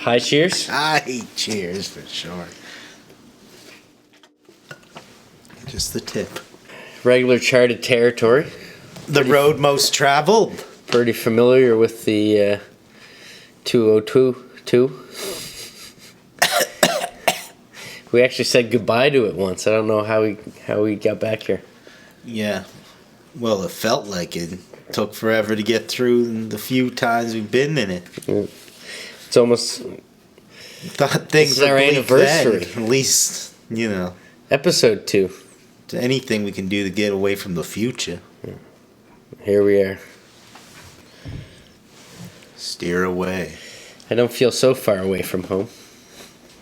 High cheers? High cheers for sure. Just the tip. Regular charted territory. The road most traveled. Pretty familiar with the 2022. We actually said goodbye to it once. I don't know how we got back here. Yeah. Well, it felt like it took forever to get through the few times we've been in it. Yeah. It's almost... Thought things were our anniversary. Then. At least, Episode 2. Anything we can do to get away from the future. Yeah. Here we are. Steer away. I don't feel so far away from home.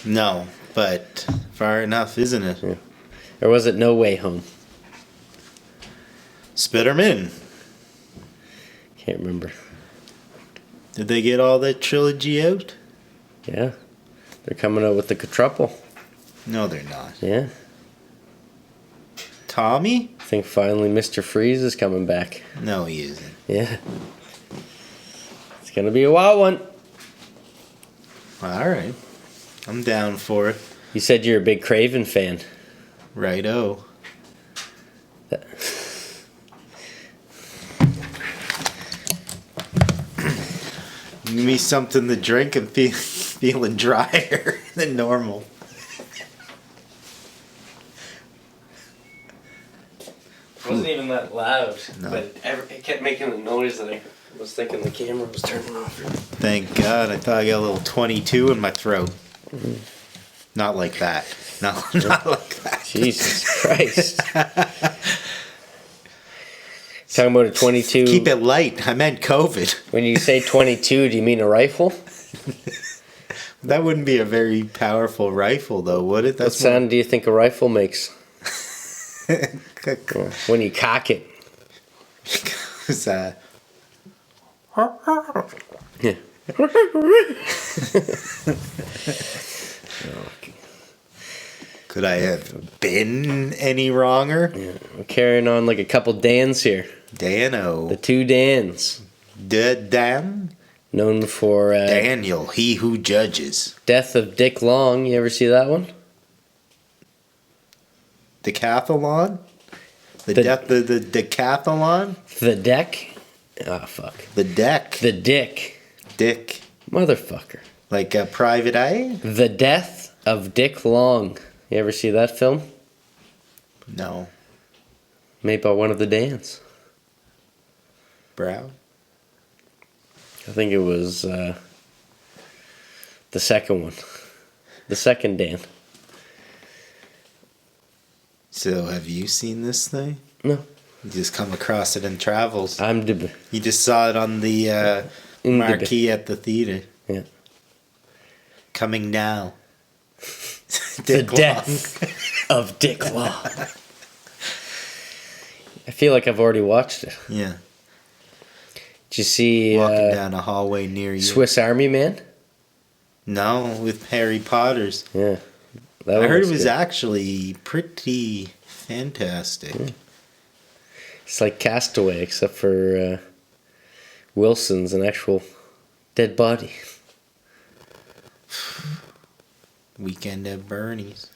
No, but far enough, isn't it? Yeah. Or was it No Way Home? Spitterman. Can't remember. Did they get all that trilogy out? Yeah. They're coming out with the quadruple. No, they're not. Yeah. Tommy? I think finally Mr. Freeze is coming back. No, he isn't. Yeah. It's going to be a wild one. All right. I'm down for it. You said you're a big Craven fan. Righto. Give me something to drink and feeling drier than normal. It wasn't even that loud, no. But it kept making a noise that I was thinking the camera was turning off. Thank God. I thought I got a little 22 in my throat. Mm-hmm. Not like that. Not like that. Jesus Christ. Talking about a 22. Keep it light. I meant COVID. When you say 22, do you mean a rifle? That wouldn't be a very powerful rifle, though, would it? What sound do you think a rifle makes? When you cock it. Yeah. Could I have been any wronger? Yeah. We're carrying on like a couple Dans here. Dano. The two Dans. Dan? Known for... Daniel, he who judges. Death of Dick Long. You ever see that one? Decathlon? The decathlon? The deck? Ah, fuck. The deck. The dick. Dick. Motherfucker. Like a private eye? The Death of Dick Long. You ever see that film? No. Made by one of the Dans. Brown? I think it was the second one. The second Dan. So, have you seen this thing? No. You just come across it in travels. You just saw it on the marquee at the theater. Yeah. Coming now. The Death of Dick Long. I feel like I've already watched it. Yeah. Did you see... Walking down a hallway near you. Swiss Army Man? No, with Harry Potter's. Yeah. I heard it was actually pretty fantastic. Yeah. It's like Castaway, except for Wilson's an actual dead body. Weekend at Bernie's.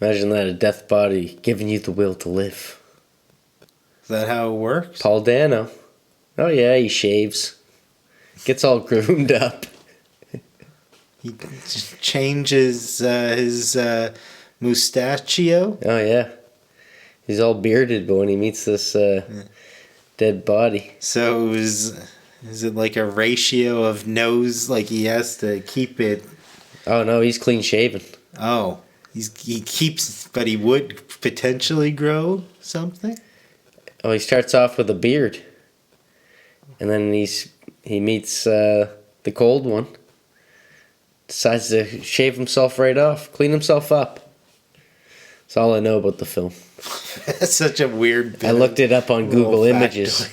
Imagine that, a death body giving you the will to live. Is that how it works? Paul Dano. Oh yeah, he shaves. Gets all groomed up. He just changes his mustachio. Oh yeah. He's all bearded, but when he meets this dead body. So is it like a ratio of nose, like he has to keep it? Oh no, he's clean shaven. Oh, he keeps, but he would potentially grow something? Oh, he starts off with a beard. And then he meets the cold one. Decides to shave himself right off. Clean himself up. That's all I know about the film. That's such a weird bit. I looked it up on Google Images.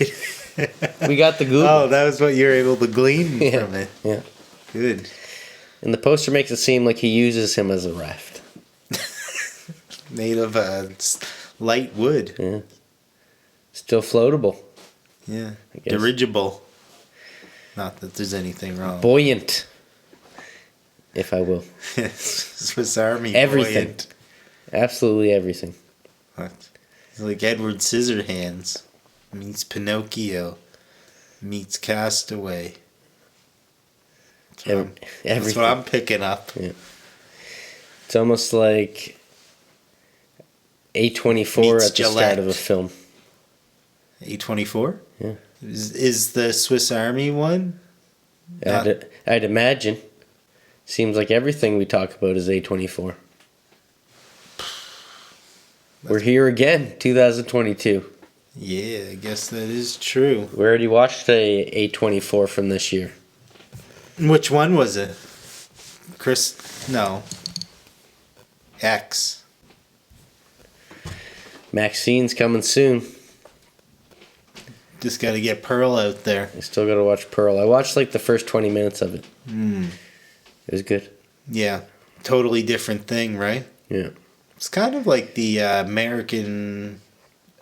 We got the Google. Oh, that was what you were able to glean from it. Yeah. Good. And the poster makes it seem like he uses him as a raft. Made of light wood. Yeah. Still floatable. Yeah. I guess. Dirigible. Not that there's anything wrong. Buoyant, if I will. Swiss Army. Everything. Buoyant. Absolutely everything. What? It's like Edward Scissorhands meets Pinocchio meets Castaway. That's what I'm picking up. Yeah. It's almost like A24 at the start of a film. A24? Yeah. Is the Swiss Army one? I'd imagine. Seems like everything we talk about is A24. We're here again, 2022. Yeah, I guess that is true. We already watched a A24 from this year. Which one was it? No. X. Maxine's coming soon. Just got to get Pearl out there. I still got to watch Pearl. I watched like the first 20 minutes of it. It was good. Yeah. Totally different thing, right? Yeah. It's kind of like the American,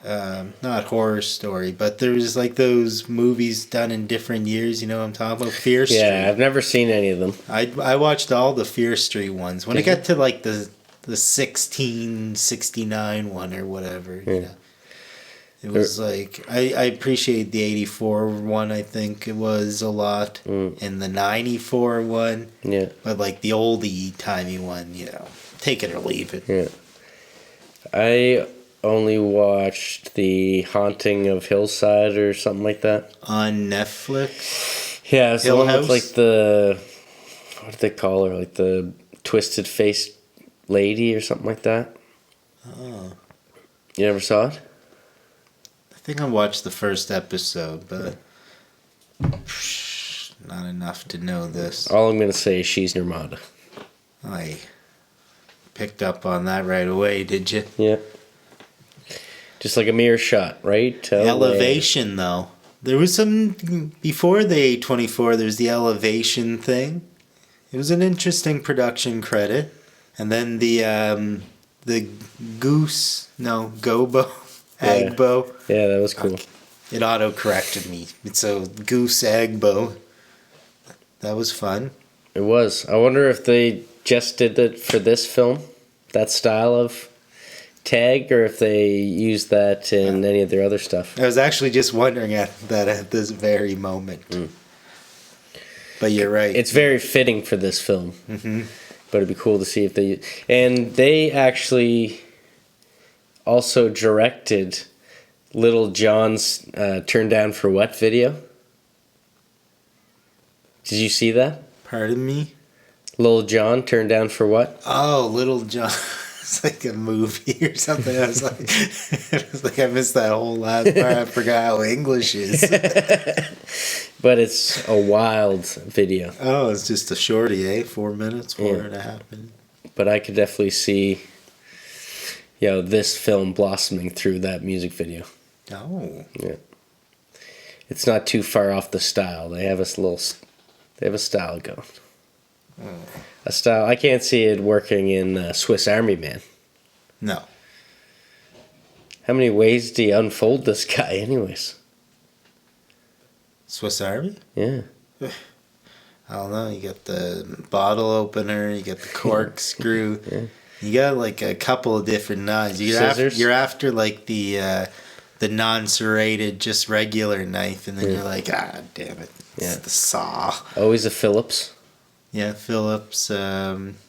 not horror story, but there's like those movies done in different years. You know what I'm talking about? Fear Street. Yeah, I've never seen any of them. I watched all the Fear Street ones. When it got to like the 1669 one or whatever, you know. It was like, I appreciate the 84 one, I think it was a lot, and the 94 one, but like the oldie-timey one, you know, take it or leave it. Yeah. I only watched The Haunting of Hillside or something like that. On Netflix? Yeah, it's the one with like the, what do they call her, like the twisted-faced lady or something like that. Oh. You never saw it? I think I watched the first episode, but not enough to know this. All I'm going to say is she's Nirmata. I picked up on that right away, did you? Yeah. Just like a mirror shot, right? Elevation, though. There was some, before the A24, there's the Elevation thing. It was an interesting production credit. And then the Gobo. Agbo. Yeah, that was cool. It auto-corrected me. So, Goose Agbo. That was fun. It was. I wonder if they just did it for this film, that style of tag, or if they used that in any of their other stuff. I was actually just wondering that at this very moment. But you're right. It's very fitting for this film. Mm-hmm. But it'd be cool to see if they... And they actually also directed Little John's Turn Down for What video. Did you see that? Pardon me? Little John Turned Down for What? Oh, Little John. It's like a movie or something. I was like, I missed that whole last part. I forgot how English is. But it's a wild video. Oh, it's just a shorty, eh? 4 minutes, 4.5 minutes. But I could definitely see, this film blossoming through that music video. Oh. Yeah. It's not too far off the style. They have a style going. A style. I can't see it working in Swiss Army Man. No. How many ways do you unfold this guy, anyways? Swiss Army? Yeah. I don't know. You got the bottle opener. You got the corkscrew. Yeah. You got like a couple of different knives. You're after like the non-serrated, just regular knife, and then you're like, damn it, it's the saw. Always a Phyllis. Yeah, Phillips.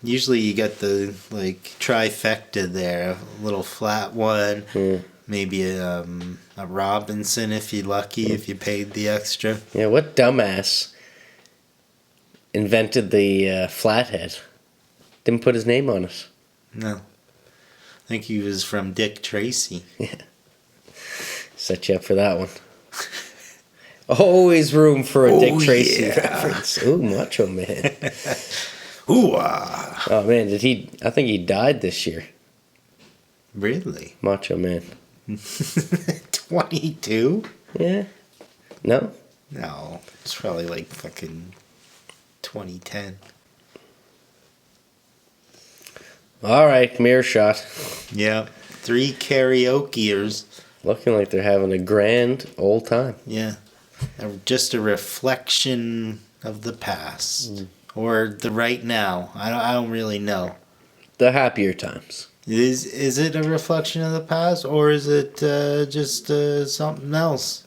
Usually you got the like trifecta there, a little flat one, maybe a Robinson if you're lucky, if you paid the extra. Yeah, what dumbass invented the flathead? Didn't put his name on it. No. I think he was from Dick Tracy. Yeah. Set you up for that one. Always room for a Dick Tracy reference. Ooh, Macho Man. Ooh-ah. Oh, man, I think he died this year. Really? Macho Man. 22? Yeah. No? No. It's probably like fucking 2010. All right, mirror shot. Yeah. 3 karaokeers. Looking like they're having a grand old time. Yeah. just a reflection of the past or the right now. I don't really know. The happier times. Is it a reflection of the past, or is it just something else?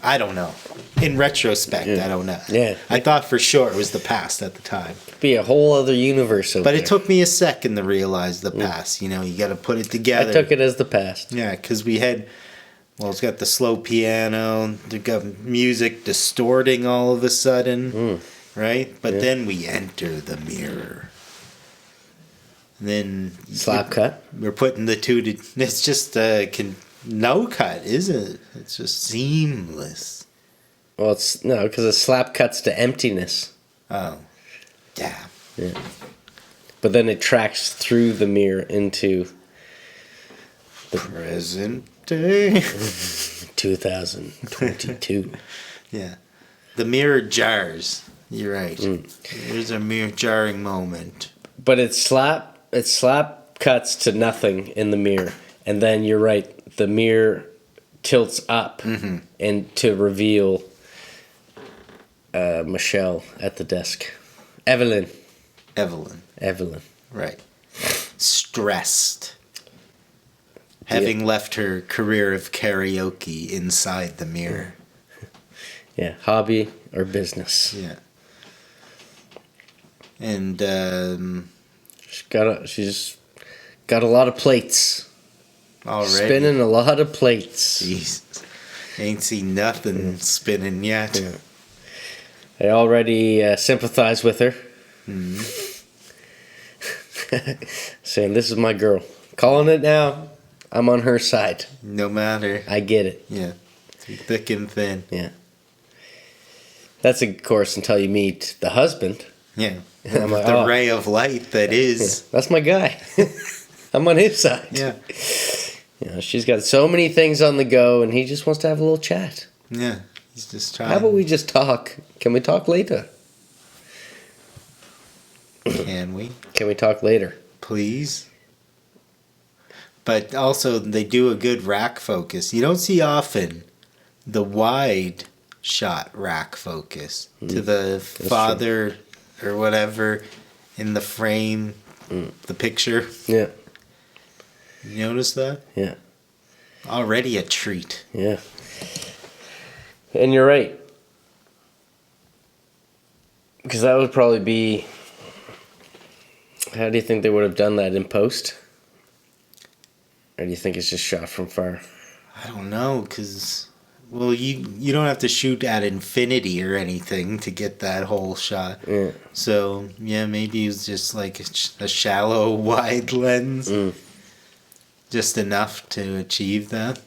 I don't know. In retrospect, I don't know. Yeah. I thought for sure it was the past at the time. Could be a whole other universe over But there. it took me a second to realize the past. You got to put it together. I took it as the past. Yeah, because we had, it's got the slow piano, they got music distorting all of a sudden, right? But then we enter the mirror. And then Slap cut. We're putting the two to. It's just no cut, isn't it? It's just seamless. Well, it's no, because a slap cuts to emptiness. Oh, damn. Yeah. But then it tracks through the mirror into the present day. 2022. Yeah. The mirror jars. You're right. There's a mirror jarring moment. But it slap cuts to nothing in the mirror. And then you're right, the mirror tilts up and to reveal Michelle at the desk. Evelyn. Right. Stressed. Having left her career of karaoke inside the mirror. Yeah, hobby or business. Yeah. And she's got a lot of plates. Already. Spinning a lot of plates. Jeez. Ain't seen nothing spinning yet. Yeah. I already sympathize with her. Saying, this is my girl. Calling it now. I'm on her side. No matter. I get it. Yeah. Through thick and thin. Yeah. That's, of course, until you meet the husband. Yeah. I'm like, the ray of light that is. Yeah, that's my guy. I'm on his side. Yeah. She's got so many things on the go, and he just wants to have a little chat. Yeah. He's just trying. How about we just talk? Can we talk later? Can we? Can we talk later? Please. But also, they do a good rack focus. You don't see often the wide shot rack focus to the father or whatever in the frame, the picture. Yeah. You notice that? Yeah. Already a treat. Yeah. And you're right. Because that would probably be... How do you think they would have done that in post? Or do you think it's just shot from far? I don't know, because... Well, you don't have to shoot at infinity or anything to get that whole shot. Yeah. So, yeah, maybe it was just like a shallow, wide lens. Just enough to achieve that.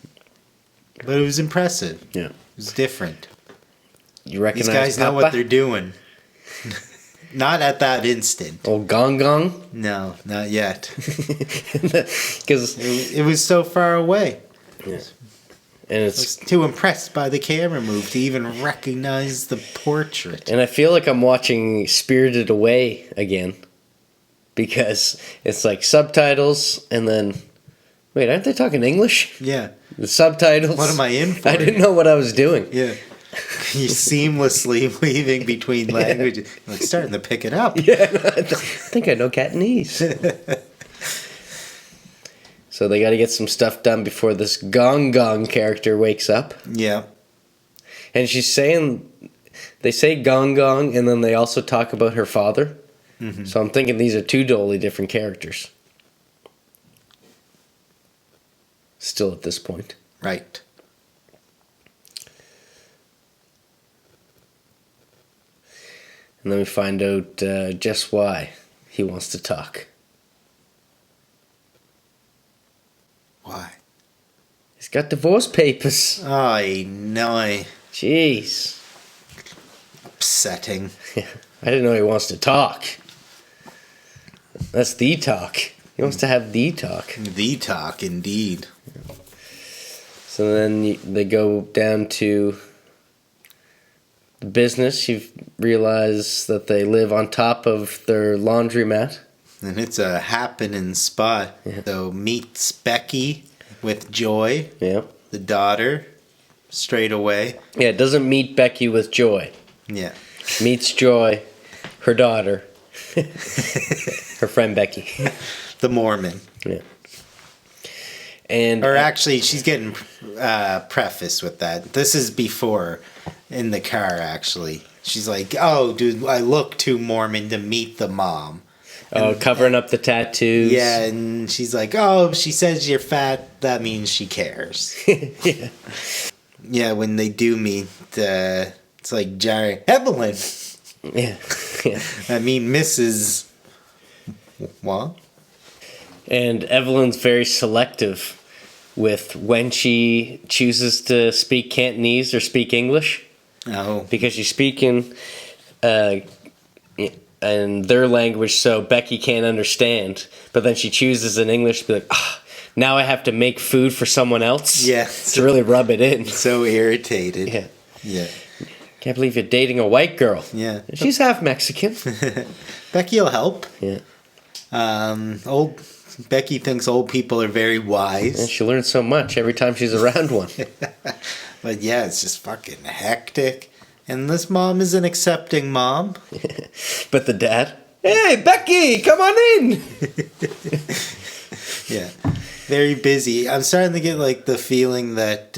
But it was impressive. Yeah. It was different. You recognize These guys know Papa? what they're doing. Not at that instant. Oh, Gong Gong? No, not yet. Because it was so far away. Yeah. And I was too impressed by the camera move to even recognize the portrait. And I feel like I'm watching Spirited Away again. Because it's like subtitles and then... Wait, aren't they talking English? Yeah. The subtitles? What am I in for? I didn't know what I was doing. Yeah. You're seamlessly weaving between languages. I'm like, starting to pick it up. Yeah, I think I know Cantonese. So they got to get some stuff done before this Gong Gong character wakes up. Yeah. And she's saying... They say Gong Gong, and then they also talk about her father. Mm-hmm. So I'm thinking these are two totally different characters. Still at this point. Right. And then we find out just why he wants to talk. Why? He's got divorce papers. I know. Jeez. Upsetting. I didn't know he wants to talk. That's the talk. He wants to have the talk. The talk, indeed. So then they go down to the business. You realize that they live on top of their laundromat. And it's a happening spot. Yeah. So meets Becky with Joy, Yeah. the daughter. straight away. Yeah, it doesn't meet Becky with joy. Yeah. Meets Joy, her daughter, her friend Becky. The Mormon. Yeah. And or actually, she's getting preface with that. This is before in the car, actually. She's like, oh, dude, I look too Mormon to meet the mom. Covering up the tattoos. Yeah, and she's like, oh, she says you're fat, that means she cares. Yeah. Yeah, when they do meet, it's like Jerry, Evelyn. Yeah. Yeah. I mean, Mrs. What? And Evelyn's very selective with when she chooses to speak Cantonese or speak English. Oh. Because she's speaking in their language, so Becky can't understand. But then she chooses in English to be like, now I have to make food for someone else? Yeah. To really rub it in. So irritated. Yeah. Yeah. Can't believe you're dating a white girl. Yeah. She's half Mexican. Becky will help. Yeah. Becky thinks old people are very wise. And she learns so much every time she's around one. But yeah, it's just fucking hectic. And this mom is an accepting mom. But the dad, hey, Becky, come on in. Yeah. Very busy. I'm starting to get like the feeling that,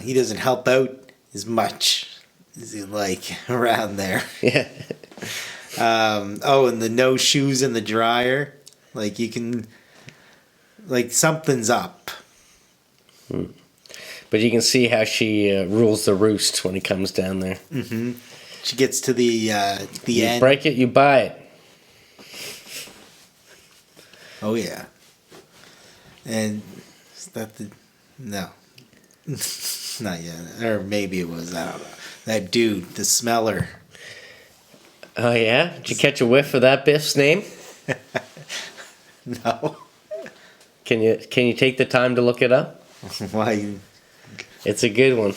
he doesn't help out as much as he like around there. Yeah. And the no shoes in the dryer. Like you can, like something's up. But you can see how she rules the roost when he comes down there. Mm-hmm. She gets to the You end. break it, you buy it. Oh yeah. And is that the no? Not yet. Or maybe it was, I don't know. That dude, the smeller. Oh yeah? Did you catch a whiff of that Biff's name? No. Can you take the time to look it up? Why? It's a good one.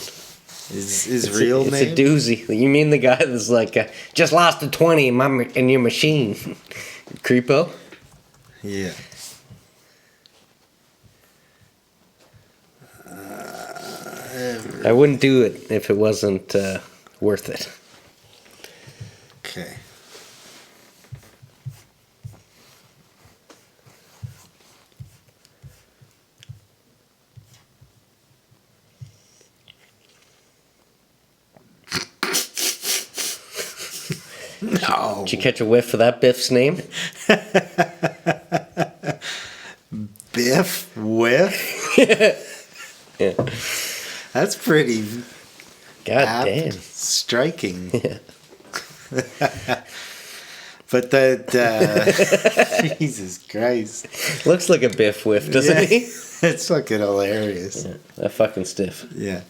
His real name? It's a doozy. You mean the guy that's like, just lost a 20 in your machine. Creepo? Yeah. I wouldn't do it if it wasn't worth it. Okay. No. Did you catch a whiff of that Biff's name? Biff Whiff? Yeah. That's pretty God damn. Striking. Yeah. But that, Jesus Christ. Looks like a Biff whiff, doesn't he? It's fucking hilarious. Yeah, that fucking stiff. Yeah.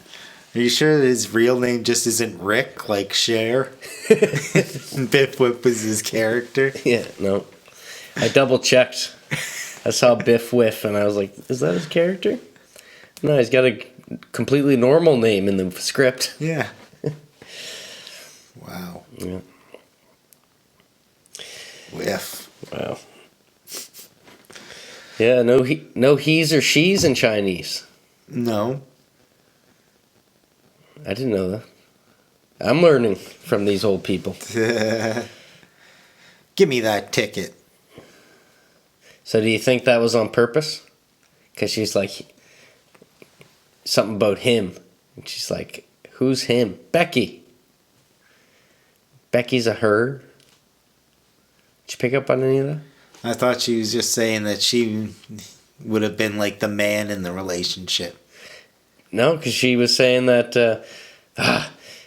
Are you sure his real name just isn't Rick, like Cher? Biff Whip was his character? Yeah, no. I double checked. I saw Biff Whiff and I was like, is that his character? No, he's got a completely normal name in the script. Yeah. Wow. Yeah. Whiff. Wow. Yeah, no he's or she's in Chinese. No. I didn't know that. I'm learning from these old people. Give me that ticket. So do you think that was on purpose? Because she's like, something about him. And she's like, who's him? Becky. Becky's a her? Did you pick up on any of that? I thought she was just saying that she would have been like the man in the relationship. No, because she was saying that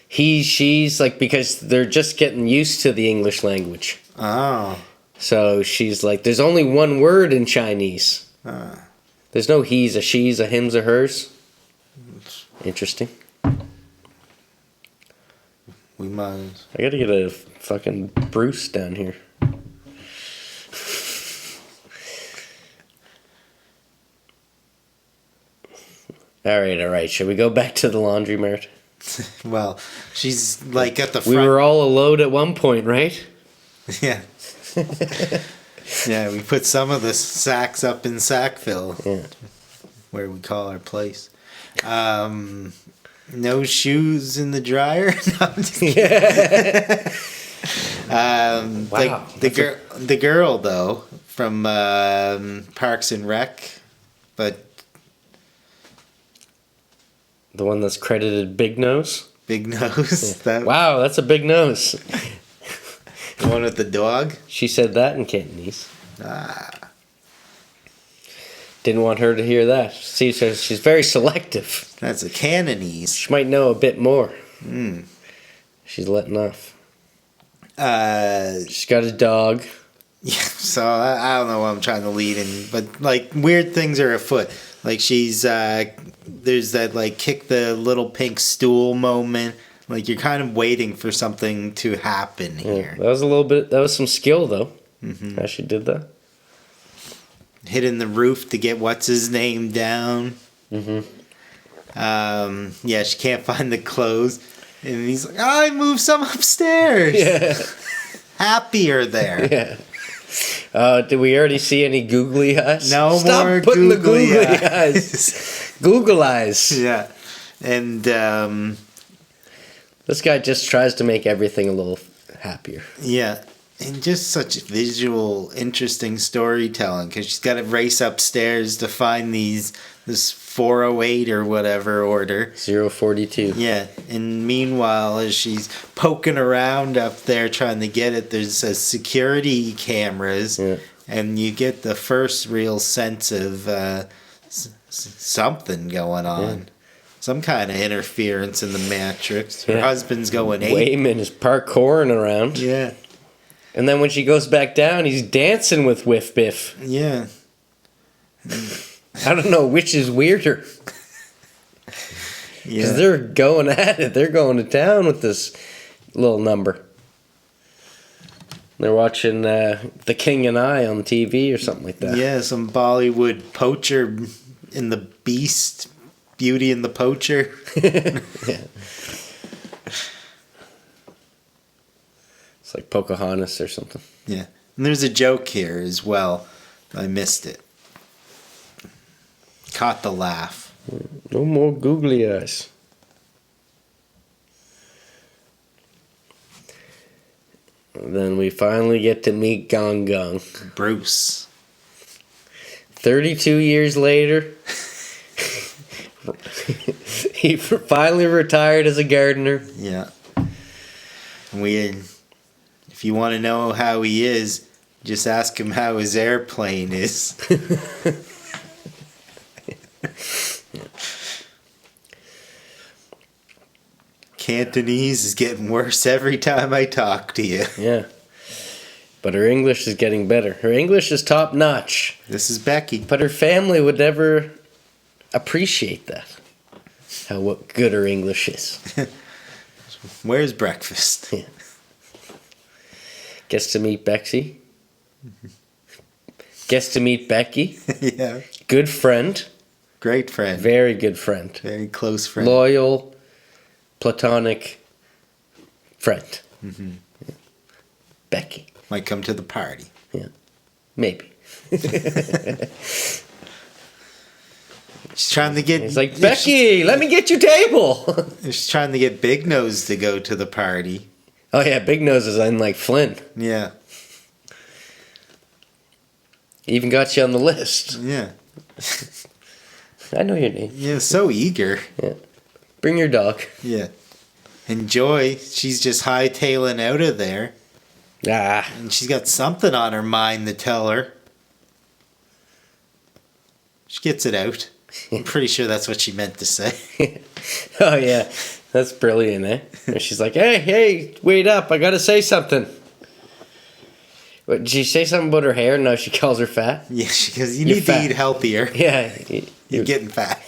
she's like, because they're just getting used to the English language. Oh. So she's like, there's only one word in Chinese. There's no he's, a she's, a him's, a hers. Interesting. We might. I gotta get a fucking Bruce down here. All right. Should we go back to the laundromat? Well, she's like at the front. We were all alone at one point, right? Yeah. Yeah, we put some of the sacks up in Sackville. Yeah. Where we call our place. No shoes in the dryer. No, I'm just Wow. The girl though from Parks and Rec, but The one that's credited Big Nose? Big Nose. That, Wow, that's a big nose. the one with the dog. She said that in Cantonese. Ah, Didn't want her to hear that. See, so she's very selective. that's a Cantonese. She might know a bit more. Mm. She's letting off. Uh, She's got a dog. Yeah, so I don't know what I'm trying to lead in, but like weird things are afoot. Like she's there's that like kick the little pink stool moment. Like you're kind of waiting for something to happen here. That was a little bit. That was some skill though. Mm-hmm. How she did that. Hitting the roof to get what's his name down. Mm-hmm. Yeah, she can't find the clothes, and he's like, "I moved some upstairs." Yeah. Happier there. Yeah. Did we already see any googly eyes? No Stop more putting googly the googly eyes. Google eyes. Yeah, and this guy just tries to make everything a little happier. yeah, and just such visual, interesting storytelling because she's got to race upstairs to find this 408 or whatever order. 042. Yeah, and meanwhile, as she's poking around up there trying to get it, there's security cameras, and you get the first real sense of something going on. Yeah. Some kind of interference in the Matrix. Her husband's going Wayman is parkouring around. Yeah. And then when she goes back down, he's dancing with Whiff Biff. Yeah. I don't know which is weirder. Because they're going at it. They're going to town with this little number. They're watching The King and I on TV or something like that. Yeah, some Bollywood poacher in the Beast, Beauty and the Poacher. Yeah. It's like Pocahontas or something. Yeah. And there's a joke here as well. I missed it. Caught the laugh. No more googly eyes. And then we finally get to meet Gong Gong. Bruce. 32 years later, he finally retired as a gardener. Yeah. If you want to know how he is, just ask him how his airplane is. Cantonese is getting worse every time I talk to you. Yeah. But her English is getting better. Her English is top notch. This is Becky. But her family would never appreciate that. What good her English is. Where's breakfast? Yeah. Gets to meet Bexy. Gets to meet Becky. Yeah. Good friend. Great friend. Very good friend. Very close friend. Loyal, platonic friend. Mm-hmm. Yeah. Becky. Might come to the party. Yeah. Maybe. She's trying to get... He's like, Becky, let me get your table. She's trying to get Big Nose to go to the party. Oh, yeah, Big Nose is in like Flynn. Yeah. Even got you on the list. Yeah. I know your name. Yeah, so eager. Yeah. Bring your dog. Yeah. Enjoy. She's just hightailing out of there. Ah. And she's got something on her mind to tell her. She gets it out. I'm pretty sure that's what she meant to say. Oh, yeah. That's brilliant, eh? And she's like, hey, wait up. I got to say something. What, did she say something about her hair? No, she calls her fat. Yeah, she goes, you need to eat healthier. Yeah. You're getting fat.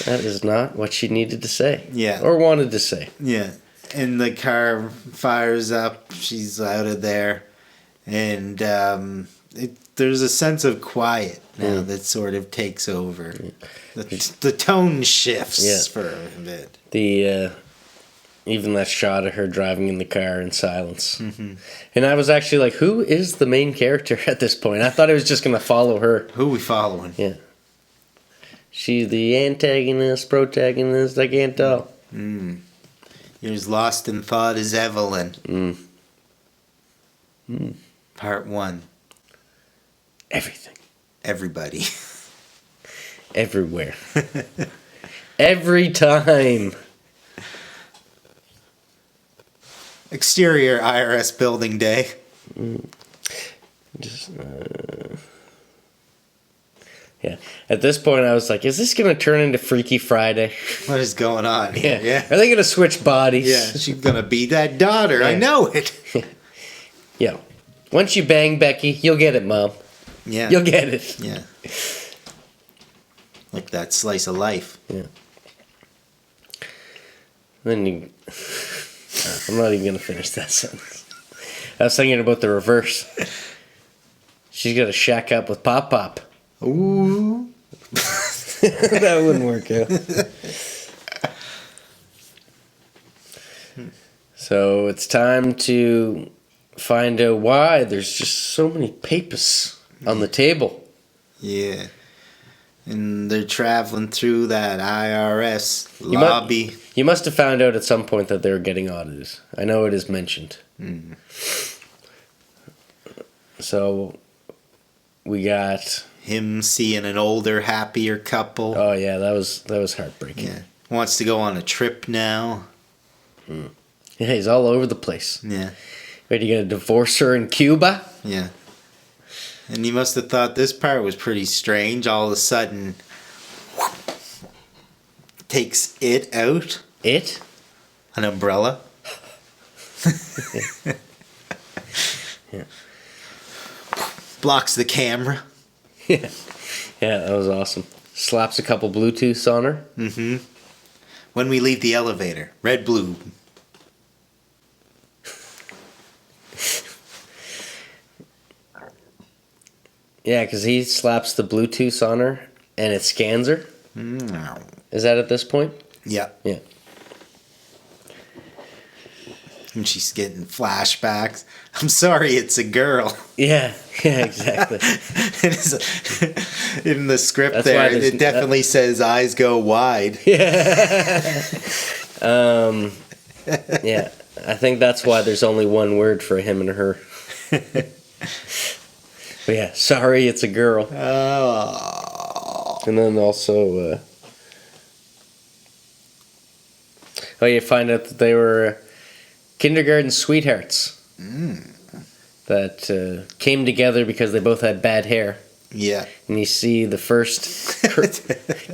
That is not what she needed to say. Yeah. Or wanted to say. Yeah. And the car fires up. She's out of there. And there's a sense of quiet now that sort of takes over. The tone shifts for a bit. Even that shot of her driving in the car in silence. Mm-hmm. And I was actually like, who is the main character at this point? I thought it was just going to follow her. Who are we following? Yeah. She's the antagonist, protagonist, I can't tell. You're as lost in thought as Evelyn. Part 1. Everything. Everybody. Everywhere. Every time. Exterior IRS building day. Just, yeah. At this point, I was like, is this going to turn into Freaky Friday? What is going on here? Yeah. Are they going to switch bodies? Yeah, she's going to be that daughter. Yeah. I know it. Yeah. Once you bang Becky, you'll get it, Mom. Yeah. You'll get it. Yeah. Like that slice of life. Yeah. Then you... I'm not even going to finish that sentence. I was thinking about the reverse. She's going to shack up with Pop Pop. Ooh. That wouldn't work out. So it's time to find out why there's just so many papers on the table. Yeah. And they're traveling through that IRS lobby. You must have found out at some point that they were getting audited. I know it is mentioned. So we got him seeing an older, happier couple. Oh yeah, that was heartbreaking. Yeah. Wants to go on a trip now. Yeah, he's all over the place. Yeah. Ready to get a divorce her in Cuba? Yeah. And you must have thought this part was pretty strange. All of a sudden, takes it out. It? An umbrella. Yeah. Blocks the camera. Yeah. Yeah, that was awesome. Slaps a couple Bluetooths on her. Mm-hmm. When we leave the elevator. Red, blue. Yeah, because he slaps the Bluetooth on her and it scans her. No. Is that at this point? Yeah. Yeah. And she's getting flashbacks. I'm sorry, it's a girl. Yeah, exactly. In the script That's there, it definitely says eyes go wide. Yeah. Yeah, I think that's why there's only one word for him and her. But yeah, sorry, it's a girl. Oh. And then also, you find out that they were kindergarten sweethearts that came together because they both had bad hair. Yeah. And you see the first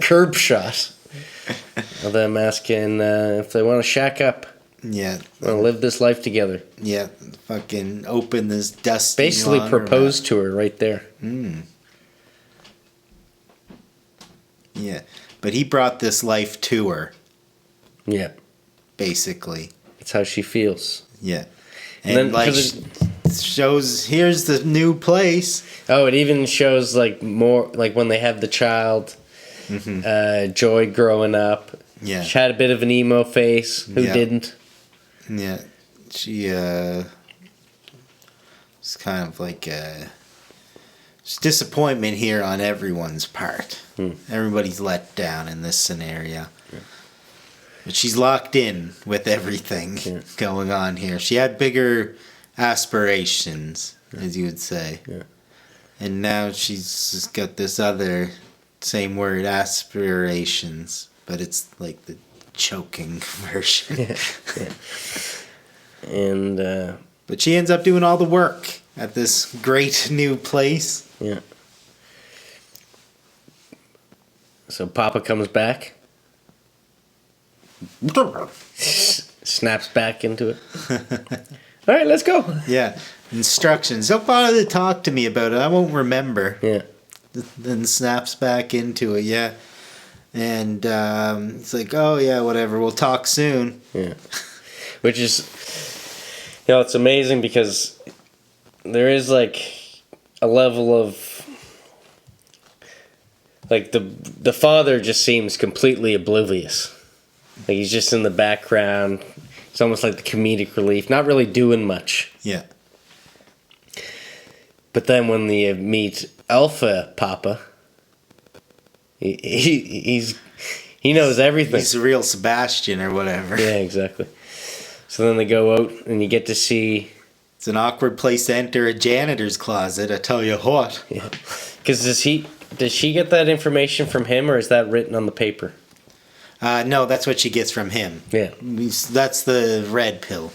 curb shot of them asking if they want to shack up. Yeah. Want to live this life together. Yeah. Fucking open this dusty basically proposed to her right there. Yeah. But he brought this life to her. Yeah. Basically. That's how she feels. Yeah. And then, like shows here's the new place. Oh, it even shows like more like when they have the child, Joy growing up. Yeah. She had a bit of an emo face. Who didn't? Yeah. She it's kind of like it's disappointment here on everyone's part. Everybody's let down in this scenario. Yeah. But she's locked in with everything going on here. She had bigger aspirations, as you would say. Yeah. And now she's just got this other, same word, aspirations. But it's like the choking version. Yeah. And, but she ends up doing all the work at this great new place. Yeah. So Papa comes back. Snaps back into it. All right, let's go. Yeah. Instructions. Don't bother to talk to me about it. I won't remember. Yeah. Then snaps back into it. Yeah. And it's like, oh, yeah, whatever. We'll talk soon. Yeah. Which is, it's amazing because there is like a level of, like the father just seems completely oblivious. Like he's just in the background. It's almost like the comedic relief, not really doing much. Yeah. But then when you meet Alpha Papa, He knows everything. He's the real Sebastian or whatever. Yeah, exactly. So then they go out and you get to see. It's an awkward place to enter a janitor's closet, I tell you what. Yeah. Because does she get that information from him, or is that written on the paper? No, that's what she gets from him. Yeah. That's the red pill.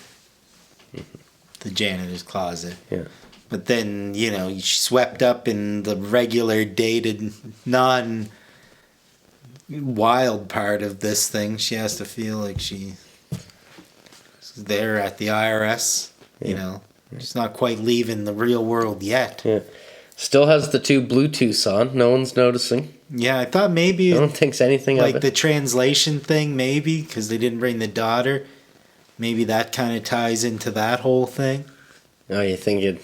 The janitor's closet. Yeah. But then, she's swept up in the regular dated, non-wild part of this thing. She has to feel like she's there at the IRS, She's not quite leaving the real world yet. Yeah. Still has the 2 Bluetooths on. No one's noticing. Yeah, I thought maybe... No one thinks anything of it. Like the translation thing, maybe, because they didn't bring the daughter. Maybe that kind of ties into that whole thing. Oh, you think it...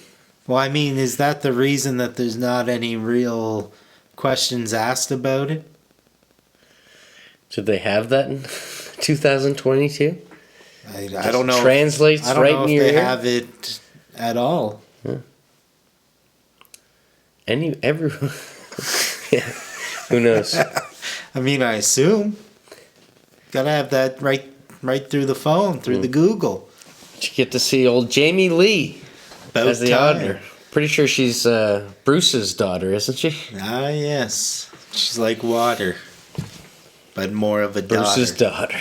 Well, I mean, is that the reason that there's not any real questions asked about it? Should they have that in 2022? I don't know. Translates right in your ear? I don't know if they have it at all. Yeah. Everyone. Yeah. Who knows? I mean, I assume. Gotta have that right through the phone, through the Google. You get to see old Jamie Lee as the auditor. Pretty sure she's Bruce's daughter, isn't she? Ah, yes. She's like water, but more of a Bruce's daughter.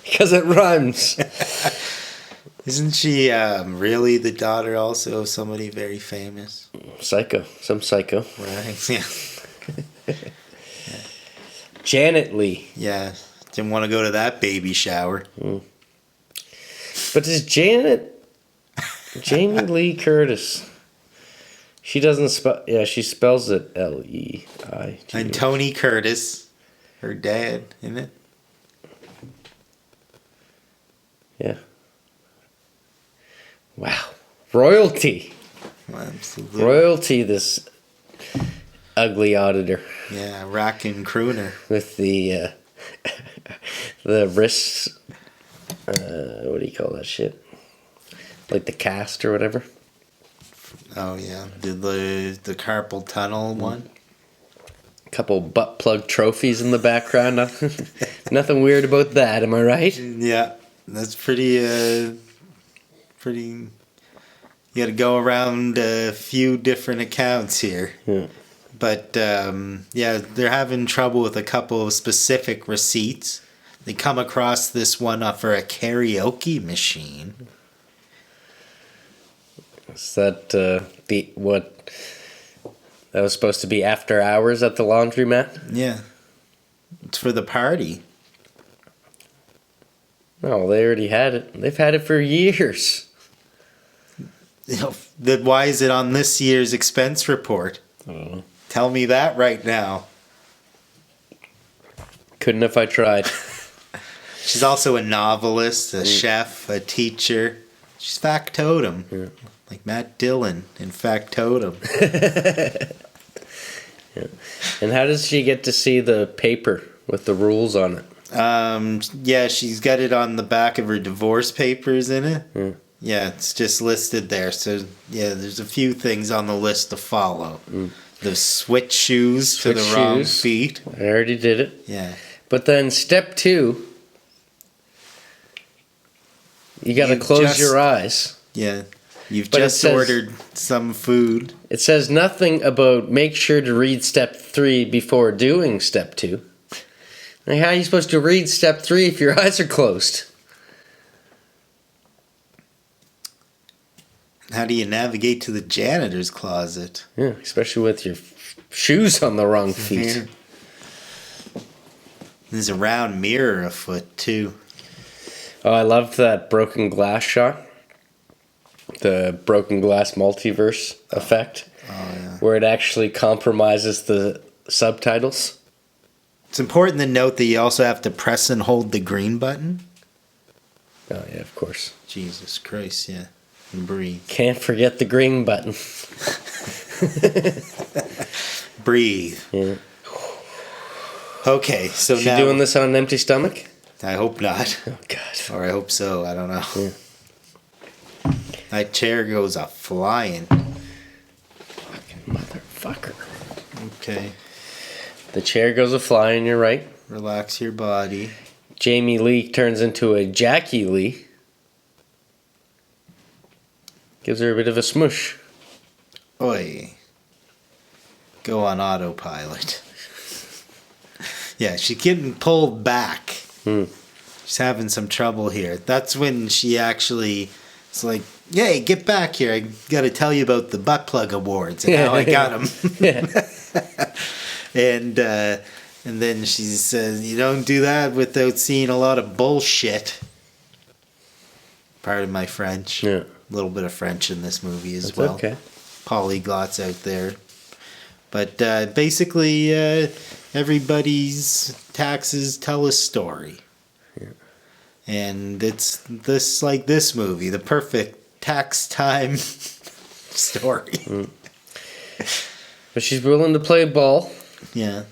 Because it rhymes. Isn't she really the daughter also of somebody very famous? Psycho. Some psycho. Right, yeah. Janet Lee. Yeah, didn't want to go to that baby shower. But does Jamie Lee Curtis, she doesn't spell, she spells it L-E-I. And Tony Curtis, her dad, isn't it? Yeah. Wow. Royalty. Absolutely. Royalty, this ugly auditor. Yeah, rockin' crooner. With the wrists, what do you call that shit? Like the cast or whatever? Oh, yeah. The carpal tunnel one? A couple butt plug trophies in the background. Nothing weird about that, am I right? Yeah. That's pretty... You gotta go around a few different accounts here. Yeah. But, they're having trouble with a couple of specific receipts. They come across this one for a karaoke machine. Is that what that was supposed to be after hours at the laundromat? Yeah. It's for the party. No, they already had it. They've had it for years. Why is it on this year's expense report? I don't know. Tell me that right now. Couldn't if I tried. She's also a novelist, a chef, a teacher. She's factotum. Yeah. Like Matt Dillon in Factotum. Yeah. And how does she get to see the paper with the rules on it? She's got it on the back of her divorce papers in it. Yeah. Yeah, it's just listed there. So, yeah, there's a few things on the list to follow. The switch shoes to the wrong feet. I already did it. Yeah. But then step 2, you got to close your eyes. Yeah. You've just ordered some food. It says nothing about make sure to read step 3 before doing step 2. Like, how are you supposed to read step 3 if your eyes are closed? How do you navigate to the janitor's closet? Yeah, especially with your shoes on the wrong feet. There's a round mirror afoot, too. Oh, I loved that broken glass shot. The broken glass multiverse effect. Oh, yeah. Where it actually compromises the subtitles. It's important to note that you also have to press and hold the green button. Oh, yeah, of course. Jesus Christ, yeah. And breathe. Can't forget the green button. Breathe. Yeah. Okay, so Is now... she doing this on an empty stomach? I hope not. Oh, God. Or I hope so, I don't know. Yeah. That chair goes a-flying. Fucking motherfucker. Okay. The chair goes a-flying, you're right. Relax your body. Jamie Lee turns into a Jackie Lee. Gives her a bit of a smush. Oi. Go on autopilot. Yeah, she's getting pulled back. She's having some trouble here. That's when she actually... It's like, yay, get back here. I got to tell you about the buttplug awards and how I got them. And then she says, you don't do that without seeing a lot of bullshit. Pardon my French. Yeah. A little bit of French in this movie as That's well. okay. Polyglots out there. But basically, everybody's taxes tell a story. Yeah. And it's this movie, the perfect tax time story. But she's willing to play ball. Yeah.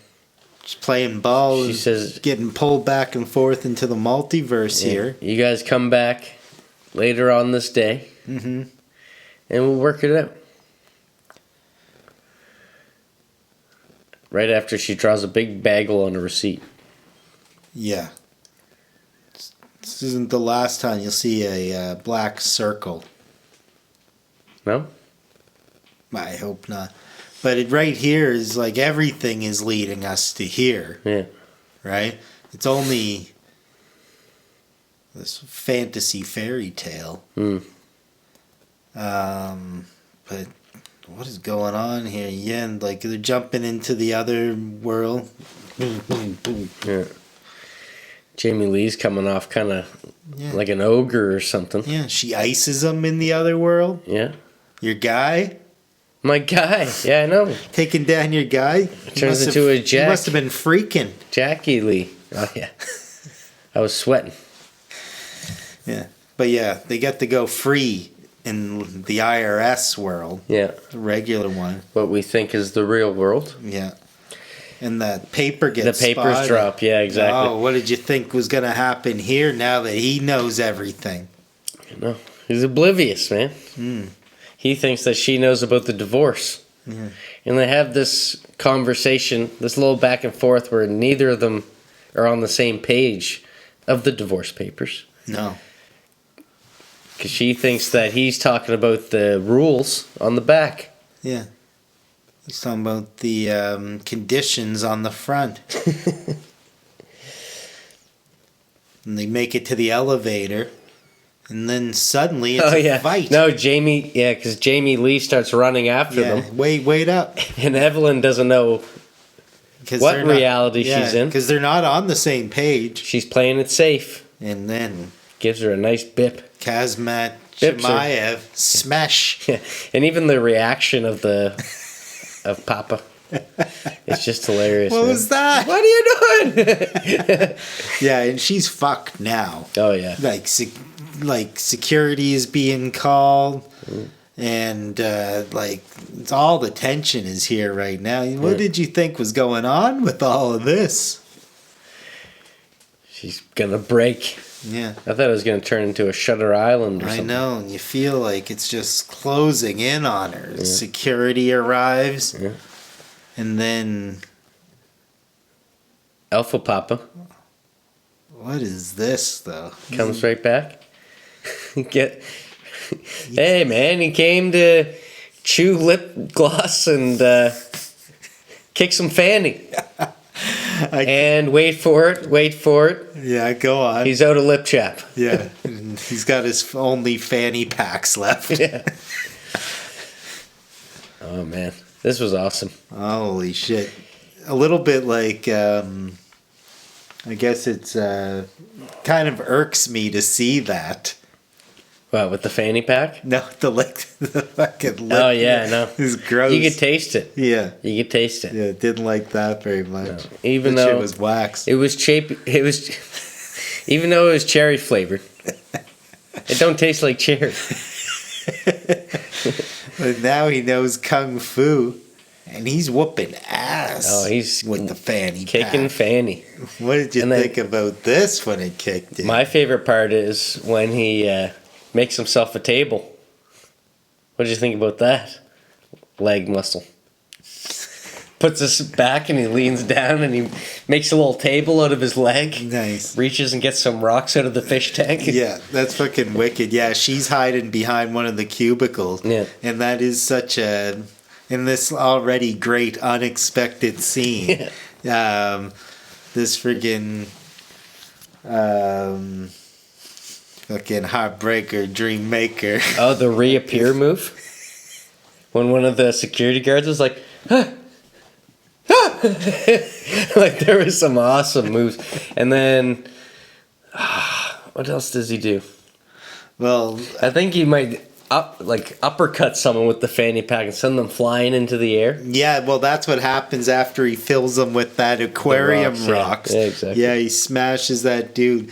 She's playing ball. She says, getting pulled back and forth into the multiverse here. You guys come back later on this day. Mm-hmm. And we'll work it out. Right after she draws a big bagel on a receipt. Yeah. This isn't the last time you'll see a black circle. No? I hope not. But right here is like everything is leading us to here. Yeah. Right? It's only this fantasy fairy tale. But what is going on here? Yeah, and like they're jumping into the other world. Boom, boom, boom. Yeah. Jamie Lee's coming off kind of like an ogre or something. Yeah, she ices him in the other world. Yeah. Your guy? My guy. Yeah, I know. Taking down your guy? Turns into a He must have been freaking. Jackie Lee. Oh, yeah. I was sweating. Yeah. But yeah, they get to go free in the IRS world. Yeah. The regular one. What we think is the real world. Yeah. And the paper gets The papers spotted. drop. Yeah, exactly. Oh, what did you think was going to happen here now that he knows everything? No, he's oblivious, man. He thinks that she knows about the divorce. Yeah. And they have this conversation, this little back and forth where neither of them are on the same page of the divorce papers. No. Because she thinks that he's talking about the rules on the back. Yeah. He's talking about the conditions on the front. And they make it to the elevator. And then suddenly it's a fight. No, Jamie, because Jamie Lee starts running after them. Wait up. And Evelyn doesn't know what reality she's in. Because they're not on the same page. She's playing it safe. And then gives her a nice bip. Kazmat Shemaev smash. Yeah. And even the reaction of Papa. It's just hilarious. What was that? What are you doing? Yeah, and she's fucked now. Oh, yeah. Like security is being called. And it's all the tension is here right now. What did you think was going on with all of this? She's gonna break. Yeah. I thought it was gonna turn into a Shutter Island or something. I know, and you feel like it's just closing in on her. Yeah. Security arrives. Yeah. And then Alpha Papa. What is this though? Comes right back. Hey man, he came to chew lip gloss and kick some fanny. And wait for it. Yeah, go on. He's out of lip chap. Yeah, he's got his only fanny packs left. Yeah. Oh man, this was awesome. Holy shit. A little bit like, I guess it's kind of irks me to see that. What, with the fanny pack? No, the fucking lip. Oh, yeah, no. It's gross. You could taste it. Yeah. You could taste it. Yeah, didn't like that very much. No. Even though it was wax. Even though it was cherry flavored. It don't taste like cherry. But now he knows Kung Fu. And he's whooping ass. Oh, he's with the fanny kicking pack. Fanny. What did you think about this when it kicked in? My favorite part is when he makes himself a table. What did you think about that? Leg muscle. puts his back and he leans down and he makes a little table out of his leg. Nice. Reaches and gets some rocks out of the fish tank. Yeah, that's fucking wicked. Yeah, she's hiding behind one of the cubicles. Yeah. And that is such a, in this already great unexpected scene. Yeah. This friggin' fucking heartbreaker, dream maker. Oh, the reappear move? When one of the security guards was like, huh. Like there was some awesome moves. And then what else does he do? Well, I think he might uppercut someone with the fanny pack and send them flying into the air. Yeah, well that's what happens after he fills them with that aquarium rocks. Yeah, exactly. Yeah, he smashes that dude.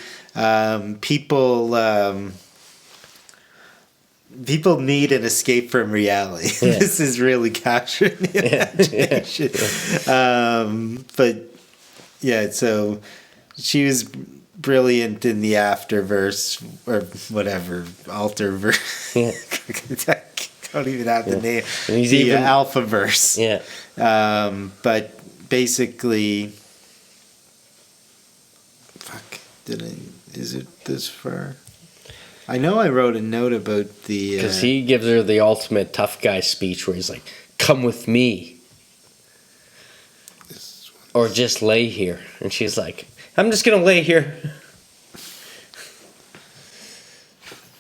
People need an escape from reality. Yeah. This is really capturing the imagination. But yeah, so she was brilliant in the afterverse or whatever alterverse. Yeah. I don't even have the name. And he's the even alphaverse. Yeah. But basically, is it this far? I know I wrote a note about the... Because he gives her the ultimate tough guy speech where he's like, come with me. Or just lay here. And she's like, I'm just going to lay here.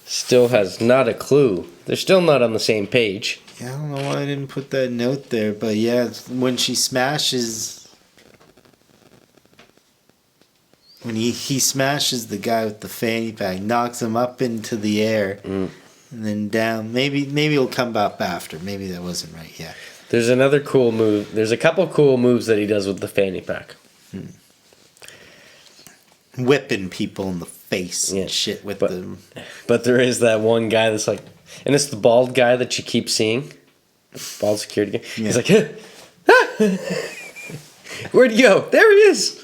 Still has not a clue. They're still not on the same page. Yeah, I don't know why I didn't put that note there. But yeah, when she smashes... When he smashes the guy with the fanny pack, knocks him up into the air, and then down. Maybe he'll come back after. Maybe that wasn't right yet. There's another cool move. There's a couple cool moves that he does with the fanny pack. Whipping people in the face and shit with them. But there is that one guy that's like, and it's the bald guy that you keep seeing. Bald security guy. Yeah. He's like, where'd he go? There he is.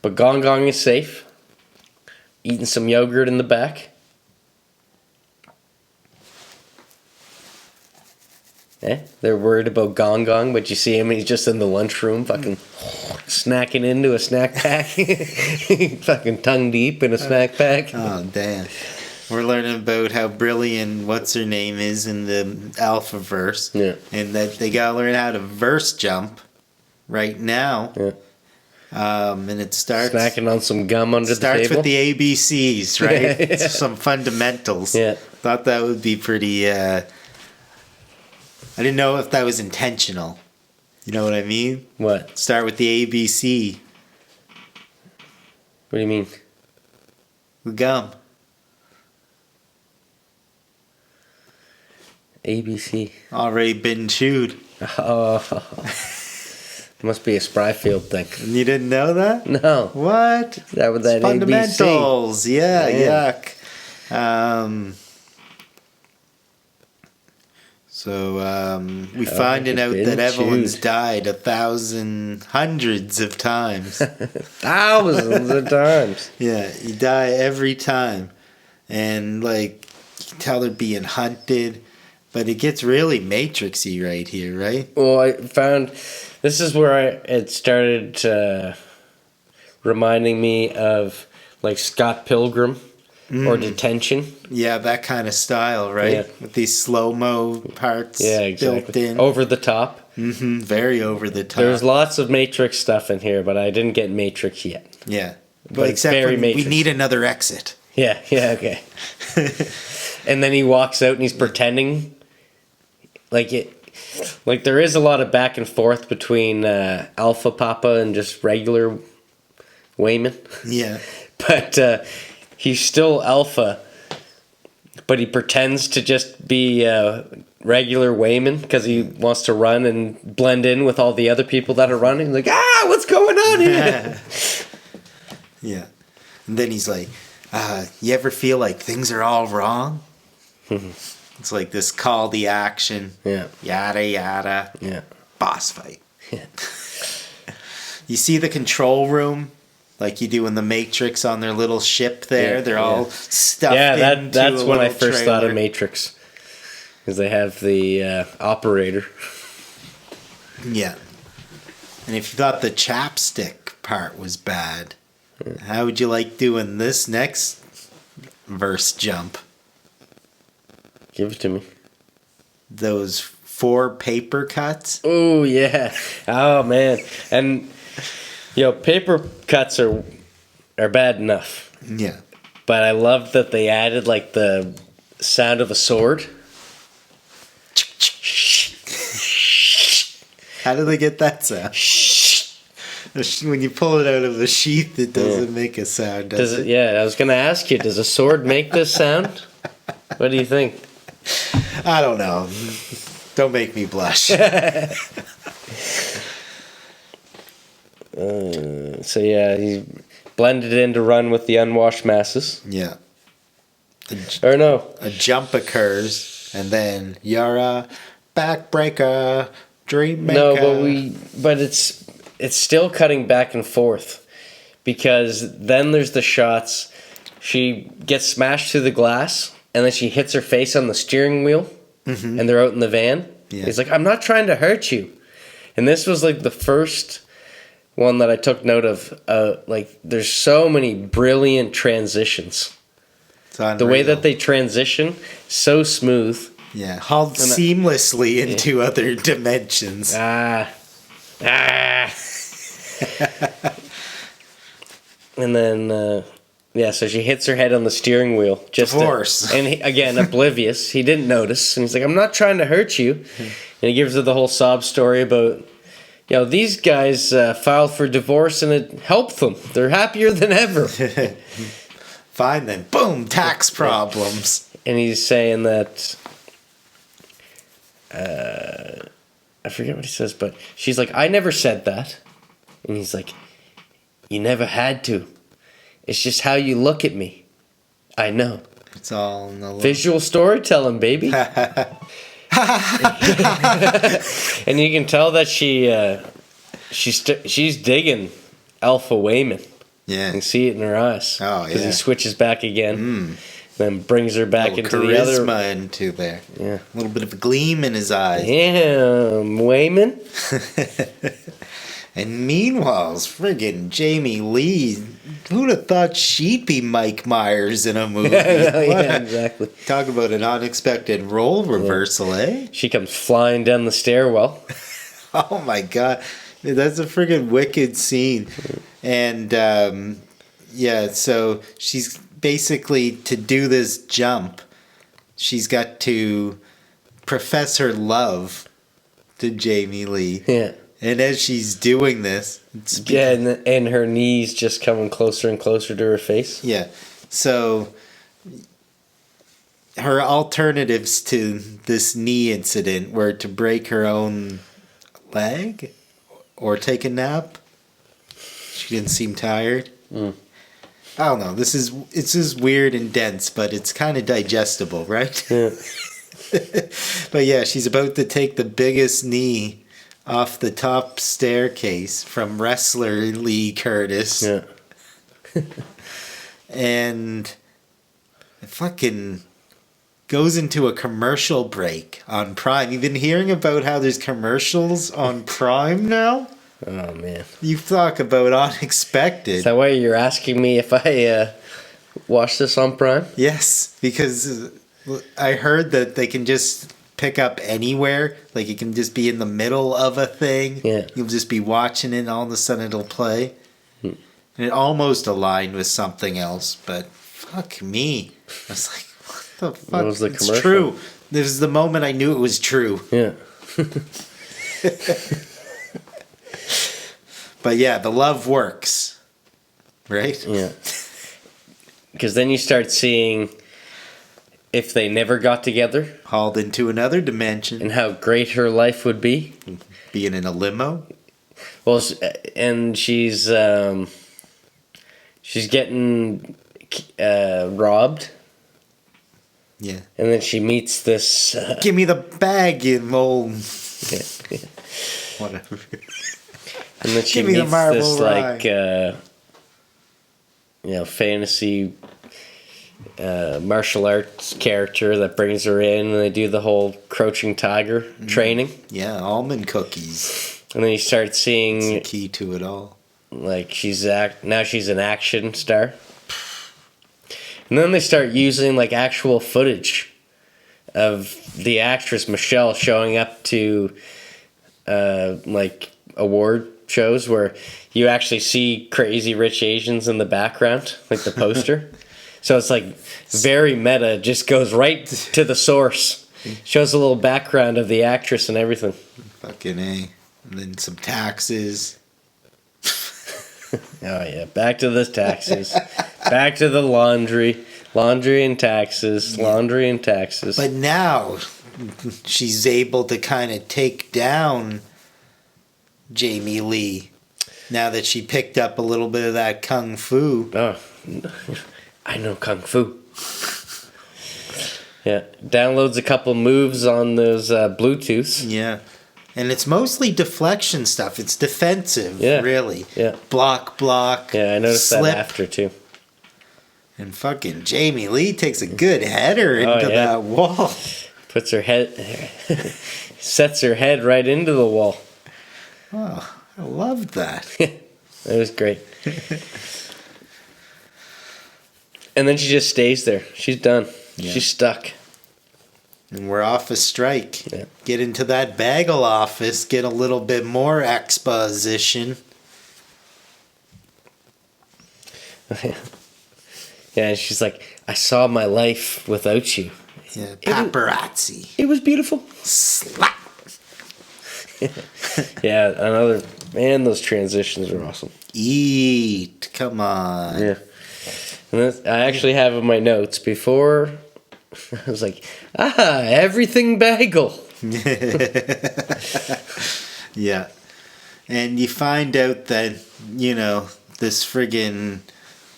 But Gong Gong is safe. Eating some yogurt in the back. They're worried about Gong Gong, but you see him, he's just in the lunchroom fucking snacking into a snack pack. Fucking tongue deep in a snack pack. Oh, damn. We're learning about how brilliant what's-her-name is in the Alphaverse. Yeah. And that they gotta learn how to verse jump right now. Yeah. And it starts... Snacking on some gum under the table. Starts with the ABCs, right? Yeah. Some fundamentals. Yeah. Thought that would be pretty... I didn't know if that was intentional. You know what I mean? What? Start with the ABC. What do you mean? The gum. ABC. Already been chewed. Oh. Must be a Spryfield thing. You didn't know that? No. What? That with that fundamentals. ABC. Yeah, yuck. We finding out that Evelyn's died hundreds of times. Thousands of times. Yeah, you die every time. And like, you can tell they're being hunted. But it gets really Matrixy right here, right? Well, I found... This is where it started reminding me of like Scott Pilgrim or Detention. Yeah, that kind of style, right? Yeah. With these slow-mo parts built in. Over the top. Mm-hmm. Very over the top. There's lots of Matrix stuff in here, but I didn't get Matrix yet. Yeah. But except very we need another exit. Yeah, okay. And then he walks out and he's pretending like there is a lot of back and forth between Alpha Papa and just regular Wayman. Yeah. But he's still Alpha, but he pretends to just be regular Wayman because he wants to run and blend in with all the other people that are running. Like, what's going on here? Yeah. And then he's like, you ever feel like things are all wrong? It's like this call to action. Yeah. Yada, yada. Yeah. Boss fight. Yeah. You see the control room? Like you do in the Matrix on their little ship there. Yeah, they're all stuffed into that's when I first thought of trailer. Matrix. because they have the operator. Yeah. And if you thought the chapstick part was bad, how would you like doing this next verse jump? Give it to me. Those 4 paper cuts. Oh, yeah. Oh, man. And, paper cuts are bad enough. Yeah. But I love that they added, like, the sound of a sword. How do they get that sound? When you pull it out of the sheath, it doesn't make a sound, does it? Yeah, I was going to ask you, does a sword make this sound? What do you think? I don't know. Don't make me blush. So, yeah, he blended in to run with the unwashed masses. Yeah. Or no. A jump occurs, and then you're a backbreaker, dream maker. No, but it's still cutting back and forth, because then there's the shots. She gets smashed through the glass, and then she hits her face on the steering wheel, and they're out in the van. Yeah. He's like, I'm not trying to hurt you. And this was like the first one that I took note of. Like, there's so many brilliant transitions. The way that they transition, so smooth. Yeah, hauled seamlessly into other dimensions. And then, so she hits her head on the steering wheel. Divorce. And again, oblivious. He didn't notice. And he's like, I'm not trying to hurt you. And he gives her the whole sob story about, these guys filed for divorce and it helped them. They're happier than ever. Fine then. Boom, tax problems. And he's saying that, I forget what he says, but she's like, I never said that. And he's like, you never had to. It's just how you look at me. I know. It's all in the visual storytelling, baby. And you can tell that she's digging Alpha Wayman. Yeah. You can see it in her eyes. Oh, yeah. Because he switches back again. Then brings her back into the other. Charisma into there. Yeah. A little bit of a gleam in his eyes. Yeah, Wayman. And meanwhile, friggin' Jamie Lee, who'd have thought she'd be Mike Myers in a movie? Yeah, exactly. Talk about an unexpected role reversal, eh? She comes flying down the stairwell. Oh my god. That's a friggin' wicked scene. And, so she's basically, to do this jump, she's got to profess her love to Jamie Lee. Yeah. And as she's doing this... and her knees just coming closer and closer to her face. Yeah. So, her alternatives to this knee incident were to break her own leg or take a nap. She didn't seem tired. I don't know. It's just weird and dense, but it's kind of digestible, right? Yeah. But yeah, she's about to take the biggest knee off the top staircase from wrestler Lee Curtis. Yeah. And it fucking goes into a commercial break on Prime. You've been hearing about how there's commercials on Prime now? Oh, man. You talk about unexpected. Is that why you're asking me if I watch this on Prime? Yes, because I heard that they can just pick up anywhere. Like, it can just be in the middle of a thing. Yeah. You'll just be watching it and all of a sudden it'll play. And it almost aligned with something else, but fuck me. I was like, what the fuck? What was the commercial? It's true. This is the moment I knew it was true. Yeah. But yeah, the love works. Right? Yeah. Because then you start seeing if they never got together. Hauled into another dimension. And how great her life would be. Being in a limo. Well, and she's getting robbed. Yeah. And then she meets this... Give me the bag, you old... Yeah. Whatever. And then she meets this, like, fantasy martial arts character that brings her in, and they do the whole crouching tiger training. Yeah, almond cookies. And then you start seeing... That's the key to it all. Like, now she's an action star. And then they start using, like, actual footage of the actress Michelle showing up to, like, award shows where you actually see Crazy Rich Asians in the background, like the poster. So it's like very meta, just goes right to the source. Shows a little background of the actress and everything. Fucking A. And then some taxes. Oh yeah, back to the taxes. Back to the laundry. Laundry and taxes. Laundry and taxes. But now she's able to kind of take down Jamie Lee. Now that she picked up a little bit of that kung fu. Oh, I know kung fu. Yeah, downloads a couple moves on those Bluetooths. Yeah, and it's mostly deflection stuff. It's defensive, really. Yeah. Block. Yeah, I noticed slip. that after too. And fucking Jamie Lee takes a good header into that wall. Puts her head, sets her head right into the wall. Oh, I loved that. That was great. And then she just stays there. She's done. Yeah. She's stuck. And we're off a strike. Yeah. Get into that bagel office. Get a little bit more exposition. Yeah, and she's like, I saw my life without you. Yeah, paparazzi. It was beautiful. Slap. Yeah, another... Man, those transitions are awesome. Eat. Come on. Yeah. And I actually have in my notes before... I was like, everything bagel. Yeah. And you find out that, this friggin'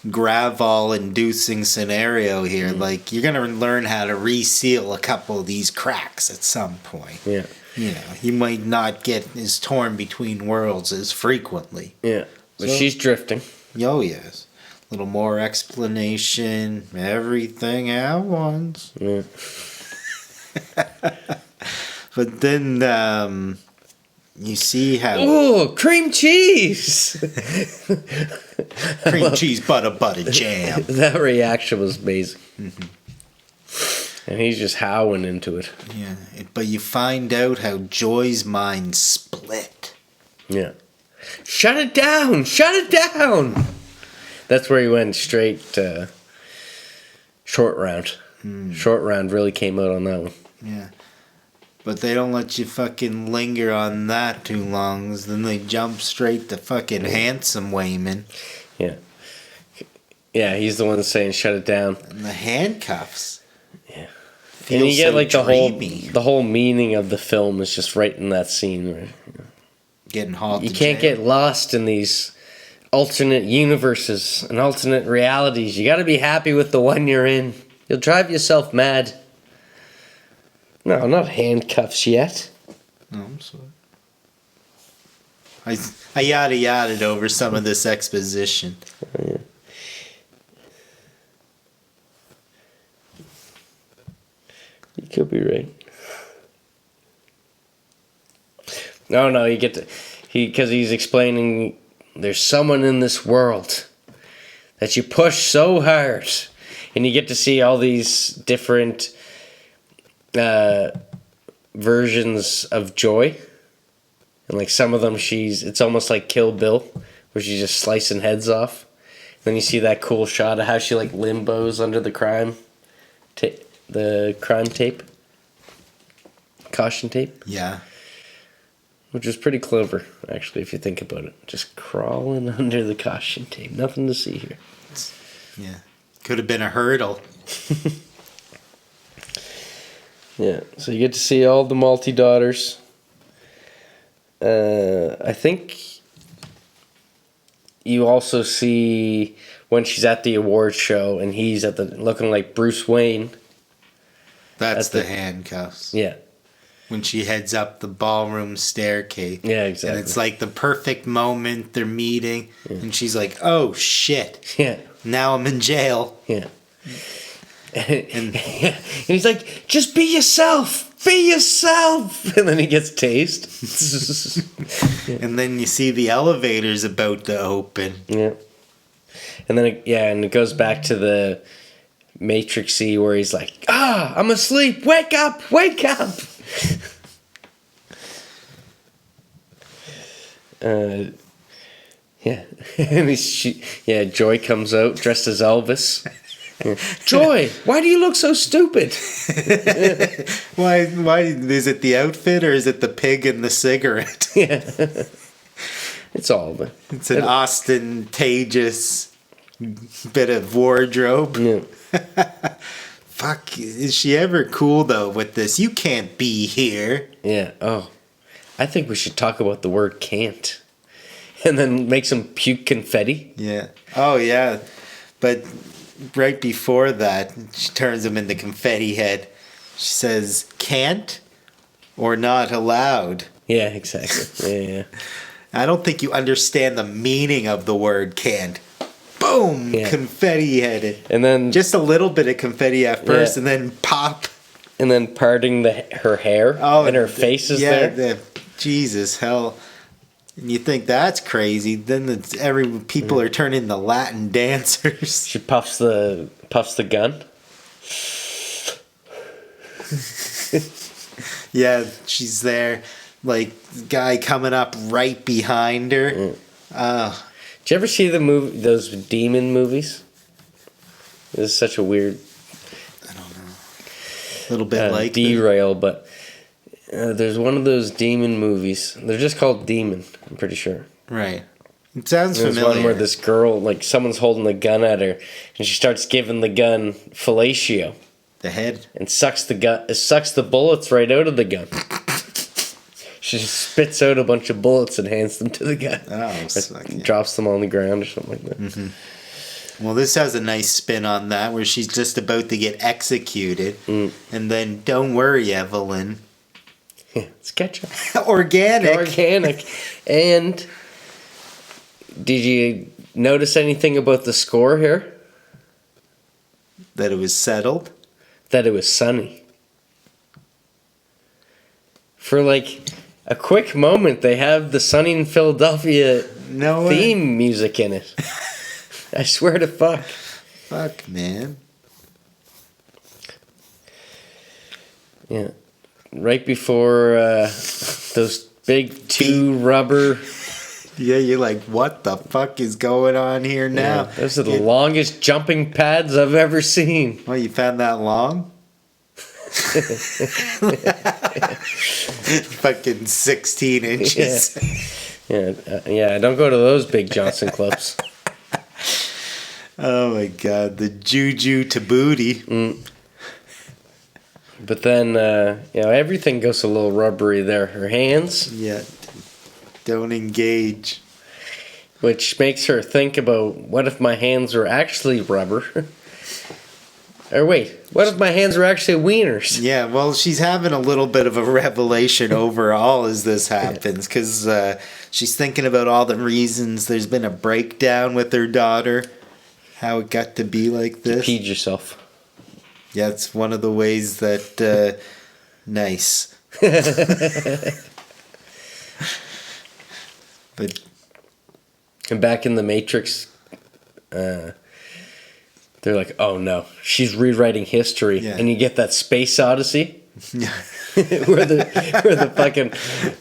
Gravol-inducing scenario here, like, you're going to learn how to reseal a couple of these cracks at some point. Yeah. You might not get as torn between worlds as frequently. Yeah. But she's drifting. Oh, yes. A little more explanation. Everything at once. Yeah. But then you see how... Oh, cream cheese! Cream cheese, butter, jam. That reaction was amazing. Mm-hmm. And he's just howling into it. Yeah, but you find out how Joy's mind split. Yeah. Shut it down! Shut it down! That's where he went straight short round. Short round really came out on that one. Yeah. But they don't let you fucking linger on that too long, then they jump straight to fucking Handsome Wayman. Yeah. Yeah, he's the one saying shut it down. And the handcuffs. Yeah. And you get like the whole meaning of the film is just right in that scene. Right? Getting hauled You can't get lost in these alternate universes and alternate realities. You got to be happy with the one you're in. You'll drive yourself mad. No, not handcuffs yet. No, I'm sorry. I yada-yada'd over some of this exposition. Oh, yeah. You could be right. No, you get to... Because he's explaining there's someone in this world that you push so hard. And you get to see all these different... versions of Joy, and like some of them it's almost like Kill Bill where she's just slicing heads off. Then you see that cool shot of how she like limbos under the crime tape, caution tape. Yeah, which is pretty clever actually if you think about it, just crawling under the caution tape. Nothing to see here. Yeah, could have been a hurdle. Yeah, so you get to see all the multi-daughters. I think you also see when she's at the awards show and he's looking like Bruce Wayne. That's the handcuffs. Yeah. When she heads up the ballroom staircase. Yeah, exactly. And it's like the perfect moment they're meeting. Yeah. And she's like, oh, shit. Yeah. Now I'm in jail. Yeah. And he's like, just be yourself. Be yourself. And then he gets tased. And then you see the elevator's about to open. Yeah. And then, it goes back to the Matrix-y where he's like, I'm asleep. Wake up. Wake up. Yeah. And Joy comes out dressed as Elvis. Joy, why do you look so stupid? Why is it the outfit or is it the pig and the cigarette? Yeah. It's all of it. It's an ostentatious bit of wardrobe. Yeah. Fuck, is she ever cool though with this? You can't be here. Yeah. Oh. I think we should talk about the word can't. And then make some puke confetti. Yeah. Oh yeah. But right before that, she turns him into confetti head. She says, can't or not allowed. Yeah, exactly. Yeah. I don't think you understand the meaning of the word can't. Boom! Yeah. Confetti headed. And then just a little bit of confetti at first, and then pop. And then parting her hair and her face is there. Jesus, hell. And you think that's crazy. Then people are turning into Latin dancers. She puffs the gun. Yeah, she's there. Like, guy coming up right behind her. Did you ever see those demon movies? This is such a weird... I don't know. A little bit like... derail, but... there's one of those demon movies. They're just called Demon, I'm pretty sure. Right. It sounds familiar. There's one where this girl, like, someone's holding the gun at her, and she starts giving the gun fellatio. The head? And sucks the bullets right out of the gun. She just spits out a bunch of bullets and hands them to the guy. Drops them on the ground or something like that. Mm-hmm. Well, this has a nice spin on that, where she's just about to get executed. And then, don't worry, Evelyn. Yeah, it's ketchup. Organic. And did you notice anything about the score here? That it was settled? That it was sunny. For like a quick moment, they have the Sunny in Philadelphia theme music in it. I swear to fuck. Fuck, man. Yeah. Right before those big two rubber... Yeah, you're like, what the fuck is going on here now? Yeah, those are the longest jumping pads I've ever seen. Well, you found that long? Fucking 16 inches. Yeah, don't go to those big Johnson clubs. Oh my god, the juju to booty. But then, everything goes a little rubbery there. Her hands. Yeah. Don't engage. Which makes her think about, what if my hands are actually rubber? Or wait, what if my hands are actually wieners? Yeah, well, she's having a little bit of a revelation overall as this happens. Because she's thinking about all the reasons there's been a breakdown with her daughter. How it got to be like this. You peed yourself. Yeah, it's one of the ways that... nice. But... And back in the Matrix, they're like, oh no, she's rewriting history. Yeah. And you get that Space Odyssey. Yeah. where the fucking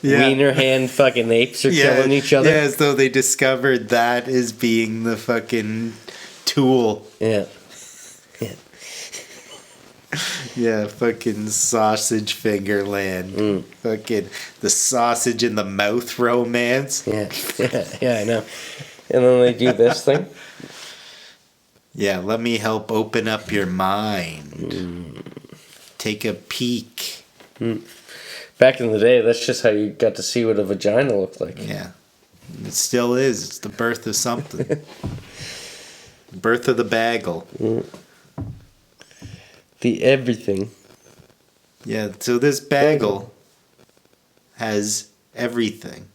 wiener hand fucking apes are killing each other. Yeah, as though they discovered that as being the fucking tool. Yeah. Yeah, fucking sausage finger land. Fucking the sausage in the mouth romance. Yeah, I know. And then they do this thing. Yeah, let me help open up your mind. Take a peek. Back in the day, that's just how you got to see what a vagina looked like. Yeah. It still is. It's the birth of something. Birth of the bagel. The everything. Yeah, so this bagel has everything.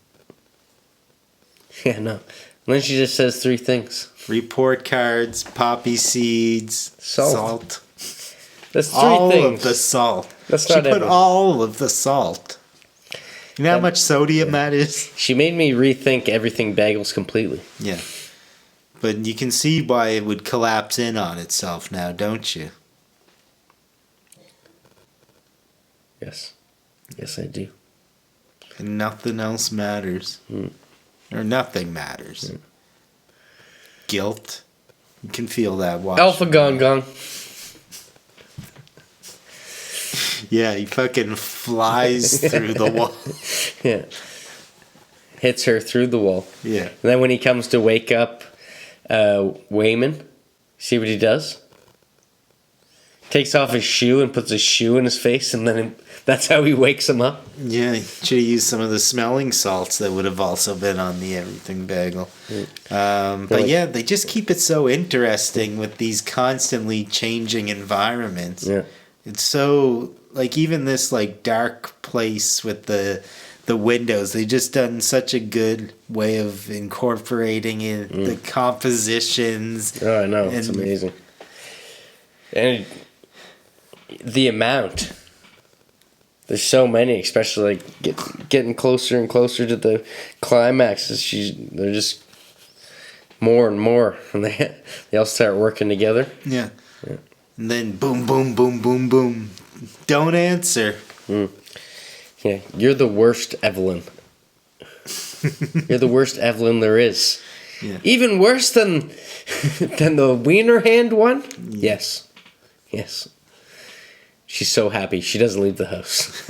Yeah, no. And then she just says 3 things. Report cards, poppy seeds, salt. That's three all things. of the salt. That's she not put everything. all of the salt. You know how much sodium that is? She made me rethink everything bagels completely. Yeah. But you can see why it would collapse in on itself now, don't you? Yes. Yes, I do. And nothing else matters. Or nothing matters. Guilt. You can feel that watching. Alpha Gong Gong. Yeah, he fucking flies through the wall. Yeah. Hits her through the wall. Yeah. And then when he comes to wake up Wayman, see what he does? Takes off his shoe and puts his shoe in his face, and then that's how he wakes him up. Yeah, should have used some of the smelling salts that would have also been on the everything bagel. But yeah, they just keep it so interesting with these constantly changing environments. Yeah. It's so, like, even this, like, dark place with the windows, they just done such a good way of incorporating it, the compositions. Oh, I know. It's amazing. And the amount. There's so many, especially like getting closer and closer to the climaxes. They're just more and more, and they all start working together. Yeah. And then boom, boom, boom, boom, boom. Don't answer. Yeah, you're the worst Evelyn. You're the worst Evelyn there is. Yeah. Even worse than the Wiener hand one? Yes. Yes. She's so happy. She doesn't leave the house.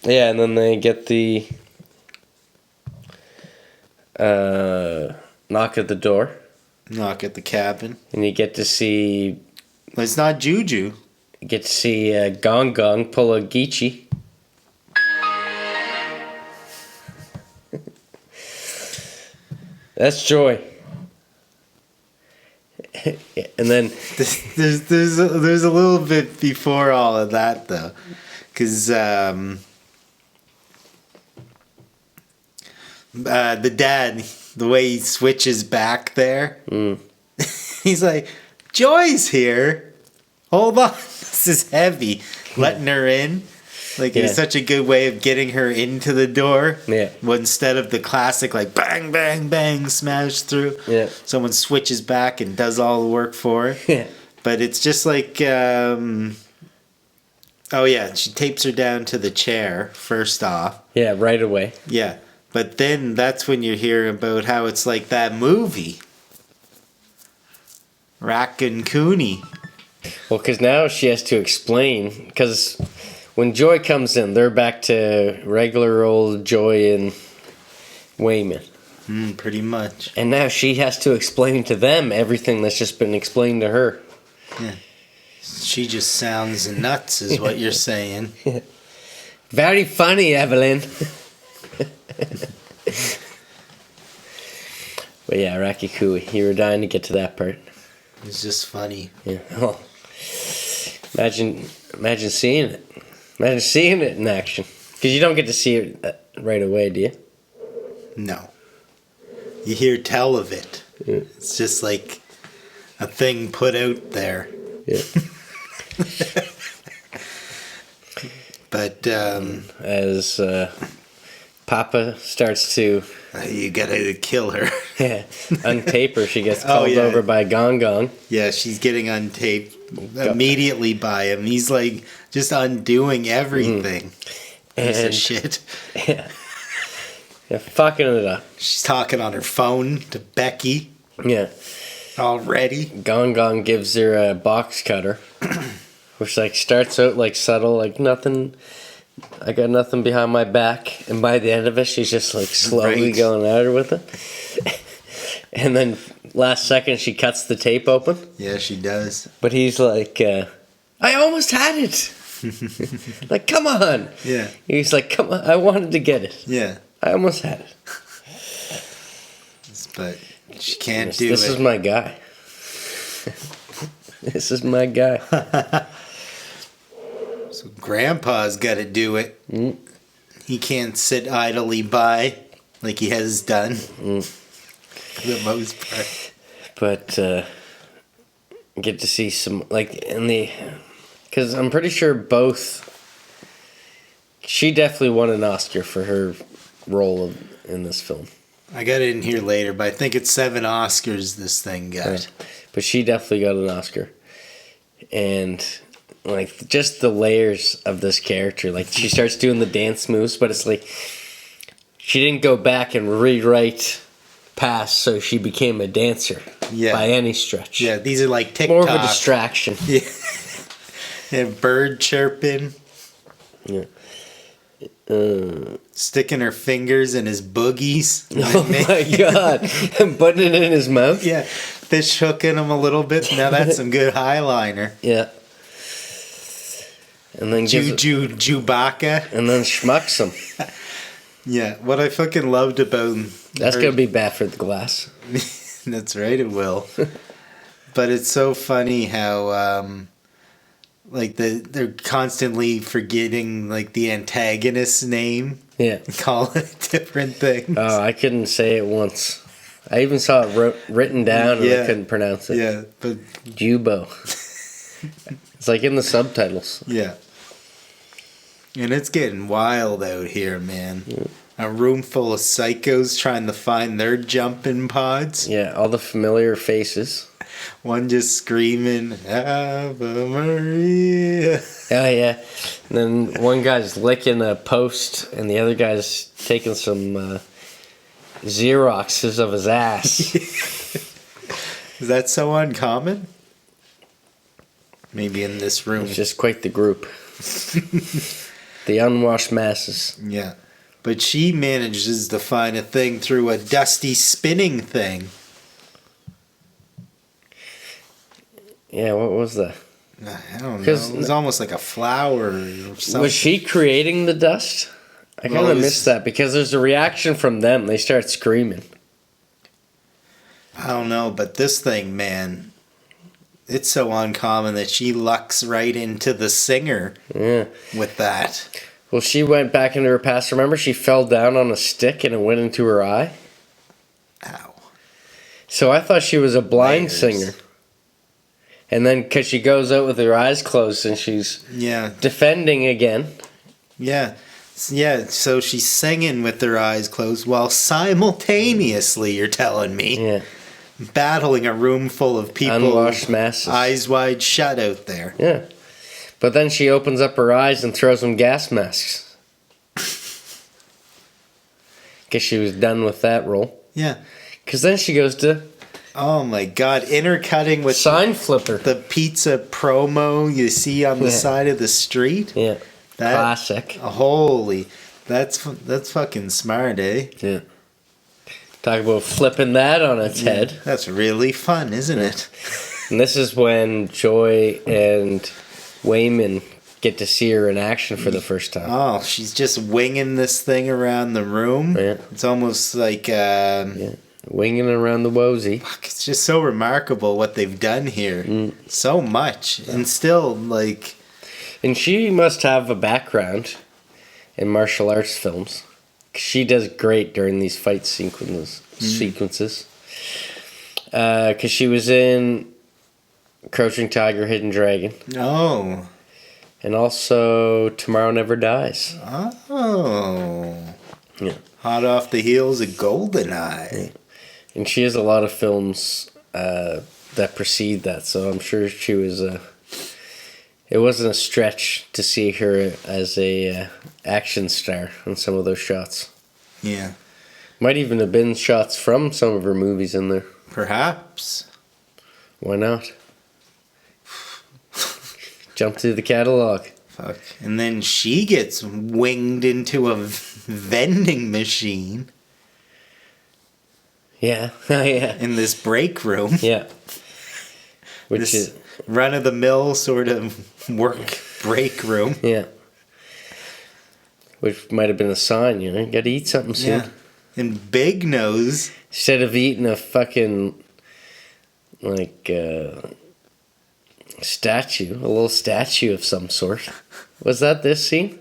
Yeah, and then they get the knock at the door. Knock at the cabin. And you get to see... It's not Juju. You get to see Gong Gong pull a Geechee. That's Joy. And then there's a little bit before all of that though, because the dad, the way he switches back there, he's like, Joy's here. Hold on, this is heavy. Letting her in. Like, it's such a good way of getting her into the door. Yeah. Instead of the classic, like, bang, bang, bang, smash through. Yeah. Someone switches back and does all the work for her. Yeah. But it's just like, oh, yeah, she tapes her down to the chair, first off. Yeah, right away. Yeah. But then that's when you hear about how it's like that movie. Raccoon Cooney. Well, because now she has to explain, because when Joy comes in, they're back to regular old Joy and Wayman. Pretty much. And now she has to explain to them everything that's just been explained to her. Yeah. She just sounds nuts, is what you're saying. Very funny, Evelyn. But yeah, Rakikui, you were dying to get to that part. It's just funny. Yeah. Oh. Imagine seeing it. Imagine seeing it in action. Because you don't get to see it right away, do you? No. You hear tell of it. Yeah. It's just like a thing put out there. Yeah. But as Papa starts to... you gotta kill her. Yeah, untape her. She gets called over by Gong Gong. Yeah, she's getting untaped immediately by him. He's like just undoing everything. Piece of shit. Yeah. Yeah, fucking it up. She's talking on her phone to Becky. Yeah. Already. Gong Gong gives her a box cutter, which like starts out like subtle, like nothing. I got nothing behind my back, and by the end of it, she's just like slowly going at her with it. And then last second, she cuts the tape open. Yeah, she does. But he's like, I almost had it. Like, come on. Yeah. He's like, come on, I wanted to get it. Yeah. I almost had it. But she can't do it. This is my guy. This is my guy. So Grandpa's got to do it. He can't sit idly by like he has done for the most part. But get to see some, like, in the... Because I'm pretty sure both... She definitely won an Oscar for her role in this film. I got it in here later, but I think it's 7 Oscars this thing got. Yeah. But she definitely got an Oscar. And, like, just the layers of this character. Like, she starts doing the dance moves, but it's like... She didn't go back and rewrite past, so she became a dancer by any stretch. Yeah, these are like TikTok. More of a distraction. Yeah. And bird chirping. Yeah. Sticking her fingers in his boogies. Oh my god. And putting it in his mouth? Yeah. Fish hooking him a little bit. Now that's some good highliner. Yeah. And then Chewbacca. And then schmucks him. Yeah. What I fucking loved about... That's going to be bad for the glass. That's right, it will. But it's so funny how... like they're constantly forgetting like the antagonist's name. Yeah. Call it different things. Oh, I couldn't say it once. I even saw it written down and I couldn't pronounce it. Yeah, but Jubo. It's like in the subtitles. Yeah. And it's getting wild out here, man. Yeah. A room full of psychos trying to find their jumping pods. Yeah, all the familiar faces. One just screaming, Ave Maria. Oh, yeah. And then one guy's licking a post, and the other guy's taking some Xeroxes of his ass. Is that so uncommon? Maybe in this room. It's just quite the group. The unwashed masses. Yeah. But she manages to find a thing through a dusty spinning thing. Yeah, what was that? I don't know. It was almost like a flower or something. Was she creating the dust? I kind of missed that because there's a reaction from them. They start screaming. I don't know, but this thing, man, it's so uncommon that she lucks right into the singer with that. Well, she went back into her past. Remember, she fell down on a stick and it went into her eye? Ow. So I thought she was a blind singer. And then, because she goes out with her eyes closed and she's defending again. Yeah. Yeah, so she's singing with her eyes closed while simultaneously, you're telling me, battling a room full of people. Unwashed masses. Eyes wide shut out there. Yeah. But then she opens up her eyes and throws them gas masks. Because she was done with that role. Yeah. Because then she goes to... Oh my god, intercutting with sign flipper. The pizza promo you see on the side of the street. Yeah. Classic. Holy. That's fucking smart, eh? Yeah. Talk about flipping that on its head. That's really fun, isn't it? And this is when Joy and Wayman get to see her in action for the first time. Oh, she's just winging this thing around the room. Yeah. It's almost like winging around the wosy. Fuck, it's just so remarkable what they've done here. So much. And still, like... And she must have a background in martial arts films. She does great during these fight sequences. Because she was in Crouching Tiger, Hidden Dragon. Oh. And also Tomorrow Never Dies. Oh. Yeah. Hot off the heels of GoldenEye. Yeah. And she has a lot of films that precede that, so I'm sure she was... it wasn't a stretch to see her as a action star in some of those shots. Yeah. Might even have been shots from some of her movies in there. Perhaps. Why not? Jump through the catalog. Fuck. And then she gets winged into a vending machine. Yeah. Yeah. In this break room. Yeah. Which this is run-of-the-mill sort of work break room. Yeah. Which might have been a sign, you know? You gotta eat something soon. Yeah. And Big Nose... Instead of eating a fucking... like... statue. A little statue of some sort. Was that this scene?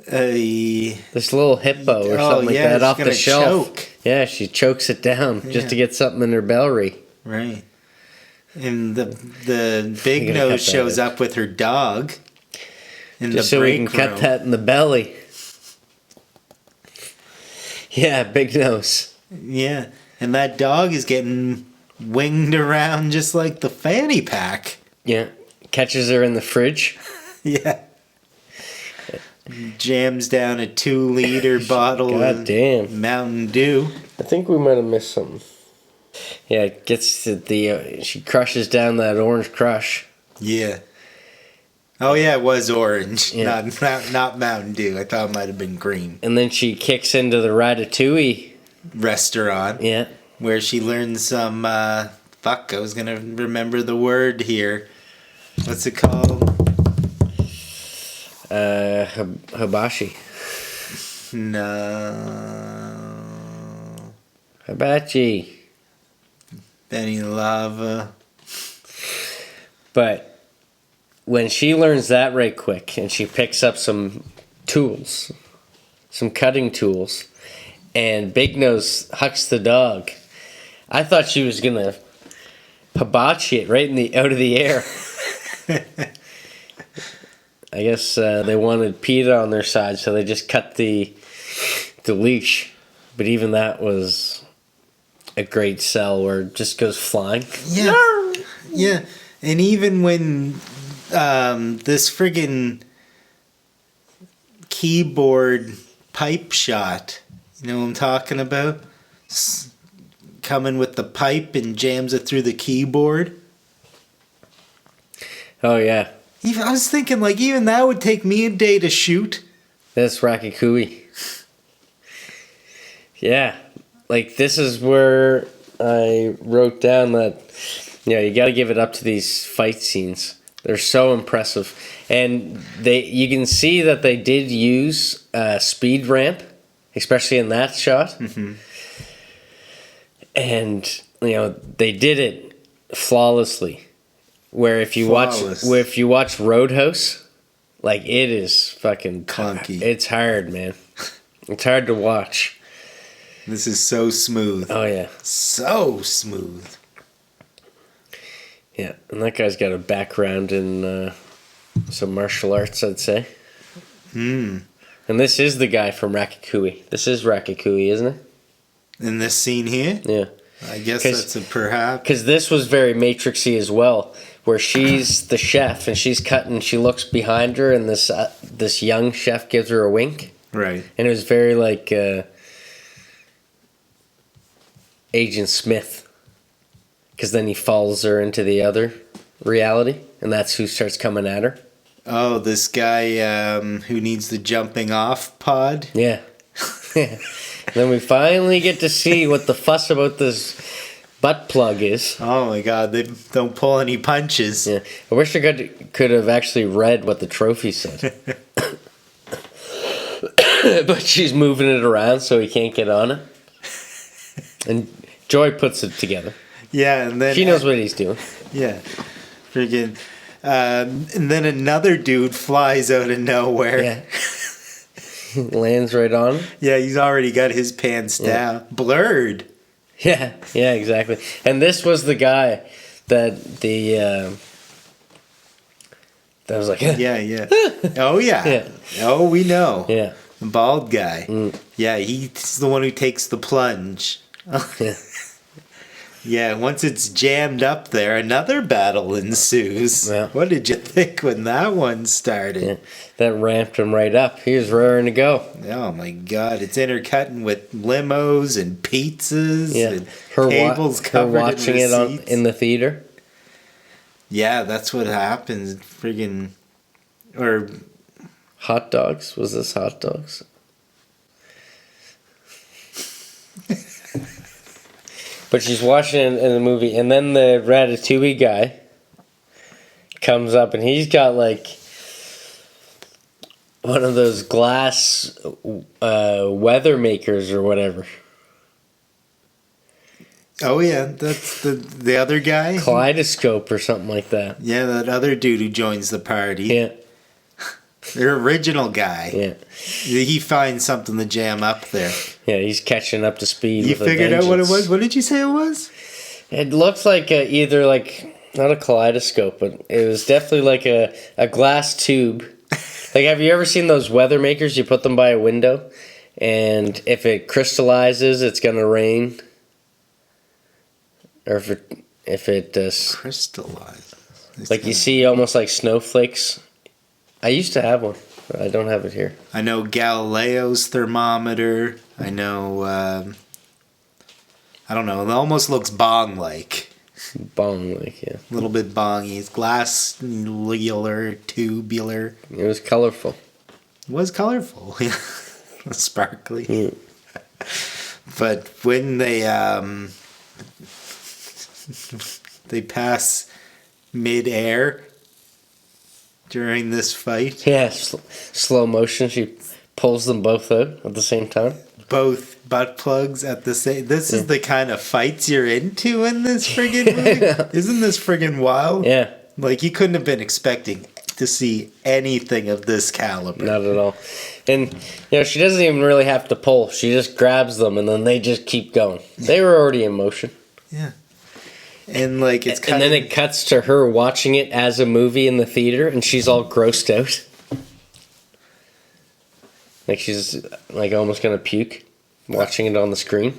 This little hippo or something like that off the shelf. Choke. Yeah, she chokes it down just to get something in her belly. Right. And the big nose shows up with her dog in just the so we break can room. cut that in the belly. Yeah, big nose. Yeah, and that dog is getting winged around just like the fanny pack. Yeah, catches her in the fridge. Yeah. Jams down a 2-liter bottle God damn. Mountain Dew. I think we might have missed something. Yeah, it gets to the... she crushes down that orange crush. Yeah. Oh yeah, it was orange, Yeah. not Mountain Dew. I thought it might have been green. And then she kicks into the Ratatouille Restaurant. Yeah. Where she learns some... fuck, I was going to remember the word here. What's it called? Hibachi. No. Hibachi. Benny Lava. But when she learns that right quick and she picks up some tools, some cutting tools, and Big Nose hucks the dog, I thought she was going to hibachi it right out of the air. I guess they wanted PETA on their side, so they just cut the leash. But even that was a great sell where it just goes flying. Yeah. Yeah. And even when this friggin' keyboard pipe shot, you know what I'm talking about? Coming with the pipe and jams it through the keyboard. Oh, yeah. I was thinking, like, even that would take me a day to shoot. That's Ratatouille. Yeah. Like, this is where I wrote down that, you got to give it up to these fight scenes. They're so impressive. And you can see that they did use a speed ramp, especially in that shot. Mm-hmm. And, they did it flawlessly. Where if you watch Roadhouse, like, it is fucking clunky. It's hard, man. It's hard to watch. This is so smooth. Oh yeah, so smooth. Yeah, and that guy's got a background in some martial arts, I'd say. Hmm. And this is the guy from Ratatouille. This is Ratatouille, isn't it? In this scene here? Yeah. I guess that's a perhaps. Because this was very Matrixy as well, where she's the chef and she's cutting. She looks behind her, and this young chef gives her a wink. Right. And it was very like Agent Smith, because then he follows her into the other reality, and that's who starts coming at her. Oh, this guy who needs the jumping off pod? Yeah. Then we finally get to see what the fuss about this butt plug is. Oh my god, they don't pull any punches. Yeah. I wish I could have actually read what the trophy said. But she's moving it around so he can't get on it. And Joy puts it together. Yeah, and then... She knows what he's doing. Yeah. Friggin'... and then another dude flies out of nowhere. Yeah. Lands right on him. Yeah, he's already got his pants down. Blurred. Yeah, exactly. And this was the guy that that was like... Yeah. Oh, yeah. Oh, we know. Yeah. The bald guy. Mm. Yeah, he's the one who takes the plunge. Yeah. Yeah, once it's jammed up there, another battle ensues. Yeah. What did you think when that one started? Yeah. That ramped him right up. He was raring to go. Oh my god, it's intercutting with limos and pizzas and tables covered watching in it in the theater. Yeah, that's what happens. Friggin' or hot dogs. Was this hot dogs? But she's watching it in the movie, and then the Ratatouille guy comes up, and he's got like one of those glass weather makers or whatever. Oh yeah, that's the other guy. Kaleidoscope or something like that. Yeah, that other dude who joins the party. Yeah. The original guy. Yeah. He finds something to jam up there. Yeah, he's catching up to speed. You figured out what it was? What did you say it was? It looks like either like not a kaleidoscope, but it was definitely like a glass tube. Like, have you ever seen those weather makers? You put them by a window, and if it crystallizes, it's gonna rain. Or if it crystallizes, like you see almost like snowflakes. I used to have one. But I don't have it here. I know Galileo's thermometer. I know. I don't know. It almost looks bong-like. Bong-like, yeah. A little bit bongy. It's glass-tubular. It was colorful. It was colorful. Sparkly. Mm. But when they pass mid-air during this fight. Yeah, slow motion. She pulls them both out at the same time. Both butt plugs at the same. This is the kind of fights you're into in this friggin' movie. Isn't this friggin' wild? Yeah. Like, you couldn't have been expecting to see anything of this caliber. Not at all. And, she doesn't even really have to pull. She just grabs them, and then they just keep going. They were already in motion. Yeah. And, like, it's kind of... And then it cuts to her watching it as a movie in the theater, and she's all grossed out. Like, she's, like, almost gonna puke watching it on the screen.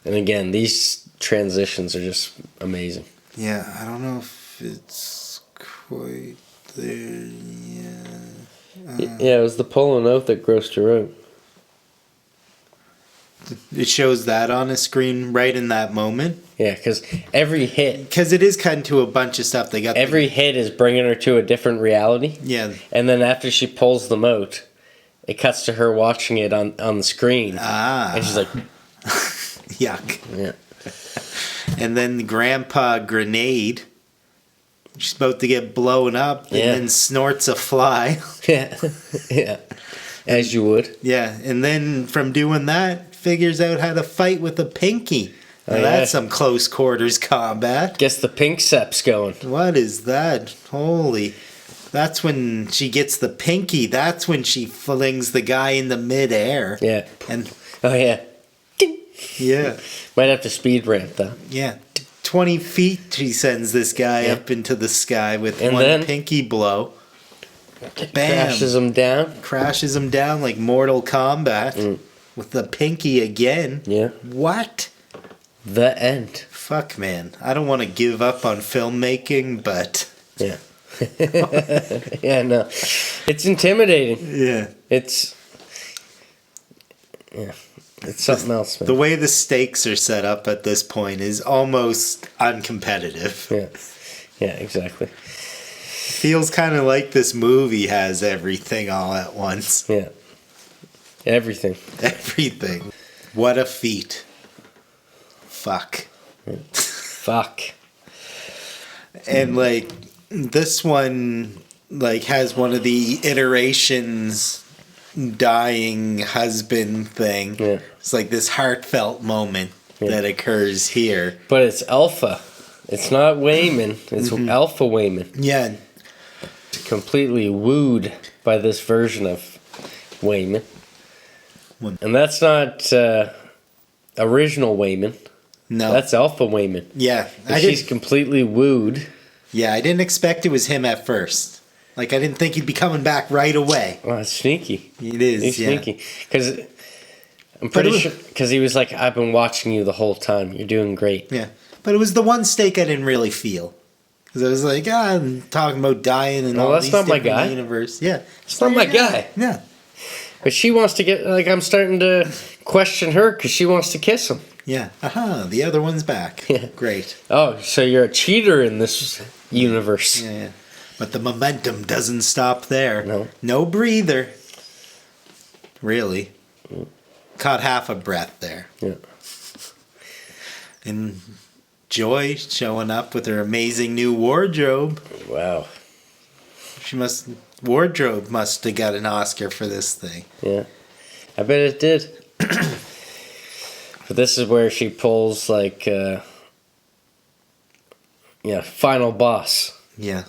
And again, these transitions are just amazing. Yeah, I don't know if it's quite there yet. Yeah, it was the pulling out that grossed her out. It shows that on a screen right in that moment. Yeah, because every hit... Because it is cutting to a bunch of stuff. They got every hit is bringing her to a different reality. Yeah. And then after she pulls them out, it cuts to her watching it on the screen. Ah. And she's like... Yuck. Yeah. And then Grandpa Grenade, she's about to get blown up, and then snorts a fly. Yeah. Yeah. As you would. Yeah. And then from doing that, figures out how to fight with a pinky. Now that's some close quarters combat. Gets the pink seps going. What is that? Holy. That's when she gets the pinky. That's when she flings the guy in the midair. Yeah. And oh, yeah. Yeah. Might have to speed ramp, though. Yeah. 20 feet she sends this guy up into the sky with one pinky blow. Bam. Crashes him down like Mortal Kombat. With the pinky again. Yeah. What? The end. Fuck, man. I don't want to give up on filmmaking, but... Yeah. Yeah, no. It's intimidating. Yeah. It's... Yeah. It's something else, man. The way the stakes are set up at this point is almost uncompetitive. Yeah. Yeah, exactly. Feels kind of like this movie has everything all at once. Yeah. Everything. Everything. What a feat. Fuck. Fuck. And, like, this one, like, has one of the iterations... dying husband thing. Yeah. It's like this heartfelt moment that occurs here. But it's Alpha. It's not Wayman. It's Alpha Wayman. Yeah. Completely wooed by this version of Wayman. And that's not original Wayman. No. That's Alpha Wayman. Yeah. She's completely wooed. Yeah, I didn't expect it was him at first. Like, I didn't think he'd be coming back right away. Well, it's sneaky. It is, He's sneaky. Because I'm pretty sure... Because he was like, I've been watching you the whole time. You're doing great. Yeah. But it was the one stake I didn't really feel. Because I was like, I'm talking about dying and all these different universes. Yeah. It's not my guy. Yeah. But she wants to get... Like, I'm starting to question her because she wants to kiss him. Yeah. Aha, the other one's back. Yeah. Great. Oh, so you're a cheater in this universe. Yeah, yeah. But the momentum doesn't stop there. No. No breather. Really. Caught half a breath there. Yeah. And Joy showing up with her amazing new wardrobe. Wow. Wardrobe must have got an Oscar for this thing. Yeah. I bet it did. But this is where she pulls, like, final boss. Yeah.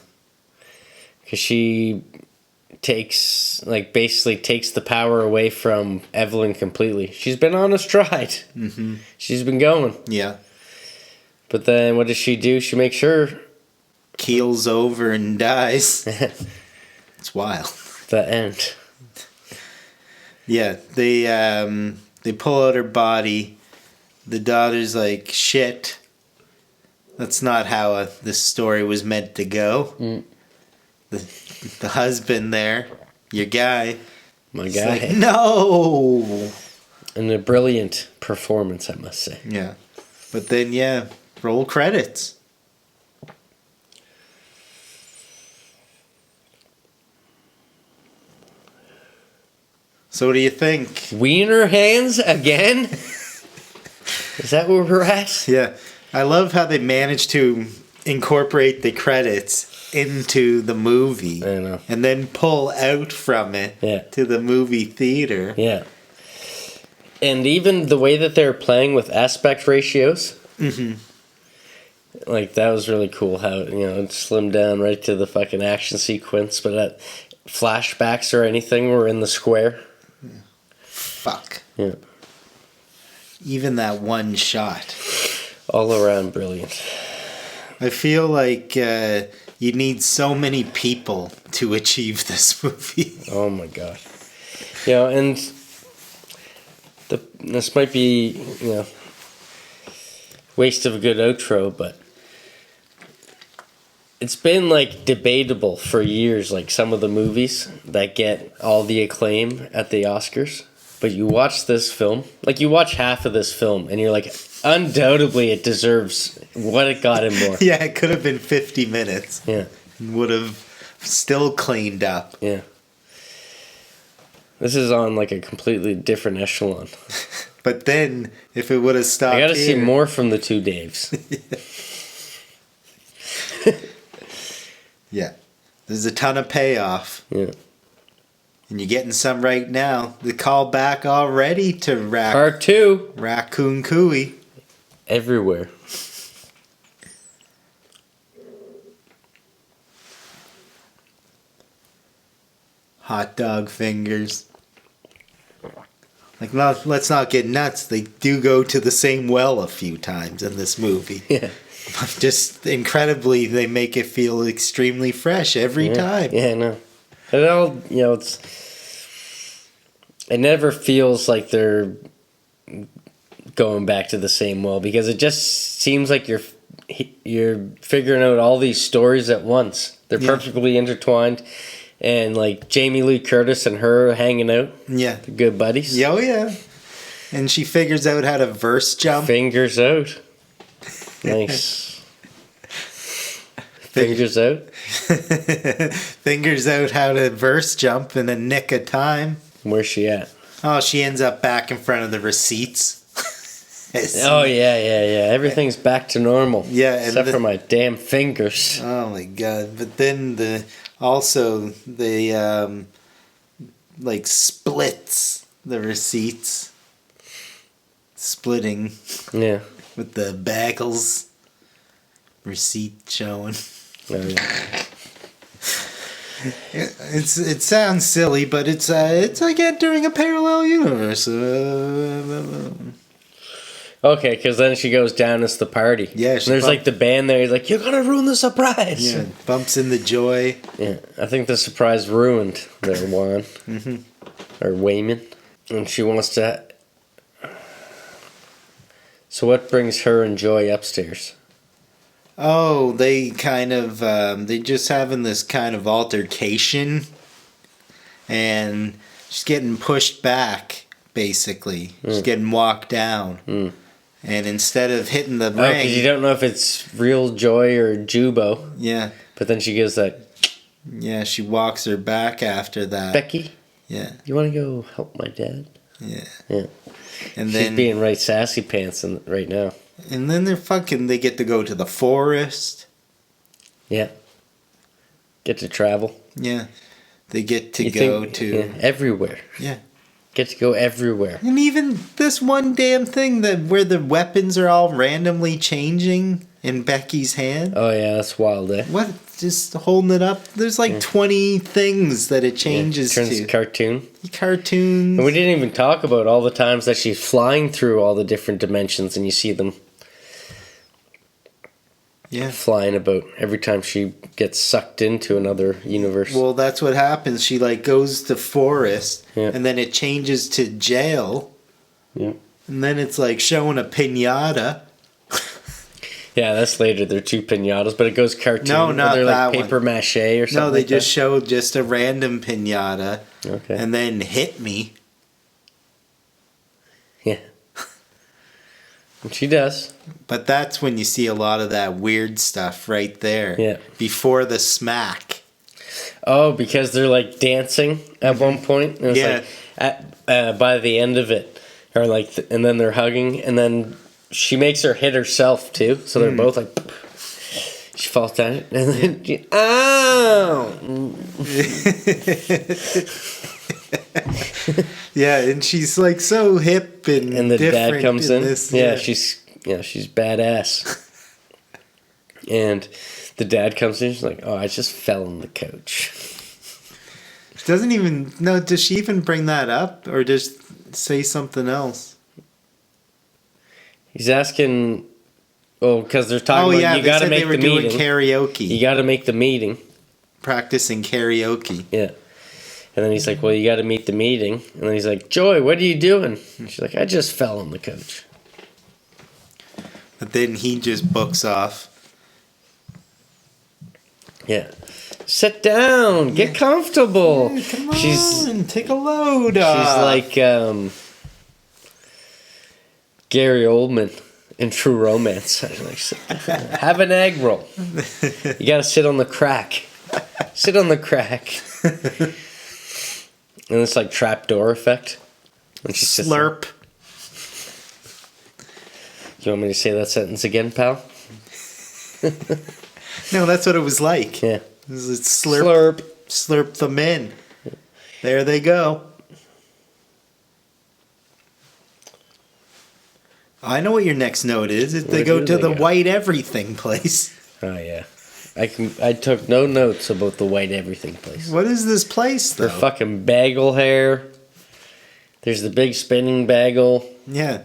Because she basically takes the power away from Evelyn completely. She's been on a stride. Mm-hmm. She's been going. Yeah. But then what does she do? She makes her keels over and dies. It's wild. The end. Yeah, they pull out her body. The daughter's like, shit. That's not how this story was meant to go. Mm. The husband there, your guy. My guy. Like, no! And a brilliant performance, I must say. Yeah. But then, yeah, roll credits. So what do you think? Wiener hands again? Is that where we're at? Yeah. I love how they managed to incorporate the credits into the movie. I know. And then pull out from it to the movie theater. Yeah. And even the way that they're playing with aspect ratios. Mm-hmm. Like, that was really cool how, it slimmed down right to the fucking action sequence, but flashbacks or anything were in the square. Fuck. Yeah. Even that one shot. All around brilliant. I feel like you need so many people to achieve this movie. Oh my god. And this might be, waste of a good outro, but it's been like debatable for years, like some of the movies that get all the acclaim at the Oscars. But you watch this film, like you watch half of this film, and you're like, undoubtedly it deserves what it got and more. Yeah, it could have been 50 minutes. Yeah. Would have still cleaned up. Yeah. This is on like a completely different echelon. But then, if it would have stopped I gotta see more from the two Daves. Yeah. There's a ton of payoff. Yeah. And you're getting some right now. The call back already to Part 2. Raccoon Cooey. Everywhere. Hot dog fingers. Like, let's not get nuts. They do go to the same well a few times in this movie. Yeah. Just incredibly, they make it feel extremely fresh every time. Yeah, I know. It all, it never feels like they're going back to the same well, because it just seems like you're figuring out all these stories at once. They're perfectly intertwined, and like Jamie Lee Curtis and her hanging out. Yeah, they're good buddies. Oh yeah, and she figures out how to verse jump. Fingers out. Nice. Fingers out. Fingers out how to verse jump in a nick of time. Where's she at? Oh, she ends up back in front of the receipts. Oh, yeah. Everything's back to normal. Yeah. Except for my damn fingers. Oh, my God. But then they splits the receipts. Splitting. Yeah. With the bagels. Receipt showing. Oh, yeah. It sounds silly, but it's like entering a parallel universe. Okay, because then she goes down as the party. Yeah, and there's like the band there. He's like, "You're gonna ruin the surprise." Yeah, bumps in the joy. Yeah, I think the surprise ruined their Juan or Wayman, and she wants to. So what brings her and Joy upstairs? Oh, they kind of, they just having this kind of altercation, and she's getting pushed back, basically. She's getting walked down. And instead of hitting the ring... Oh, because you don't know if it's real Joy or Jubo. Yeah. But then she gives that... Yeah, she walks her back after that. Becky? Yeah. You want to go help my dad? Yeah. Yeah. And she's being right sassy pants right now. And then they get to go to the forest. Yeah. Get to travel. Yeah. They get to go to... everywhere. Yeah. Get to go everywhere. And even this one damn thing where the weapons are all randomly changing in Becky's hand. Oh, yeah, that's wild, eh? What? just holding it up. There's like 20 things that it changes turns to. Cartoons. Cartoons. And we didn't even talk about all the times that she's flying through all the different dimensions, and you see them flying about every time she gets sucked into another universe. Well, that's what happens. She like goes to forest, and then it changes to jail. Yeah. And then it's like showing a piñata. Yeah, that's later. They're two piñatas, but it goes cartoon. No, not they're that like paper mache or something. No, they like just that. showed just a random piñata. Okay. And then hit me. Yeah. And she does. But that's when you see a lot of that weird stuff right there. Yeah. Before the smack. Oh, because they're like dancing at one point. And it's like by the end of it, or like, and then they're hugging, and then she makes her hit herself too. So they're both like, she falls down, and then she, ow! Yeah, and she's like so hip and the dad comes in. This, she's badass. And the dad comes in. She's like, "Oh, I just fell on the couch." Doesn't even no. Does she even bring that up, or just say something else? He's asking. Oh, because they're talking about you got to make the meeting. Karaoke. You got to make the meeting. Practicing karaoke. Yeah. And then he's like, well, you got to meet the meeting. And then he's like, Joy, what are you doing? And she's like, I just fell on the couch. But then he just books off. Yeah. Sit down. Get comfortable. Yeah, come on. Take a load She's off. like Gary Oldman in True Romance. Have an egg roll. You got to sit on the crack. Sit on the crack. And it's like trapdoor effect. And she Slurp. You want me to say that sentence again, pal? No, that's what it was like. Yeah. It was slurp. Slurp them in. There they go. I know what your next note is. They go to the white everything place. Oh yeah. I took no notes about the white everything place. What is this place though? The fucking bagel hair. There's the big spinning bagel. Yeah.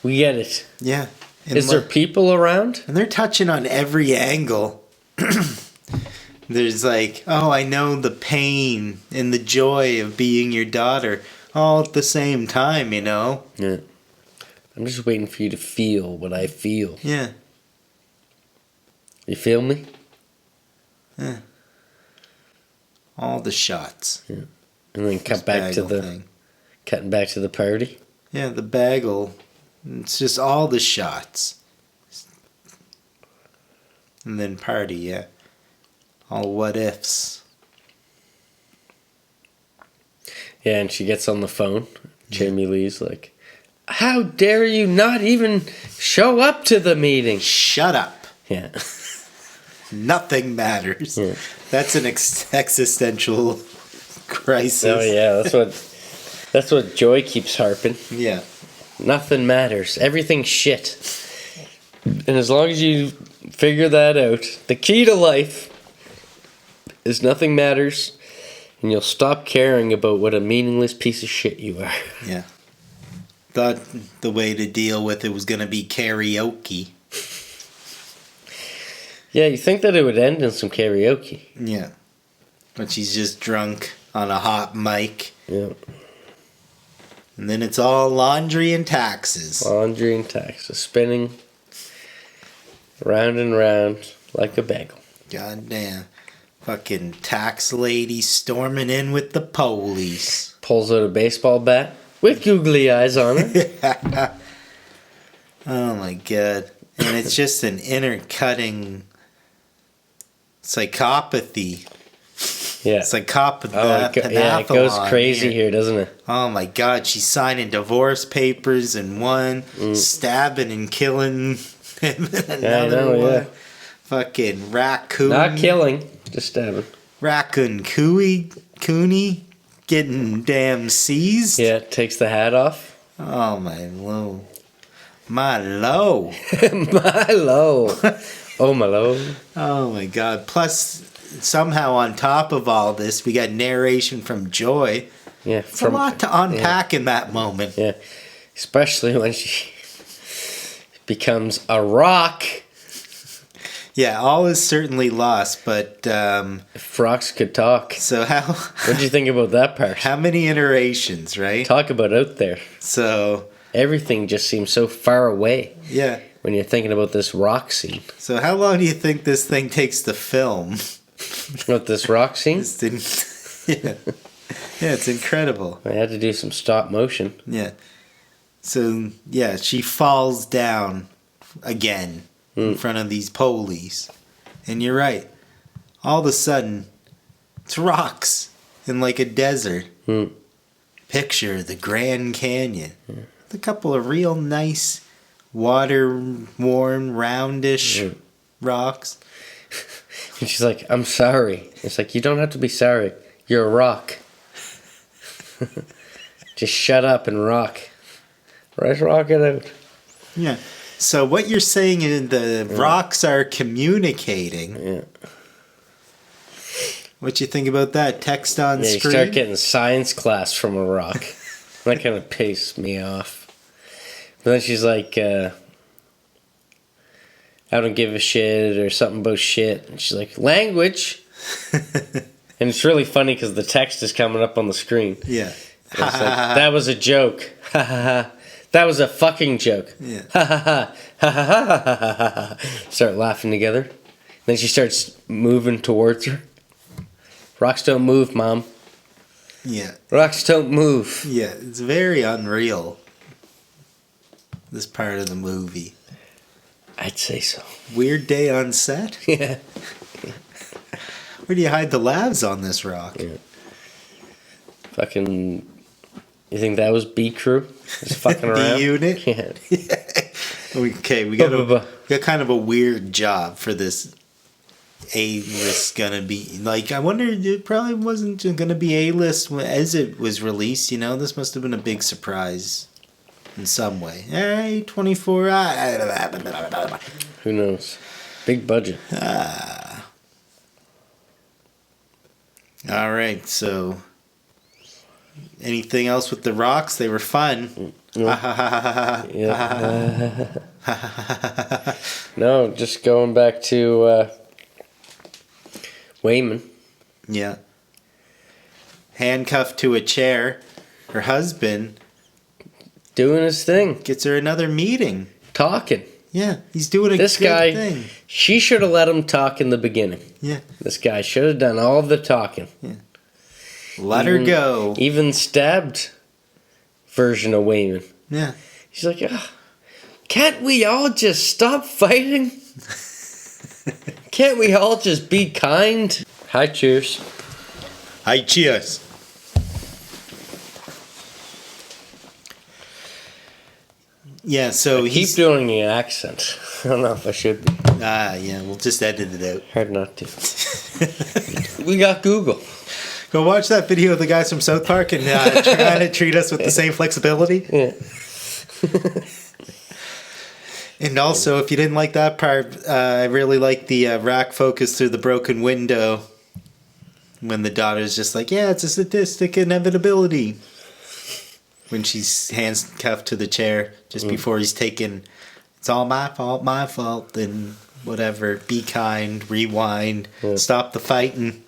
We get it. Yeah. Is there people around? And they're touching on every angle. There's like, oh, I know the pain and the joy of being your daughter all at the same time, you know? Yeah. I'm just waiting for you to feel what I feel. Yeah. You feel me? Yeah. All the shots. Yeah. And then cutting back to the party. Yeah, the bagel. It's just all the shots. And then party, yeah. All what ifs. Yeah, and she gets on the phone. Jamie Lee's like, how dare you not even show up to the meeting? Shut up. Yeah. Nothing matters. Yeah. That's an existential crisis. Oh yeah, that's what Joy keeps harping. Yeah. Nothing matters. Everything's shit. And as long as you figure that out, the key to life is nothing matters, and you'll stop caring about what a meaningless piece of shit you are. Yeah. Thought the way to deal with it was going to be karaoke. Yeah, you think that it would end in some karaoke. Yeah. But she's just drunk on a hot mic. Yeah. And then it's all laundry and taxes. Laundry and taxes. Spinning round and round like a bagel. God damn. Fucking tax lady storming in with the police. Pulls out a baseball bat with googly eyes on it. Oh my god. And it's just an intercutting psychopathy. Yeah. Psychopathy. It goes crazy here, doesn't it? Oh my god, she's signing divorce papers and one, stabbing and killing him and another one. Yeah. Fucking raccoon. Not killing, just stabbing. Raccoon Cooney getting damn seized. Yeah, takes the hat off. Oh my low. My low. My low. Oh my lord. Oh my god. Plus, somehow on top of all this, we got narration from Joy. Yeah. It's a lot to unpack in that moment. Yeah. Especially when she becomes a rock. Yeah, all is certainly lost, but... if rocks could talk. So how... What do you think about that part? How many iterations, right? Talk about out there. So... Everything just seems so far away. Yeah. When you're thinking about this rock scene. So how long do you think this thing takes to film? What, this rock scene? Yeah. Yeah, it's incredible. I had to do some stop motion. Yeah. So, yeah, she falls down again in front of these polies. And you're right. All of a sudden, it's rocks in like a desert. Picture the Grand Canyon. A couple of real nice, water-worn, roundish rocks. And she's like, I'm sorry. It's like, you don't have to be sorry. You're a rock. Just shut up and rock. Right, rock it out. Yeah. So what you're saying is the rocks are communicating. Yeah. What you think about that? Text on screen? You start getting science class from a rock. That kind of pissed me off. But then she's like, I don't give a shit or something about shit. And she's like, language. And it's really funny because the text is coming up on the screen. Yeah. It's like, that was a joke. Ha ha ha. That was a fucking joke. Yeah. Ha ha ha. Ha ha ha ha ha ha. Start laughing together. Then she starts moving towards her. Rocks don't move, Mom. Yeah. Rocks don't move. Yeah, it's very unreal. This part of the movie. I'd say so. Weird day on set? Yeah. Where do you hide the labs on this rock? Yeah. Fucking... You think that was B crew? Just fucking around? B unit? Yeah. Okay, we got kind of a weird job for this A-list gonna be. Like, I wonder, it probably wasn't gonna be A-list as it was released, you know? This must have been a big surprise in some way. Hey, 24... Who knows? Big budget. All right, so... Anything else with the rocks? They were fun. Yeah. No, just going back to Wayman. Yeah. Handcuffed to a chair. Her husband... Doing his thing. Gets her another meeting. Talking. Yeah, he's doing a this good guy, thing. She should have let him talk in the beginning. Yeah. This guy should have done all of the talking. Yeah. Let her go. Even stabbed version of Wayman. Yeah. He's like, can't we all just stop fighting? Can't we all just be kind? Hi, cheers. Hi, cheers. Yeah, so keep doing the accent. I don't know if I should be. Yeah, we'll just edit it out. Hard not to. We got Google. Go watch that video of the guys from South Park and trying to treat us with the same flexibility. Yeah. And also, if you didn't like that part, I really like the rack focus through the broken window when the daughter's just like, yeah, it's a sadistic inevitability. When she's handcuffed to the chair just before he's taken, it's all my fault, and whatever, be kind, rewind, stop the fighting.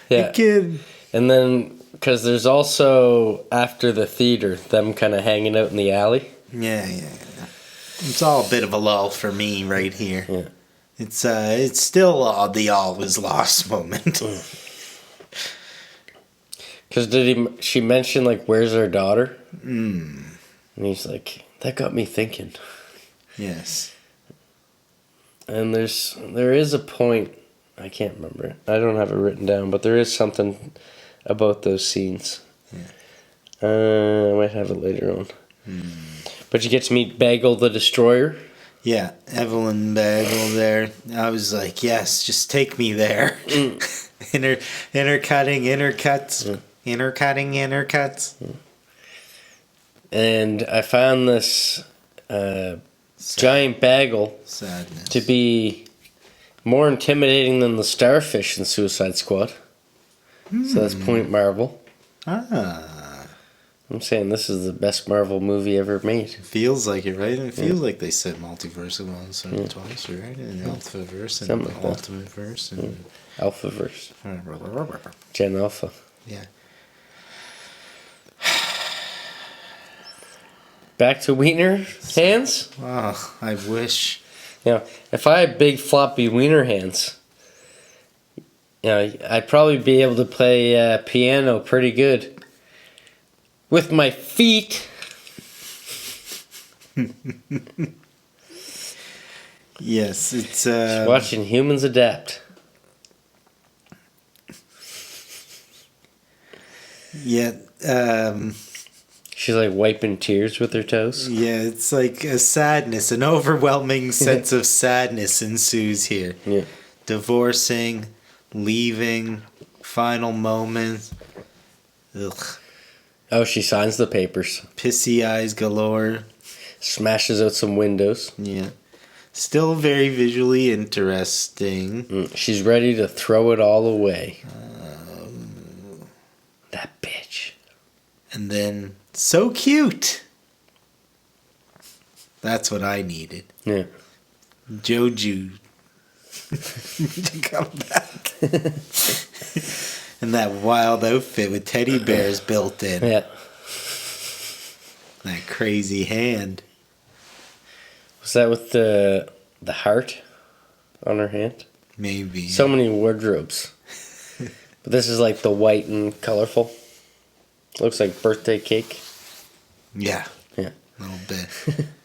Yeah. The kid. And then, because there's also, after the theater, them kind of hanging out in the alley. Yeah. It's all a bit of a lull for me right here. Yeah. It's still the all was lost moment. Because she mention, like, where's her daughter? Mm. And he's like, that got me thinking. Yes. And there is a point, I can't remember it. I don't have it written down, but there is something about those scenes. Yeah. I might have it later on. Mm. But you get to meet Bagel the Destroyer. Yeah, Evelyn Bagel there. I was like, yes, just take me there. Intercutting, intercuts. Mm. Intercutting, intercuts. And I found this giant bagel Sadness. to be more intimidating than the starfish in Suicide Squad. So that's Point Marvel. I'm saying this is the best Marvel movie ever made. Feels like it, right? It feels like they said multiverse once or twice, right? And Alphaverse and like Ultimate Verse and Alphaverse. Gen Alpha. Yeah. Back to wiener hands? Oh, I wish. If I had big floppy wiener hands, I'd probably be able to play piano pretty good. With my feet. Yes, it's Just watching humans adapt. Yeah, she's like wiping tears with her toes. Yeah, it's like a sadness, an overwhelming sense of sadness ensues here. Yeah. Divorcing, leaving, final moments. Ugh. Oh, she signs the papers. Pissy eyes galore. Smashes out some windows. Yeah. Still very visually interesting. She's ready to throw it all away. That bitch. And then, so cute. That's what I needed. Yeah. Joju to come back. And that wild outfit with teddy bears built in. Yeah. That crazy hand. Was that with the heart on her hand? Maybe. So many wardrobes. But this is like the white and colorful. Looks like birthday cake. Yeah. Yeah. A little bit.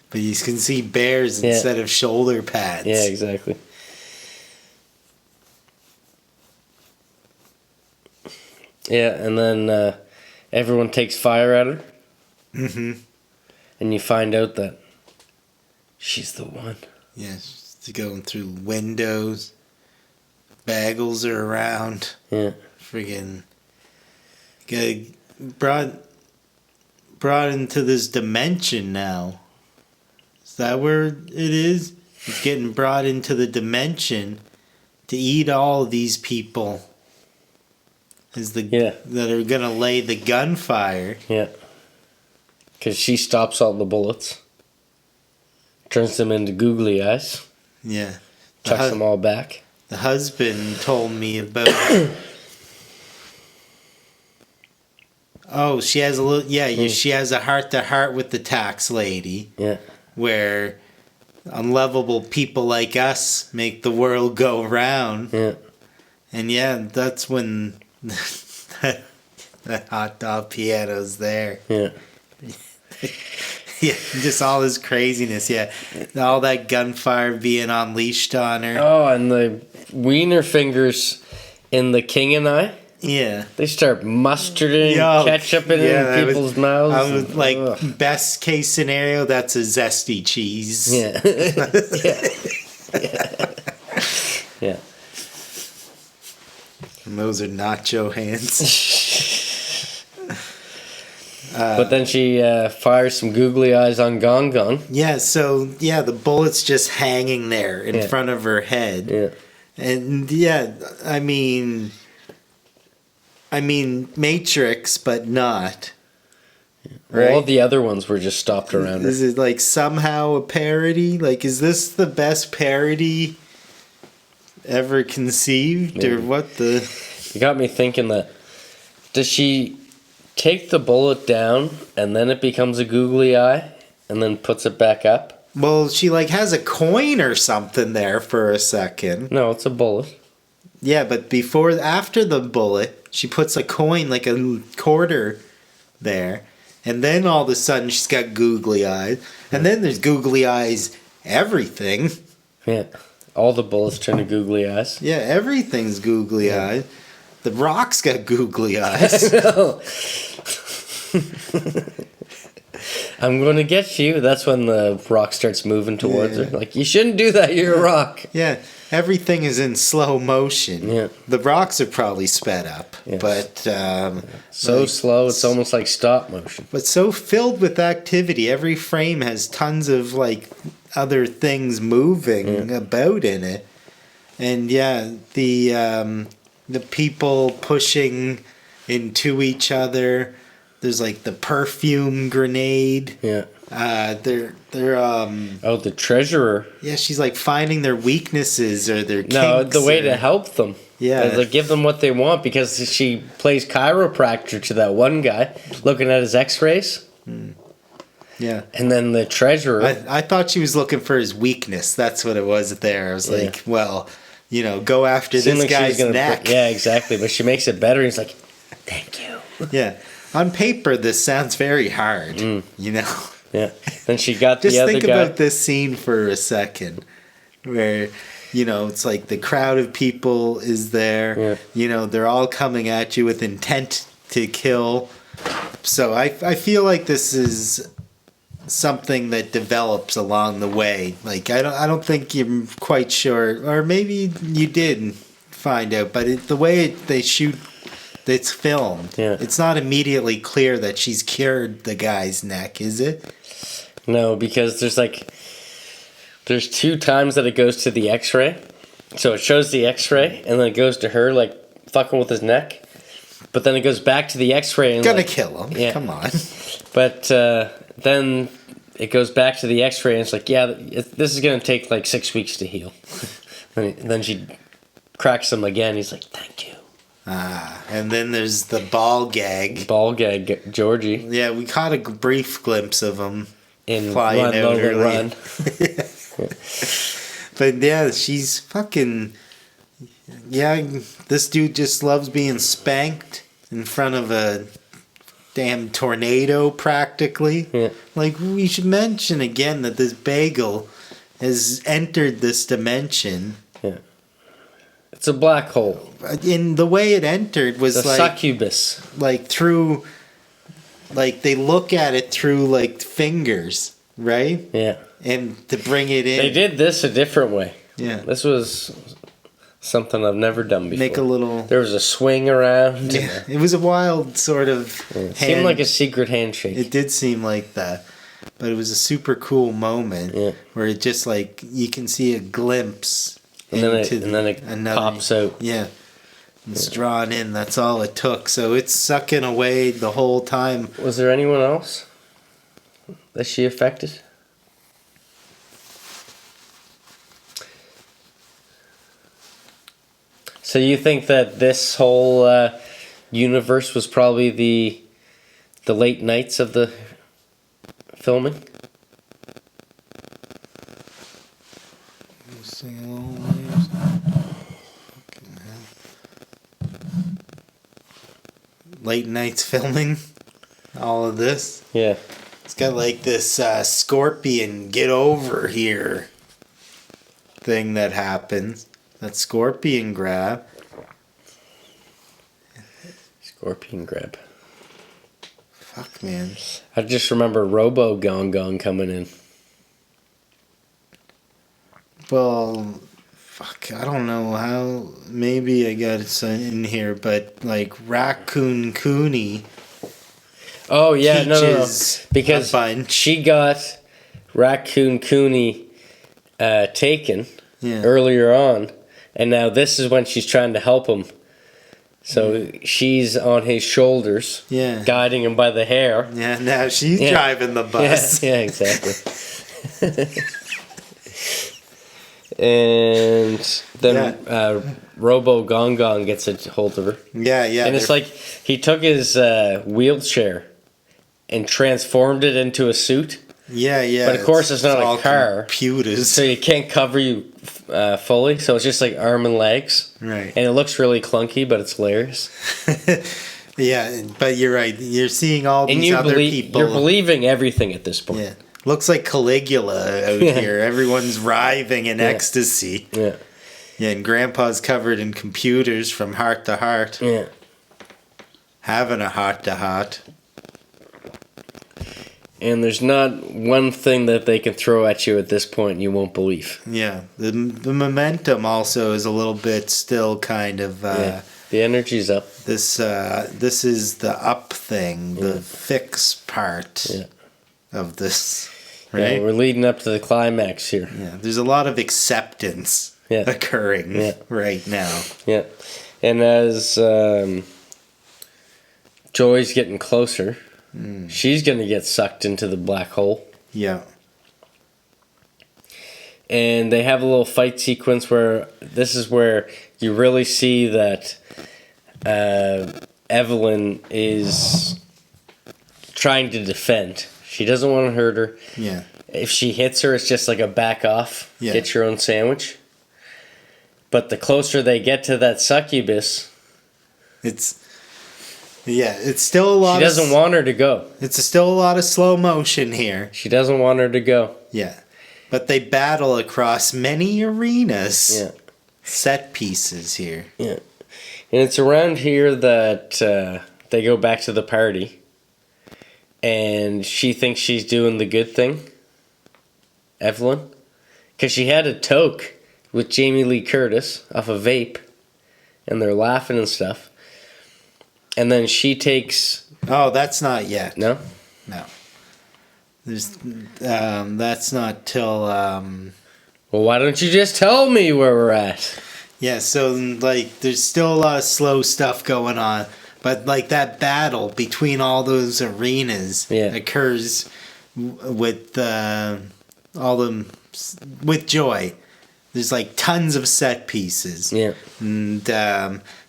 But you can see bears instead of shoulder pads. Yeah, exactly. Yeah, and then everyone takes fire at her. Mm-hmm. And you find out that she's the one. Yes, yeah, going through windows. Bagels are around. Yeah. Friggin' brought into this dimension now. Is that where it is? It's getting brought into the dimension to eat all of these people. That are gonna lay the gunfire. Yeah. Because she stops all the bullets. Turns them into googly eyes. Yeah. Tucks them all back. The husband told me about... Oh, she has a little... Yeah, she has a heart-to-heart with the tax lady. Yeah. Where unlovable people like us make the world go round. Yeah. And yeah, that's when the hot dog piano's there. Yeah. Yeah, just all this craziness, yeah. All that gunfire being unleashed on her. Oh, and the wiener fingers in The King and I. Yeah. They start mustarding ketchup in people's mouths. I was like, best case scenario, that's a zesty cheese. Yeah. Yeah. And those are nacho hands. But then she fires some googly eyes on Gong Gong. Yeah, so, the bullet's just hanging there in front of her head. Yeah. And, I mean, Matrix, but not. Right? All the other ones were just stopped around her. Is it, like, somehow a parody? Like, is this the best parody ever conceived? Maybe. Or what the... You got me thinking that... Does she... take the bullet down and then it becomes a googly eye and then puts it back up? Well, she like has a coin or something there for a second. No, it's a bullet. Yeah, but after the bullet, she puts a coin, like a quarter there. And then all of a sudden she's got googly eyes. And then there's googly eyes everything. Yeah. All the bullets turn to googly eyes. Yeah, everything's googly eyes. The Rock's got googly eyes. I'm going to get you. That's when the Rock starts moving towards her. Like, you shouldn't do that. You're a Rock. Yeah, everything is in slow motion. Yeah. The Rocks are probably sped up. Yes. But... so slow, it's almost like stop motion. But so filled with activity. Every frame has tons of, like, other things moving about in it. And yeah, the people pushing into each other. There's like the perfume grenade. Yeah. They're the treasurer. Yeah, she's like finding their weaknesses or their kinks. No, the way to help them. Yeah. Like give them what they want, because she plays chiropractor to that one guy looking at his x-rays. Yeah. And then the treasurer. I thought she was looking for his weakness. That's what it was there. I was like, well, go after this guy's neck. Yeah, exactly. But she makes it better. And he's like, thank you. Yeah. On paper, this sounds very hard, Yeah. Then she got the other guy. Just think about this scene for a second where, it's like the crowd of people is there. Yeah. They're all coming at you with intent to kill. So I feel like this is something that develops along the way. Like, I don't think you're quite sure, or maybe you did find out, but the way they shoot, it's filmed. Yeah. It's not immediately clear that she's cured the guy's neck, is it? No, because there's 2 times that it goes to the x-ray. So it shows the x-ray, and then it goes to her, like, fucking with his neck. But then it goes back to the x-ray. And gonna kill him. Yeah. Come on. But then it goes back to the x-ray, and it's like, yeah, this is going to take like 6 weeks to heal. And then she cracks him again. He's like, thank you. And then there's the ball gag. Ball gag, Georgie. Yeah, we caught a brief glimpse of him in flying Run, out Logan, Run. But yeah, she's fucking... Yeah, this dude just loves being spanked in front of a damn tornado, practically. Yeah. Like, we should mention again that this bagel has entered this dimension. Yeah. It's a black hole. In the way it entered was the succubus. Like through... Like, they look at it through, like, fingers, right? Yeah. And to bring it in... They did this a different way. Yeah. This was... something I've never done before. Make a little... There was a swing around. Yeah, it was a wild sort of It seemed like a secret handshake. It did seem like that. But it was a super cool moment where it just like, you can see a glimpse and then it pops out. Yeah. It's drawn in. That's all it took. So it's sucking away the whole time. Was there anyone else that she affected? So you think that this whole universe was probably the late nights of the filming? Late nights filming? All of this? Yeah. It's got like this scorpion get over here thing that happens. That scorpion grab. Scorpion grab. Fuck, man. I just remember Robo Gong Gong coming in. Well, fuck, I don't know how. Maybe I got it in here, but like Raccoon Cooney. Oh, yeah, no. Because she got Raccoon Cooney taken earlier on. And now this is when she's trying to help him. So she's on his shoulders, guiding him by the hair. Yeah, now she's driving the bus. Yeah, exactly. And then Robo Gong Gong gets a hold of her. Yeah. And it's like he took his wheelchair and transformed it into a suit. Yeah. But of course it's not a car. Computers. So you can't cover you fully. So it's just like arm and legs. Right. And it looks really clunky, but it's hilarious. Yeah, but you're right. You're seeing all these other people. You're believing everything at this point. Yeah. Looks like Caligula out here. Everyone's writhing in ecstasy. Yeah. Yeah, and Grandpa's covered in computers from heart to heart. Yeah. Having a heart to heart. And there's not one thing that they can throw at you at this point you won't believe. Yeah. The momentum also is a little bit still kind of... The energy's up. This is the up thing, the fix part of this. right? Yeah, we're leading up to the climax here. Yeah, there's a lot of acceptance occurring right now. Yeah, and as Joy's getting closer, she's going to get sucked into the black hole. Yeah. And they have a little fight sequence where this is where you really see that Evelyn is trying to defend. She doesn't want to hurt her. Yeah. If she hits her, it's just like a back off, get your own sandwich. But the closer they get to that succubus, it's still a lot. She doesn't want her to go. It's still a lot of slow motion here. She doesn't want her to go. Yeah. But they battle across many arenas. Yeah. Set pieces here. Yeah. And it's around here that they go back to the party. And she thinks she's doing the good thing. Evelyn. Because she had a toke with Jamie Lee Curtis off a vape. And they're laughing and stuff. And then she takes... Oh, that's not yet. No? No. There's that's not till... Well, why don't you just tell me where we're at? Yeah, so, like, there's still a lot of slow stuff going on. But, like, that battle between all those arenas occurs with with Joy. There's, like, tons of set pieces. Yeah. And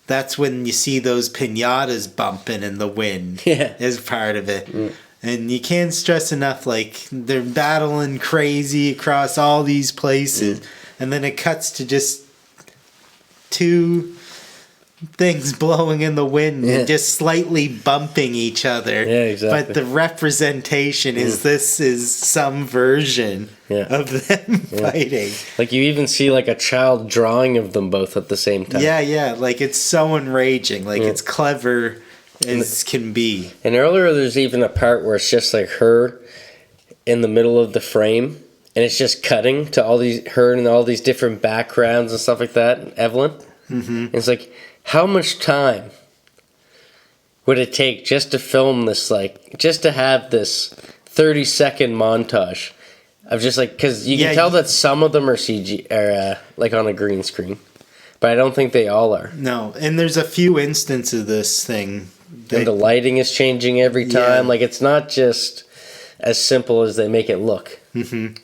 that's when you see those piñatas bumping in the wind as part of it. Mm. And you can't stress enough, like, they're battling crazy across all these places. And then it cuts to just two things blowing in the wind and just slightly bumping each other. Yeah, exactly. But the representation is this is some version of them fighting. Like you even see like a child drawing of them both at the same time. Yeah. Like it's so enraging. Like it's clever as can be. And earlier there's even a part where it's just like her in the middle of the frame. And it's just cutting to her and all these different backgrounds and stuff like that, Evelyn. Mm-hmm. And it's like, how much time would it take just to film this, like, just to have this 30-second montage of just like, because you can tell that some of them are CG, or like on a green screen, but I don't think they all are. No, and there's a few instances of this thing. And the lighting is changing every time. Like, it's not just as simple as they make it look. Mm-hmm.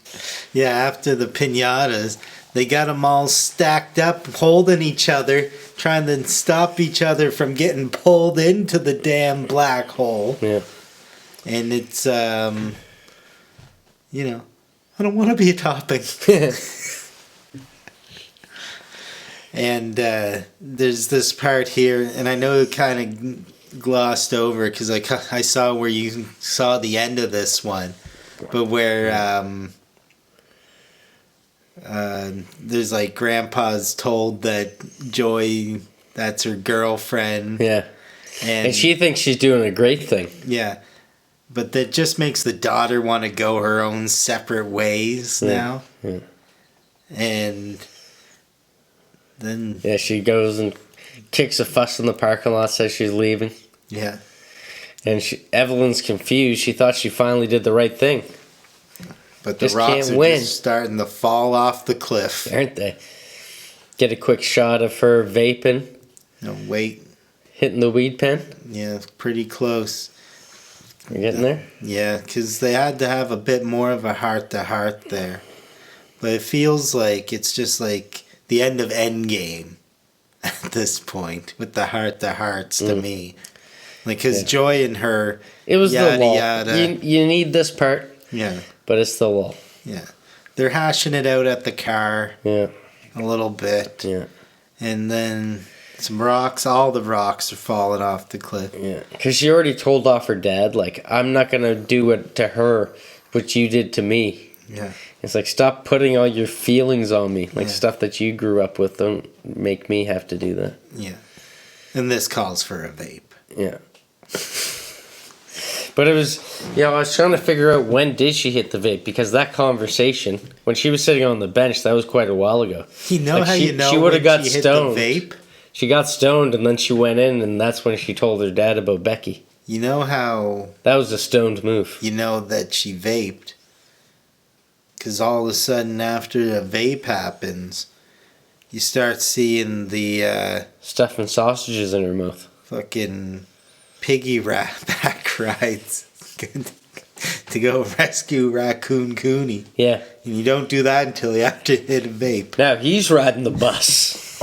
Yeah, after the piñatas, they got them all stacked up, holding each other, trying to stop each other from getting pulled into the damn black hole. Yeah. And it's, I don't want to be a topping. And there's this part here, and I know it kind of glossed over because I saw where you saw the end of this one. But where there's like Grandpa's told that Joy, that's her girlfriend. Yeah. And she thinks she's doing a great thing. Yeah. But that just makes the daughter want to go her own separate ways now. Yeah. And then... Yeah, she goes and kicks a fuss in the parking lot, says she's leaving. Yeah. And Evelyn's confused. She thought she finally did the right thing. But the rocks are just starting to fall off the cliff. Aren't they? Get a quick shot of her vaping. No, wait. Hitting the weed pen. Yeah, pretty close. We're getting there? Yeah, because they had to have a bit more of a heart-to-heart there. But it feels like it's just like the end of Endgame at this point with the heart-to-hearts to me. Like, because Joy and her, it was yada, the lull. Yada. You need this part. Yeah. But it's the lull. Yeah. They're hashing it out at the car. Yeah. A little bit. Yeah. And then some rocks, all the rocks are falling off the cliff. Yeah. Because she already told off her dad, like, I'm not going to do it to her what you did to me. Yeah. It's like, stop putting all your feelings on me. Like, stuff that you grew up with. Don't make me have to do that. Yeah. And this calls for a vape. Yeah. But it was, I was trying to figure out when did she hit the vape, because that conversation, when she was sitting on the bench, that was quite a while ago. You know like she would have got stoned. Hit the vape? She got stoned, and then she went in, and that's when she told her dad about Becky. You know how... That was a stoned move. You know that she vaped Because all of a sudden, after the vape happens, you start seeing the stuffing sausages in her mouth. Fucking back rides to go rescue Raccoon Cooney. Yeah. And you don't do that until you have to hit a vape. Now he's riding the bus.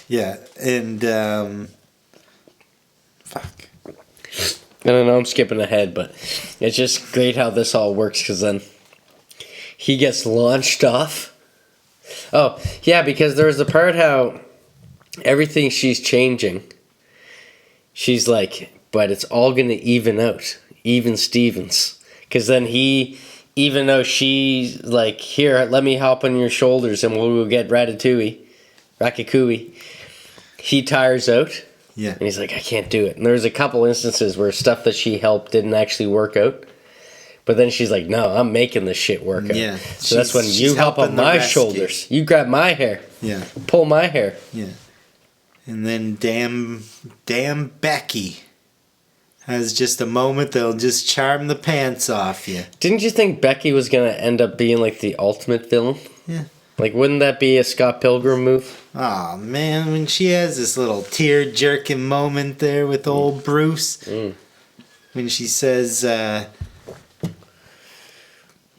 Yeah, and fuck. I don't know, I'm skipping ahead, but it's just great how this all works, because then he gets launched off. Oh, yeah, because there's the part how everything she's changing, she's like, but it's all going to even out. Even Stevens. Because then he, even though she's like, here, let me hop on your shoulders and we'll get Ratatouille, he tires out. Yeah. And he's like, I can't do it. And there's a couple instances where stuff that she helped didn't actually work out. But then she's like, no, I'm making this shit work out. Yeah. So that's when you hop on my shoulders. You grab my hair. Yeah. Pull my hair. Yeah. And then damn Becky has just a moment that'll just charm the pants off you. Didn't you think Becky was going to end up being like the ultimate villain? Yeah. Like, wouldn't that be a Scott Pilgrim move? Oh man, when she has this little tear-jerking moment there with old Bruce. When she says, or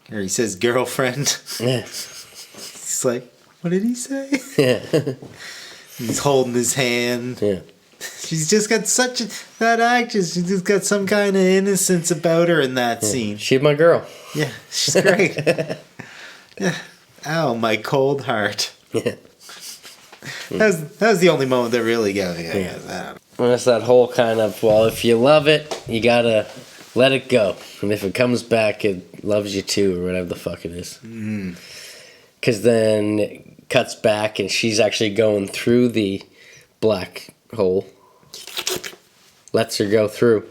he says girlfriend. Yeah. He's like, what did he say? Yeah. He's holding his hand. Yeah. She's just got that actress, she's just got some kind of innocence about her in that scene. She's my girl. Yeah, she's great. Yeah. Ow, my cold heart. Yeah. That was the only moment that really got me. And it's that whole kind of, well, if you love it, you gotta let it go. And if it comes back, it loves you too, or whatever the fuck it is. Because then it cuts back and she's actually going through the black hole. Lets her go through.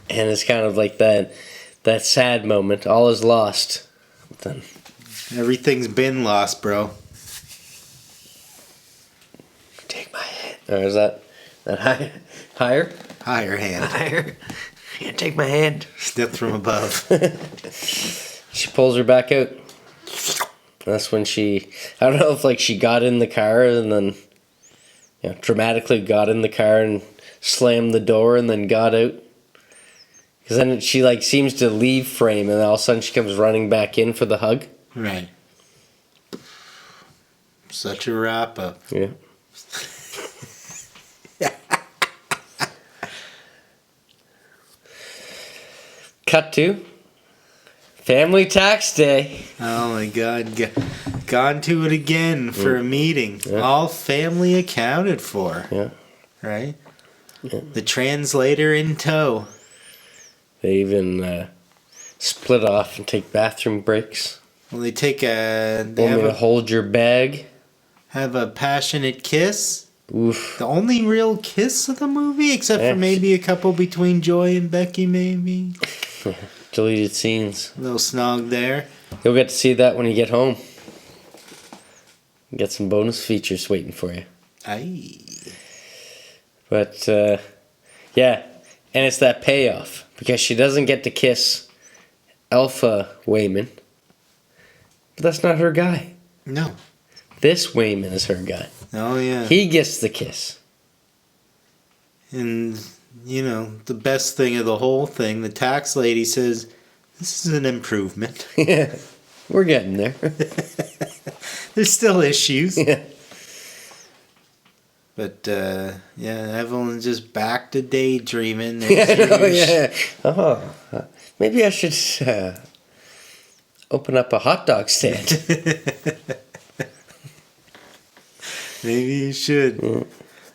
And it's kind of like that sad moment. All is lost. Then everything's been lost, bro. Take my hand. Or is that higher? Higher hand. Higher. Yeah, take my hand. Stepped from above. She pulls her back out. That's when I don't know if like she got in the car and then, dramatically got in the car and slammed the door and then got out. Because then she like seems to leave frame and all of a sudden she comes running back in for the hug. Right. Such a wrap up. Yeah. Cut to Family Tax Day. Oh my God. Gone to it again for a meeting. Yeah. All family accounted for. Yeah. Right? Yeah. The translator in tow. They even split off and take bathroom breaks. Well, they take a... hold your bag. Have a passionate kiss. Oof. The only real kiss of the movie, except for maybe a couple between Joy and Becky, maybe. Deleted scenes. A little snog there. You'll get to see that when you get home. Get some bonus features waiting for you. Aye. But, yeah. And it's that payoff. Because she doesn't get to kiss Alpha Wayman. But that's not her guy. No. This Wayman is her guy. Oh, yeah. He gets the kiss. And, the best thing of the whole thing, the tax lady says, this is an improvement. Yeah. We're getting there. There's still issues. Yeah. But, Evelyn's just back to daydreaming. Maybe I should open up a hot dog stand. Maybe you should.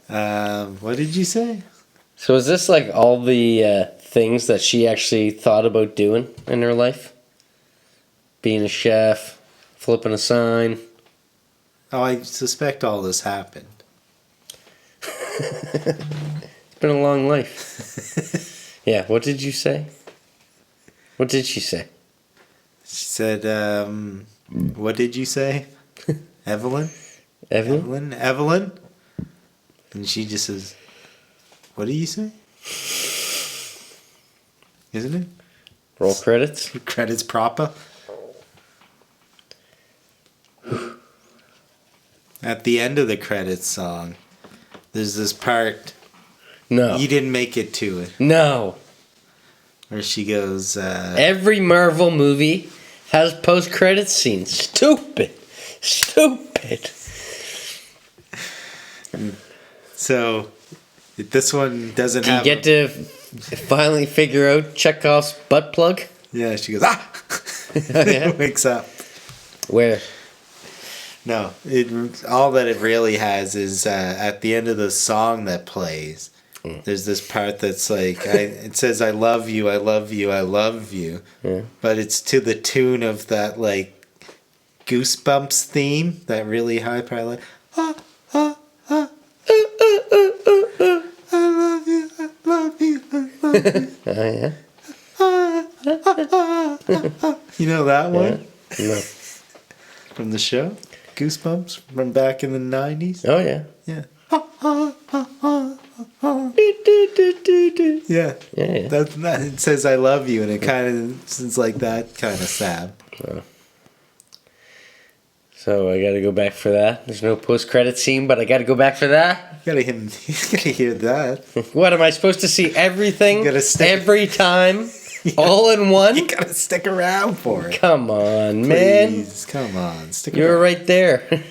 What did you say? So is this like all the things that she actually thought about doing in her life? Being a chef, flipping a sign. Oh, I suspect all this happened. It's been a long life. Yeah, what did you say? What did she say? She said, what did you say? Evelyn? Evelyn? And she just says, what do you say? Isn't it? Roll credits. Credits proper. At the end of the credits song, there's this part. No. You didn't make it to it. No. Where she goes, Every Marvel movie has post-credits scenes. Stupid. So, this one doesn't Do you have... get to finally figure out Chekhov's butt plug? Yeah, she goes, ah! Yeah. Wakes up. Where? No, all that it really has is at the end of the song that plays, there's this part that's like, it says, I love you, I love you, I love you. Yeah. But it's to the tune of that, like, Goosebumps theme, that really high part, like, ah, ah, ah, I love you, I love you, I love you. Oh, yeah? You know that one? Yeah. No. From the show? Goosebumps from back in the 90s? Oh, yeah. Yeah. Yeah. Yeah. That, it says I love you, and it kind of sounds like that kind of sad. So I gotta go back for that. There's no post-credit scene, but I gotta go back for that. You gotta hear that. What, am I supposed to see everything You gotta stick- every time? All in one? You gotta stick around for it. Come on, man. Please, come on. Stick You were around. right there.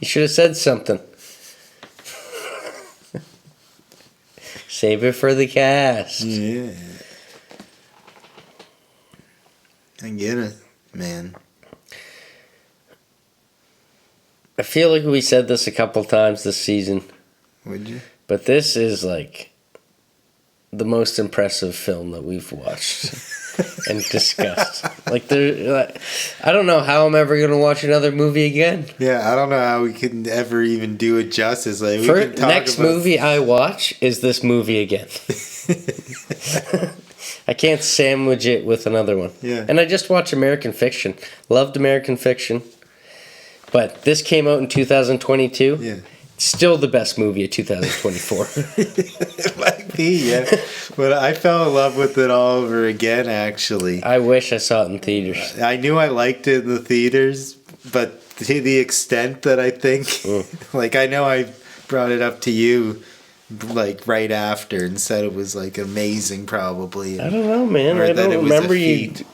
You should have said something. Save it for the cast. Yeah. I get it, man. I feel like we said this a couple times this season, Would you? but this is like the most impressive film that we've watched and discussed. Like, I don't know how I'm ever gonna watch another movie again. Yeah, I don't know how we can ever even do it justice. Like, we can talk Next about... movie I watch is this movie again. I can't sandwich it with another one. Yeah. And I just watched American Fiction. Loved American Fiction. But this came out in 2022. Yeah. Still the best movie of 2024. It might be, yeah. But I fell in love with it all over again, actually. I wish I saw it in theaters. I knew I liked it in the theaters, but to the extent that I think, like, I know I brought it up to you, like, right after and said it was, like, amazing, probably. I don't know, man. Or I that it don't was a remember you. feat,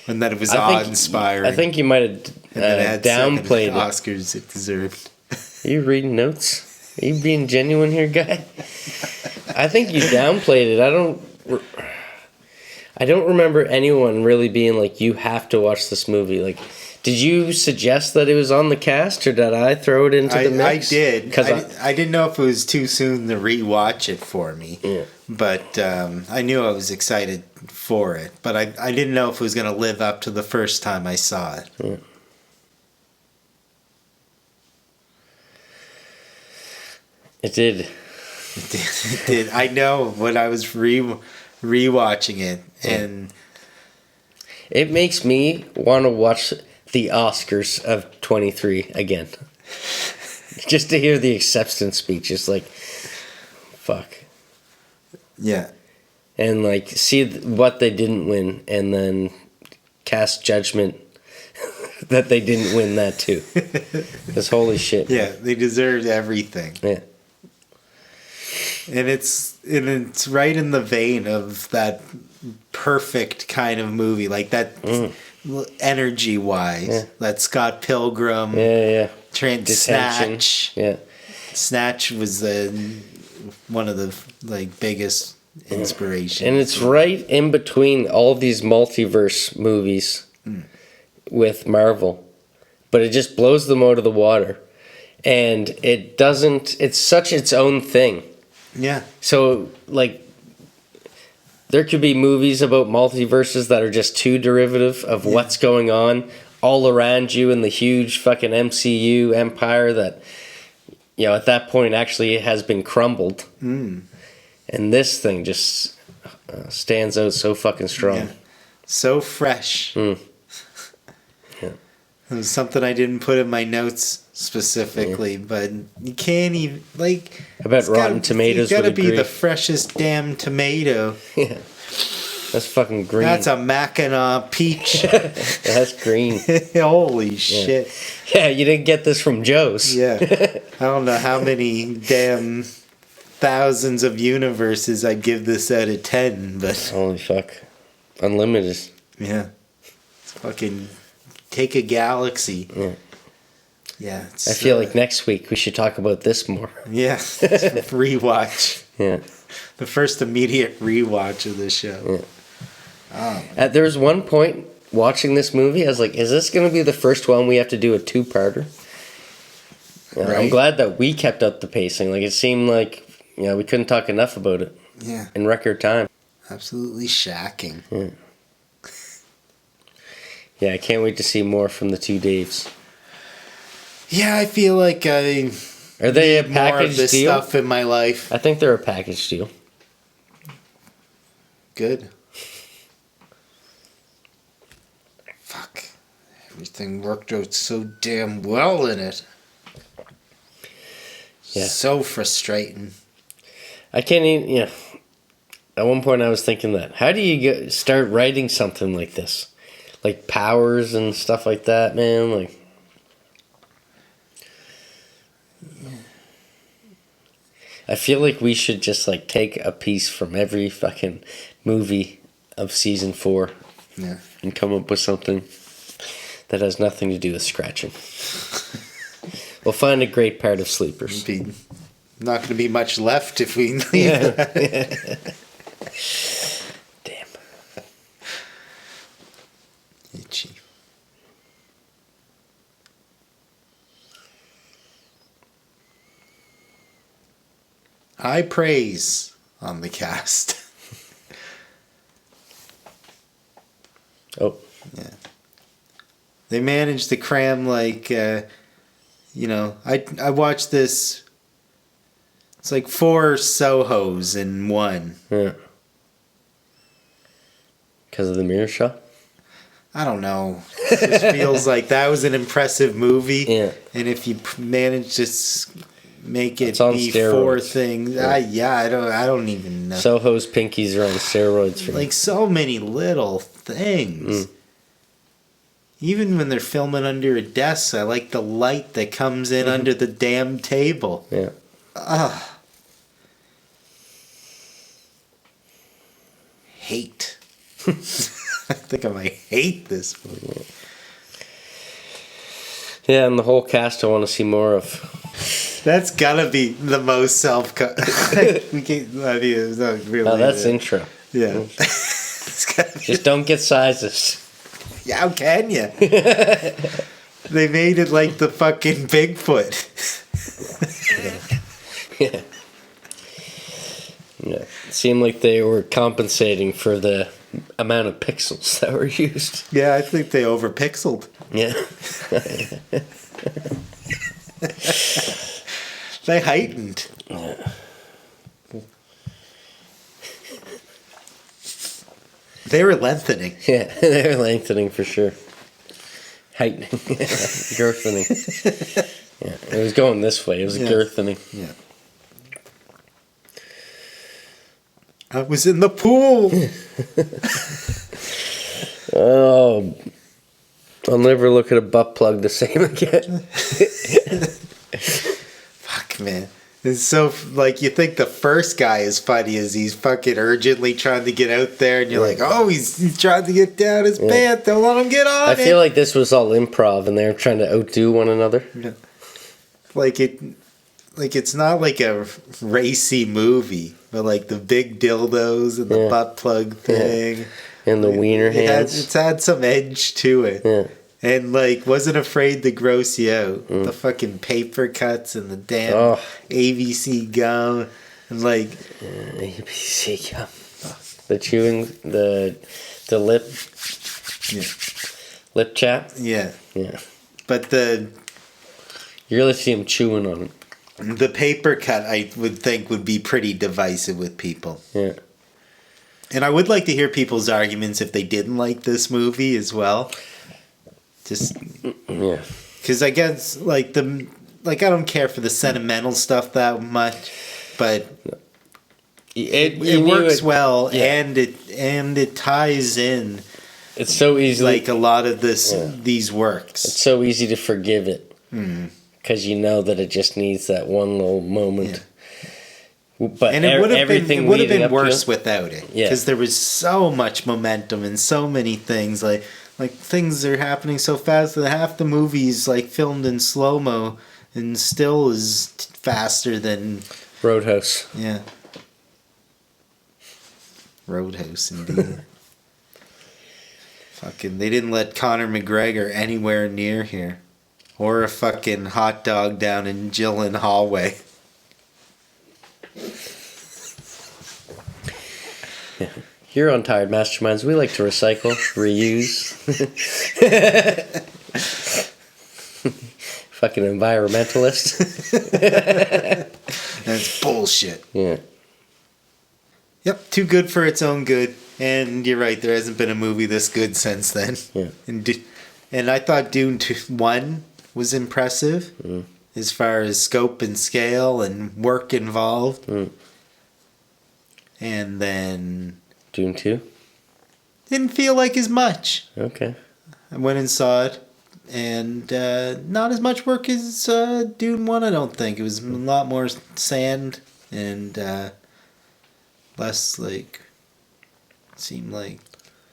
and that it was awe-inspiring. I think you might have downplayed it. Oscars it deserved. Are you reading notes? Are you being genuine here, guy? I think you downplayed it. I don't remember anyone really being like, you have to watch this movie. Like, did you suggest that it was on the cast, or did I throw it into the mix? I did. I didn't know if it was too soon to rewatch it for me. Yeah. But I knew I was excited for it. But I didn't know if it was going to live up to the first time I saw it. Yeah. It did. It did. I know when I was rewatching it, and it makes me want to watch the Oscars of 23 again. Just to hear the acceptance speech. It's like, fuck. yeah. And like see what they didn't win, and then cast judgment that they didn't win that too. Because holy shit. Yeah, they deserved everything. Yeah. And it's right in the vein of that perfect kind of movie, like that energy wise. Yeah. That Scott Pilgrim. Yeah. Snatch. Yeah. Snatch was one of the like biggest inspirations. And it's right in between all these multiverse movies with Marvel. But it just blows them out of the water. And it's such its own thing. Yeah. So, like, there could be movies about multiverses that are just too derivative of what's going on all around you in the huge fucking MCU empire that, you know, at that point actually has been crumbled. And this thing just stands out so fucking strong. Yeah. So fresh. Yeah. It was something I didn't put in my notes specifically, but you can't even, like... I bet Rotten Tomatoes would would agree. be the freshest damn tomato. Yeah. That's fucking green. That's a Mackinac peach. That's green. Holy shit. Yeah, you didn't get this from Joe's. Yeah. I don't know how many damn thousands of universes I'd give this out of 10, but... Holy fuck. Unlimited. Yeah. It's fucking... Take a galaxy. Yeah. Yeah. I feel like next week we should talk about this more. Yeah. Rewatch. Yeah. The first immediate rewatch of the show. Yeah. There was one point watching this movie, I was like, is this going to be the first one we have to do a two-parter? Right. I'm glad that we kept up the pacing. Like, it seemed like, we couldn't talk enough about it. Yeah. In record time. Absolutely shocking. Yeah. Yeah, I can't wait to see more from the two Daves. Yeah, I feel like I Are they a need more of package this deal? stuff in my life. I think they're a package deal. Good. Fuck. Everything worked out so damn well in it. Yeah. So frustrating. I can't even, At one point I was thinking that. How do you start writing something like this? Like powers and stuff like that, man? Like... I feel like we should just take a piece from every fucking movie of season 4 and come up with something that has nothing to do with scratching. We'll find a great part of Sleepers. Not going to be much left if we leave that. Damn. Itchy. High praise on the cast. Oh. Yeah. They managed to cram I watched this. It's like 4 Sohos in one. Yeah. Because of the mirror shot? I don't know. It just feels like that was an impressive movie. Yeah. And if you manage to make it be steroids. 4 things, I don't even know. Soho's pinkies are on steroids. For like so many little things. Even when they're filming under a desk, I like the light that comes in under the damn table. Yeah. Ugh. Hate. I think I might hate this movie. Yeah, and the whole cast I want to see more of. That's gotta be the most we can't. I mean, it's not really. Oh, that's intro. Yeah. Just don't get sizes. Yeah, how can you? They made it like the fucking Bigfoot. Yeah. Yeah. It seemed like they were compensating for the amount of pixels that were used. Yeah, I think they overpixeled. Yeah. They heightened. Yeah. They were lengthening. Yeah, they were lengthening for sure. Heightening. Girthening. Yeah, it was going this way. It was girthening. Yeah. I was in the pool. Oh, I'll never look at a butt plug the same again. Fuck, man. It's so, you think the first guy is funny as he's fucking urgently trying to get out there, and you're like, oh, he's trying to get down his pants. Don't let him get on I feel like this was all improv, and they were trying to outdo one another. Yeah. It's not like a racy movie, but the big dildos and the butt plug thing. Yeah. And the wiener hands. It's had some edge to it. Yeah. And wasn't afraid to gross you out. The fucking paper cuts and the damn ABC gum. And ABC gum. The chewing, the lip. Yeah. Lip chap. Yeah. Yeah. But you really see him chewing on it. The paper cut, I would think, would be pretty divisive with people. Yeah. And I would like to hear people's arguments if they didn't like this movie as well. Just yeah, because I guess I don't care for the sentimental stuff that much, but it works well, and and it ties in. It's so easy. Like a lot of these works. It's so easy to forgive it. Because you know that it just needs that one little moment. Yeah. But and it would have been worse without it. Yeah. Because there was so much momentum and so many things. Like things are happening so fast that half the movie's like filmed in slow-mo and still is faster than Roadhouse. Yeah. Roadhouse, indeed. Fucking, they didn't let Conor McGregor anywhere near here. Or a fucking hot dog down in Gillen hallway. Yeah. Here on Tired Masterminds, we like to recycle, reuse. Fucking environmentalist. That's bullshit. Yeah. Yep, too good for its own good. And you're right, there hasn't been a movie this good since then. Yeah. And I thought Dune 1 was impressive as far as scope and scale and work involved. And then Dune 2? Didn't feel like as much. Okay. I went and saw it. And not as much work as Dune 1, I don't think. It was a lot more sand and less, like, seemed like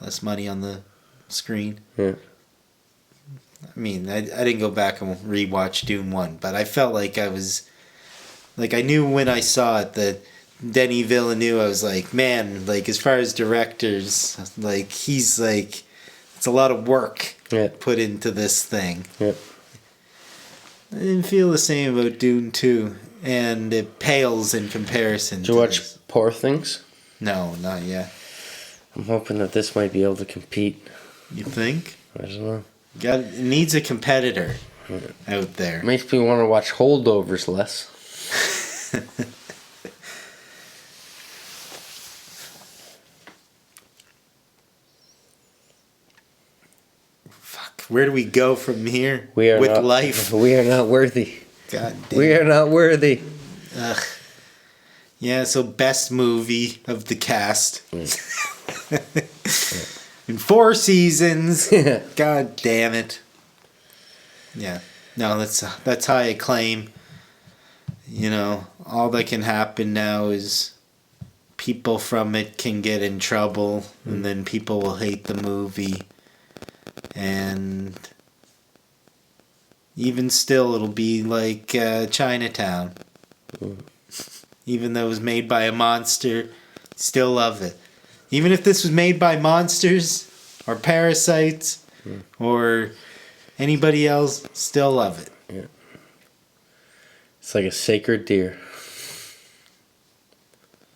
less money on the screen. Yeah. I mean, I didn't go back and rewatch Dune 1, but I felt like I was, like, I knew when I saw it that Denis Villeneuve, I was like, man, like, as far as directors, like, he's like, it's a lot of work put into this thing. Yeah. I didn't feel the same about Dune 2, and it pales in comparison. Did you watch Poor Things? No, not yet. I'm hoping that this might be able to compete. You think? I don't know. It needs a competitor out there. Makes me want to watch Holdovers less. Fuck. Where do we go from here life? We are not worthy. God damn. We are not worthy. Ugh. Yeah, so best movie of the cast. In 4 seasons. God damn it. Yeah. No, that's high acclaim. You know, all that can happen now is people from it can get in trouble, and then people will hate the movie. And even still, it'll be like Chinatown. Even though it was made by a monster, still love it. Even if this was made by monsters or parasites or anybody else, still love it. Yeah. It's like a sacred deer.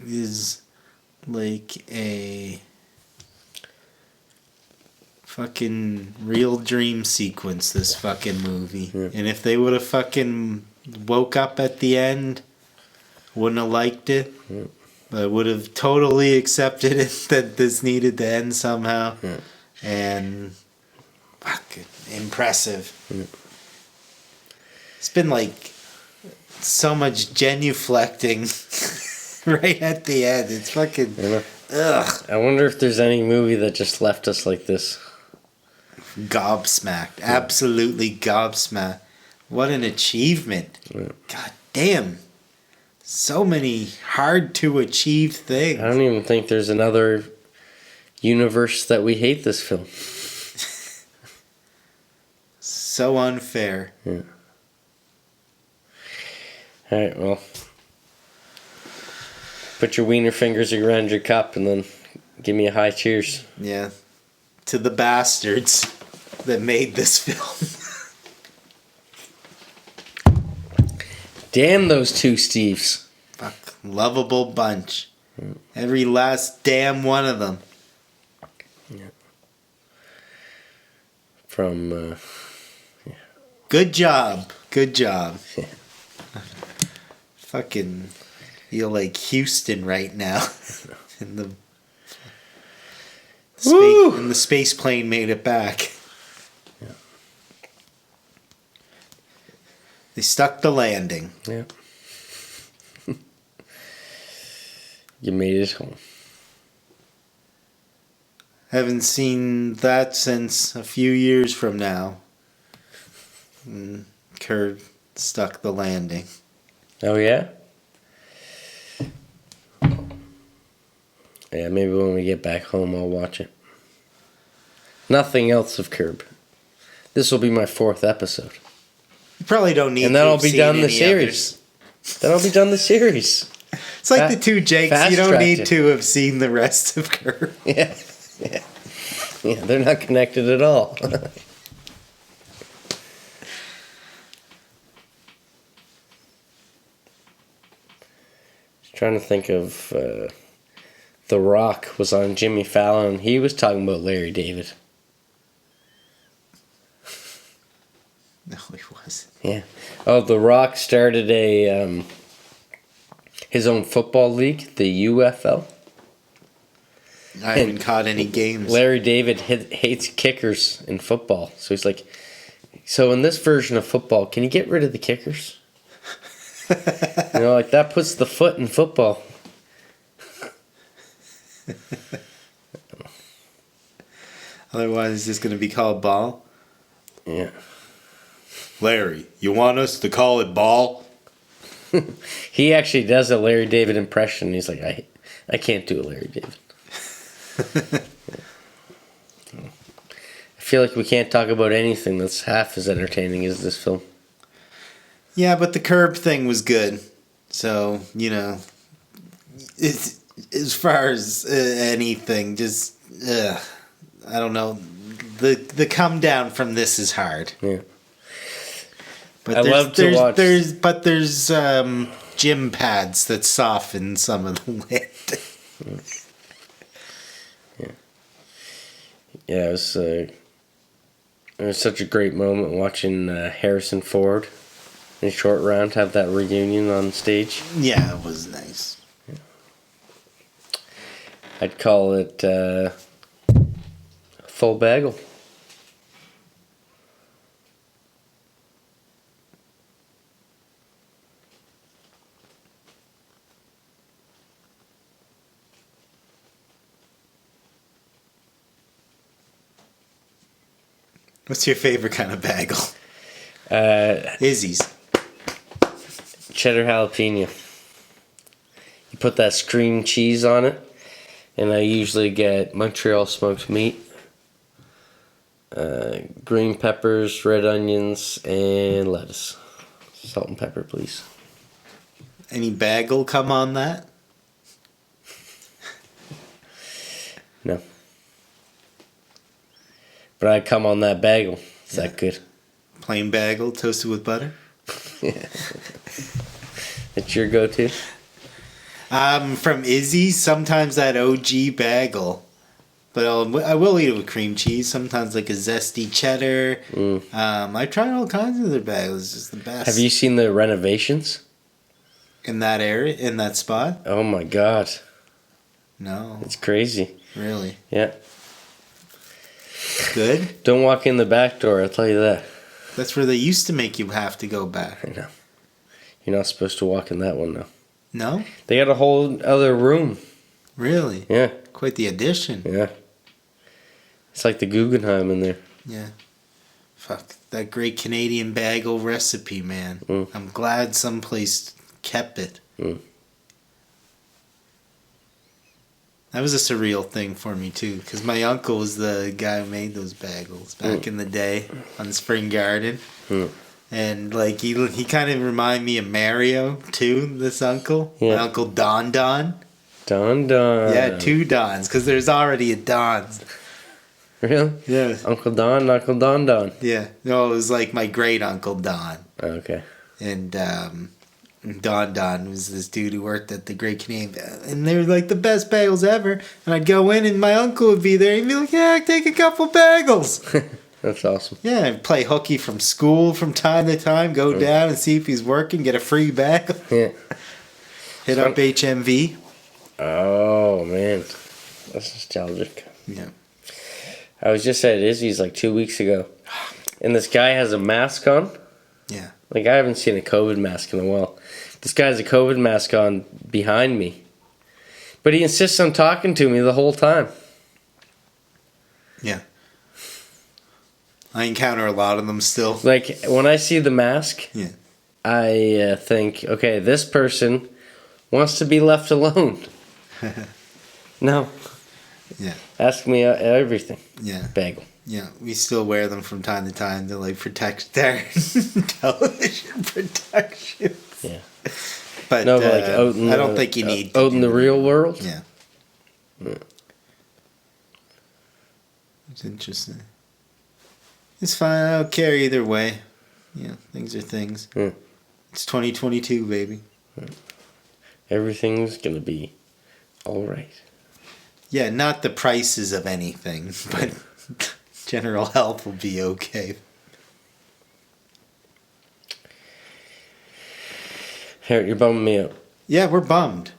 It is like a fucking real dream sequence, this fucking movie. Yeah. And if they would have fucking woke up at the end, wouldn't have liked it. Yeah. I would have totally accepted it that this needed to end somehow. Yeah. And fucking impressive. Yeah. It's been like so much genuflecting right at the end. It's fucking ugh. I wonder if there's any movie that just left us like this. Gobsmacked. Yeah. Absolutely gobsmacked. What an achievement. Yeah. God damn. So many hard to achieve things. I don't even think there's another universe that we hate this film. So unfair. Yeah. Alright, well. Put your wiener fingers around your cup and then give me a high cheers. Yeah. To the bastards that made this film. Damn those two Steves. Fuck. Lovable bunch. Yeah. Every last damn one of them. Yeah. From, yeah. Good job. Good job. Yeah. Fucking feel like Houston right now. And the space plane made it back. Yeah. They stuck the landing. Yeah. You made it home. Haven't seen that since a few years from now. And Kurt stuck the landing. Oh, yeah? Yeah, maybe when we get back home, I'll watch it. Nothing else of Curb. This will be my 4th episode. You probably don't need to. And then I'll be done the series. Then I'll be done the series. It's like the two Jakes. You don't need to have seen the rest of Curb. Yeah. Yeah. Yeah, they're not connected at all. Trying to think of The Rock was on Jimmy Fallon. He was talking about Larry David. No, he wasn't. Yeah. Oh, The Rock started his own football league, the UFL. I haven't caught any games. Larry David hates kickers in football. So he's like, so in this version of football, can you get rid of the kickers? Like that puts the foot in football. Otherwise, it's just going to be called ball. Yeah. Larry, you want us to call it ball? He actually does a Larry David impression. He's like, I can't do a Larry David. I feel like we can't talk about anything that's half as entertaining as this film. Yeah, but the Curb thing was good. So, it's, as far as anything, just, I don't know. The come down from this is hard. Yeah. But there's gym pads that soften some of the wind. Yeah, it was such a great moment watching Harrison Ford in Short Round have that reunion on stage. Yeah, it was nice. Yeah. I'd call it full bagel. What's your favorite kind of bagel? Izzy's. Cheddar jalapeno. You put that cream cheese on it, and I usually get Montreal smoked meat, green peppers, red onions, and lettuce. Salt and pepper, please. Any bagel come on that? No. But I come on that bagel. Is that good? Plain bagel toasted with butter? Yeah. It's your go-to? From Izzy's, sometimes that OG bagel. But I will eat it with cream cheese. Sometimes like a zesty cheddar. I tried all kinds of their bagels. It's just the best. Have you seen the renovations? In that area? In that spot? Oh my god. No. It's crazy. Really? Yeah. Good? Don't walk in the back door, I'll tell you that. That's where they used to make you have to go back. I know. You're not supposed to walk in that one now. No? They got a whole other room. Really? Yeah. Quite the addition. Yeah. It's like the Guggenheim in there. Yeah. Fuck. That great Canadian bagel recipe, man. I'm glad someplace kept it. That was a surreal thing for me, too, because my uncle was the guy who made those bagels back in the day on Spring Garden. And, like, he kind of reminded me of Mario, too, this uncle. Yeah. My uncle Don. Don. Yeah, 2 Dons, because there's already a Don's. Really? Yeah. Uncle Don. Yeah. No, it was like my great uncle Don. Oh, okay. And Don was this dude who worked at the Great Canadian, and they were like the best bagels ever. And I'd go in, and my uncle would be there, and he'd be like, "Yeah, take a couple bagels." That's awesome. Yeah, I'd play hooky from school from time to time, go down and see if he's working, get a free bagel. Yeah. Hit up HMV. Oh man, that's nostalgic. Yeah. I was just at Izzy's like 2 weeks ago, and this guy has a mask on. Yeah. Like, I haven't seen a COVID mask in a while. This guy has a COVID mask on behind me. But he insists on talking to me the whole time. Yeah. I encounter a lot of them still. Like, when I see the mask, yeah. I think, okay, this person wants to be left alone. No. Yeah. Ask me everything. Yeah. Bagel. Yeah, we still wear them from time to time to like protect their television protection. Yeah. But no, like I don't think you need out in the real world. Yeah. It's interesting. It's fine. I don't care either way. Yeah, things are things. It's 2022, baby. Everything's gonna be all right. Yeah, not the prices of anything, but general health will be okay. Harriet, you're bumming me out. Yeah, we're bummed.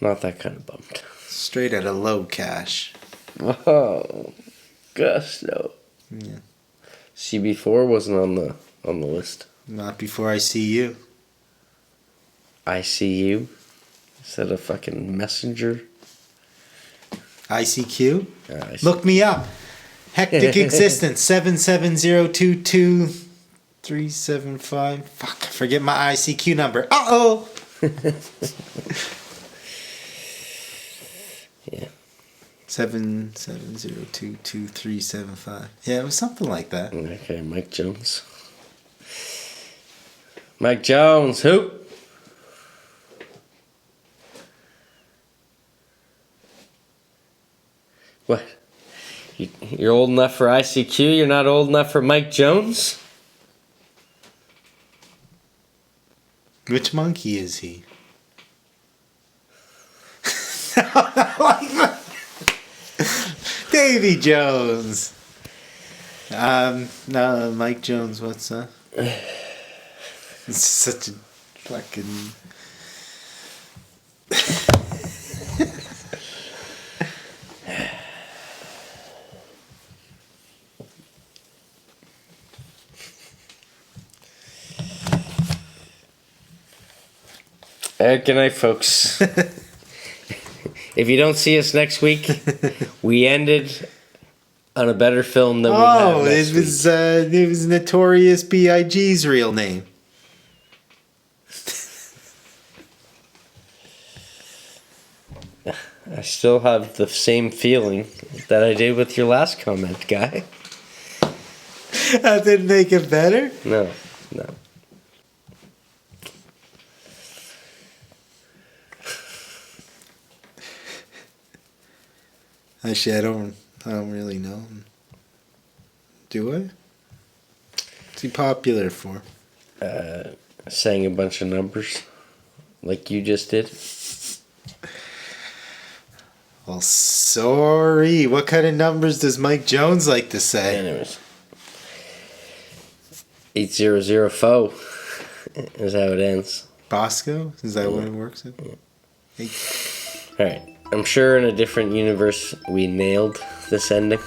Not that kind of bummed. Straight out of low cash. Oh, gusto. Yeah. CB4 wasn't on the list. Not before I see you. I see you. Instead of fucking messenger. ICQ? ICQ. Look me up. Hectic Existence 770222375. Fuck, I forget my ICQ number. Uh-oh! Yeah. 770222375. Yeah, it was something like that. Okay, Mike Jones. Mike Jones, who? What? You're old enough for ICQ, you're not old enough for Mike Jones? Which monkey is he? Davy Jones. No, Mike Jones, what's that? It's such a fucking... Good night, folks. If you don't see us next week, we ended on a better film than we had last week. It was Notorious B.I.G.'s real name. I still have the same feeling that I did with your last comment, guy. That didn't make it better? No. Actually, I don't really know. Do I? What's he popular for? Saying a bunch of numbers, like you just did. Well, sorry. What kind of numbers does Mike Jones like to say? Anyways. 8004 is how it ends. Bosco? Is that what it works at? Alright. I'm sure in a different universe we nailed this ending.